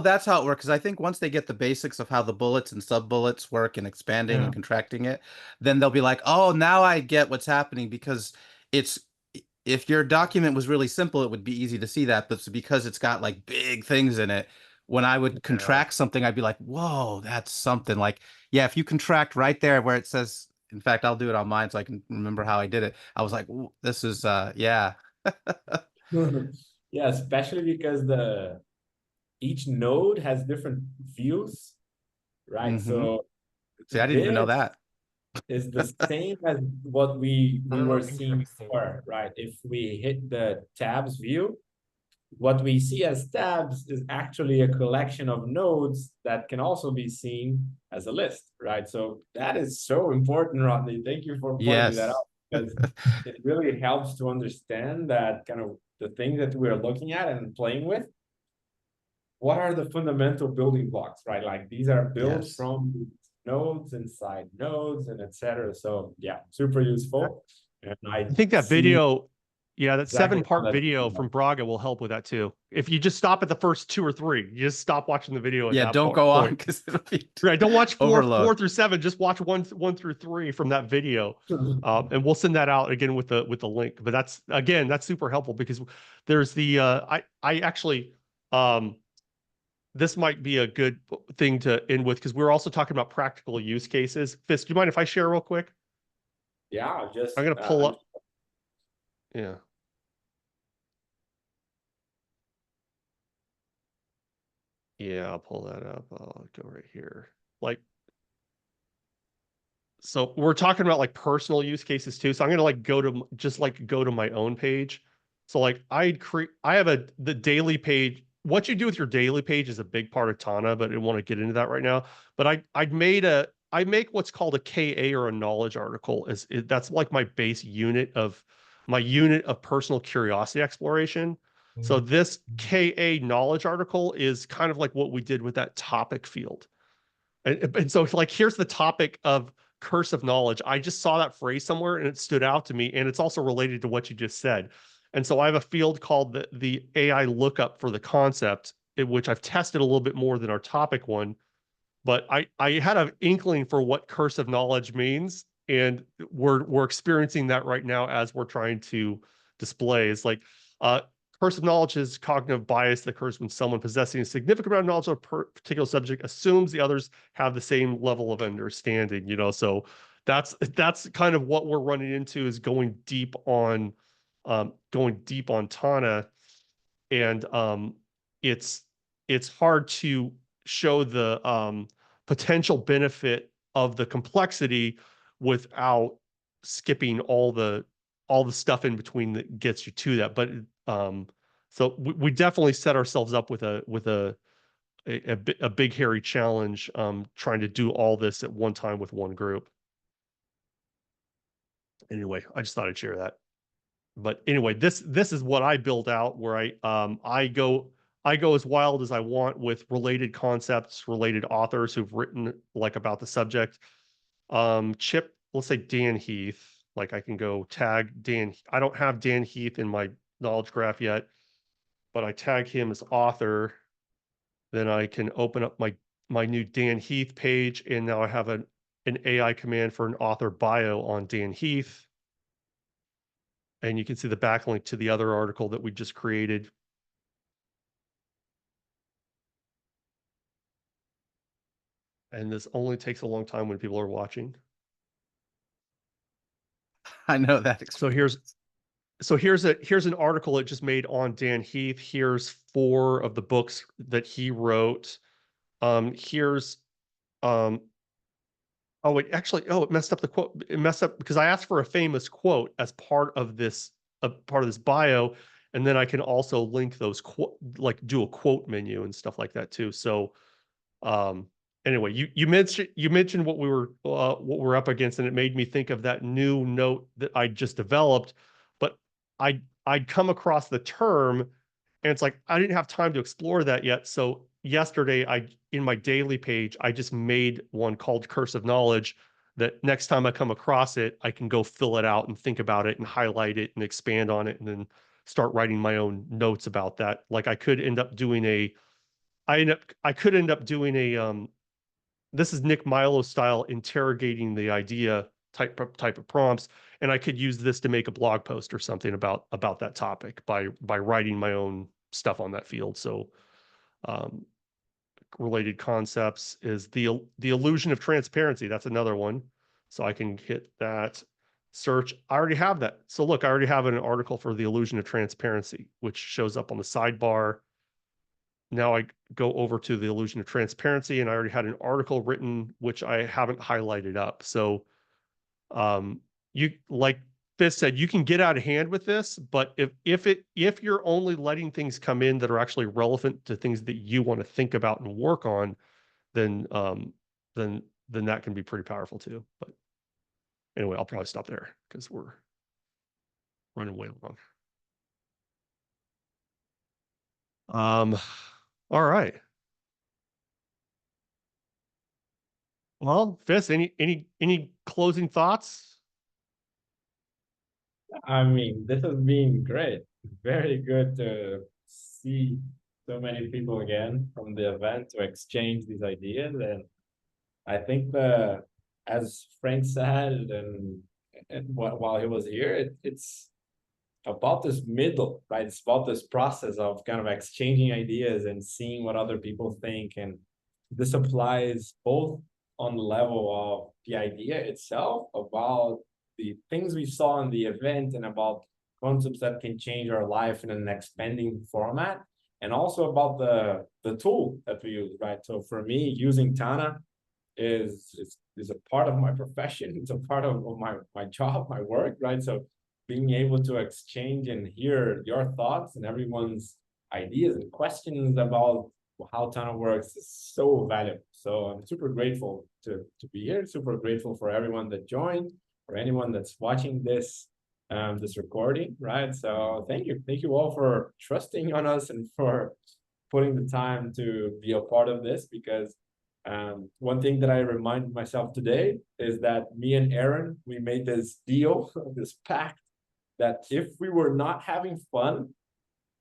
that's how it works. Because I think once they get the basics of how the bullets and sub bullets work and expanding and contracting it, then they'll be like, oh, now I get what's happening. Because if your document was really simple, it would be easy to see that. But because it's got like big things in it, when I would contract something, I'd be like, whoa, that's something. Like, yeah, if you contract right there where it says, in fact, I'll do it on mine so I can remember how I did it. I was like, this is, yeah. Yeah, especially because each node has different views, right? So see, I didn't even know that. Is the same as what we were seeing Interesting. before, right? If we hit the tabs view, what we see as tabs is actually a collection of nodes that can also be seen as a list, right? So that is so important, Rodney. Thank you for pointing that out, because it really helps to understand that kind of the thing that we're looking at and playing with. What are the fundamental building blocks, right? Like these are built from nodes inside nodes and etc. So yeah, super useful. And I think that video, Yeah, that Exactly. 7-part video from Braga will help with that too. If you just stop at the first 2 or 3, you just stop watching the video at Yeah, that don't go on point. because it'll be Right, don't watch 4 overload. through 7. Just watch 1 through 3 from that video, and we'll send that out again with the link. But that's super helpful because there's the I actually this might be a good thing to end with because we're also talking about practical use cases. Fist, do you mind if I share real quick? Yeah, just I'm gonna pull up. Yeah. Yeah, I'll pull that up. I'll go right here. Like, so we're talking about like personal use cases too. So I'm gonna like go to my own page. So like I have the daily page. What you do with your daily page is a big part of Tana, but I don't want to get into that right now. But I make what's called a KA or a knowledge article. That's like my base unit of personal curiosity exploration. So this KA knowledge article is kind of like what we did with that topic field. And so like here's the topic of curse of knowledge. I just saw that phrase somewhere and it stood out to me, and it's also related to what you just said. And so I have a field called the AI lookup for the concept, which I've tested a little bit more than our topic one. But I had an inkling for what curse of knowledge means, and we're experiencing that right now as we're trying to display. It's like curse of knowledge is cognitive bias that occurs when someone possessing a significant amount of knowledge of a particular subject assumes the others have the same level of understanding. So that's kind of what we're running into, is going deep on Tana, and it's hard to show the potential benefit of the complexity without skipping all the stuff in between that gets you to that. But so we definitely set ourselves up with a big hairy challenge, trying to do all this at one time with one group. Anyway, I just thought I'd share that. But anyway, this is what I build out, where I go as wild as I want with related concepts, related authors who've written like about the subject. Chip, let's say Dan Heath, like I can go tag Dan. I don't have Dan Heath in my knowledge graph yet, but I tag him as author. Then I can open up my new Dan Heath page, and now I have an AI command for an author bio on Dan Heath. And you can see the backlink to the other article that we just created. And this only takes a long time when people are watching. I know that experience. So here's an article it just made on Dan Heath. Here's 4 of the books that he wrote. Here's oh wait, actually, it messed up the quote. It messed up because I asked for a famous quote as part of this bio, and then I can also link those like do a quote menu and stuff like that too. So anyway, you mentioned what we're up against, and it made me think of that new note that I just developed. But I'd come across the term, and it's like I didn't have time to explore that yet. So yesterday, in my daily page, I just made one called Curse of Knowledge, that next time I come across it, I can go fill it out and think about it and highlight it and expand on it, and then start writing my own notes about that. Like I could end up doing this is Nick Milo style interrogating the idea type of prompts, and I could use this to make a blog post or something about that topic by writing my own stuff on that field. So related concepts is the illusion of transparency. That's another one. So I can hit that search. I already have that. So look, I already have an article for the illusion of transparency, which shows up on the sidebar. Now I go over to the illusion of transparency, and I already had an article written, which I haven't highlighted up. So you, like Fizz said, you can get out of hand with this, but if you're only letting things come in that are actually relevant to things that you want to think about and work on, then that can be pretty powerful too. But anyway, I'll probably stop there because we're running way long. All right. Well, Fizz, any closing thoughts? I mean, this has been great. Very good to see so many people again from the event to exchange these ideas. And I think as Frank said, and while he was here, it's about this middle, right? It's about this process of kind of exchanging ideas and seeing what other people think. And this applies both on the level of the idea itself, about the things we saw in the event, and about concepts that can change our life in an expanding format, and also about the tool that we use, right? So for me, using Tana is a part of my profession. It's a part of my job, my work, right? So being able to exchange and hear your thoughts and everyone's ideas and questions about how Tana works is so valuable. So I'm super grateful to be here, super grateful for everyone that joined, or anyone that's watching this recording, right? So thank you all for trusting on us and for putting the time to be a part of this, because one thing that I remind myself today is that me and Aaron, we made this deal, this pact, that if we were not having fun,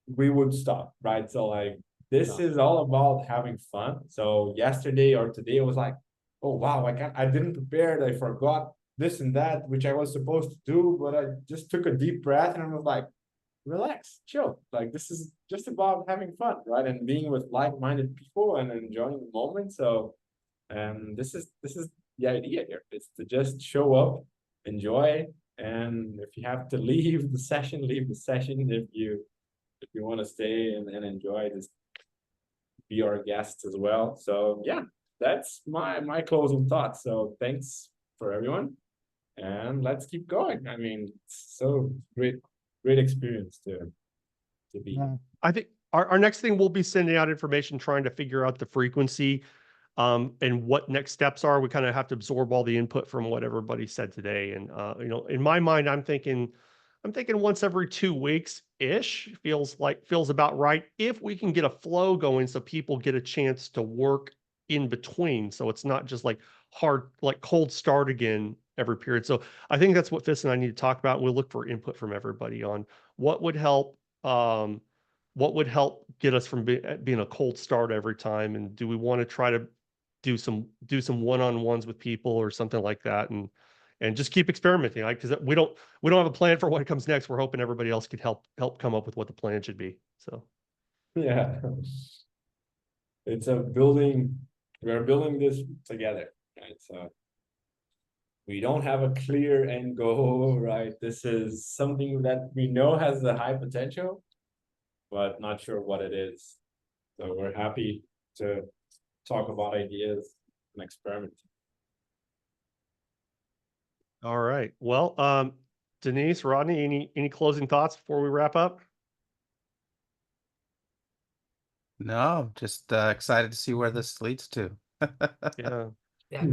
we would stop, right? So like, this is all about having fun. So yesterday or today, I was like, oh wow, I didn't prepare, I forgot this and that, which I was supposed to do, but I just took a deep breath and I was like, relax, chill. Like, this is just about having fun, right? And being with like-minded people and enjoying the moment. So this is the idea here. It's to just show up, enjoy, and if you have to leave the session, leave the session. If you want to stay and enjoy, just be our guests as well. So yeah, that's my closing thoughts. So thanks for everyone, and let's keep going. I mean, it's so great experience to be here. I think our next thing, we'll be sending out information, trying to figure out the frequency and what next steps are. We kind of have to absorb all the input from what everybody said today. And in my mind, I'm thinking once every 2 weeks ish feels about right. If we can get a flow going so people get a chance to work in between, so it's not just like hard, like cold start again every period. So I think that's what Fis and I need to talk about. We'll look for input from everybody on what would help. What would help get us from being a cold start every time, and do we want to try to do some one-on-ones with people or something like that, and just keep experimenting, like, because we don't have a plan for what comes next. We're hoping everybody else could help come up with what the plan should be. So Yeah, it's a building. We're building this together, right? So we don't have a clear end goal, right? This is something that we know has a high potential, but not sure what it is. So we're happy to talk about ideas and experiment. all right, well, Denise, Rodney, any closing thoughts before we wrap up? No, just excited to see where this leads to. Yeah. Yeah,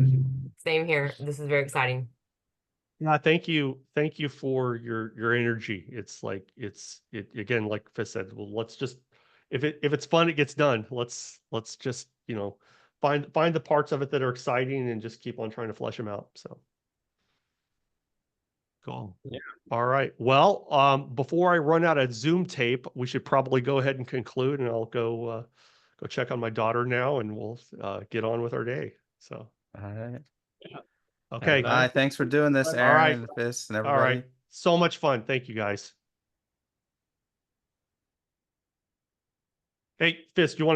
same here. This is very exciting. Yeah, thank you for your energy. It's like it again, like Fis said. Well, let's just, if it's fun, it gets done. Let's just find the parts of it that are exciting and just keep on trying to flesh them out. So cool. Yeah. All right. Well, before I run out of Zoom tape, we should probably go ahead and conclude, and I'll go check on my daughter now, and we'll get on with our day. So All right. okay. Bye. Thanks for doing this, Aaron, right. and Fis and All everybody. right. So much fun. Thank you, guys. Hey, Fis, do you want to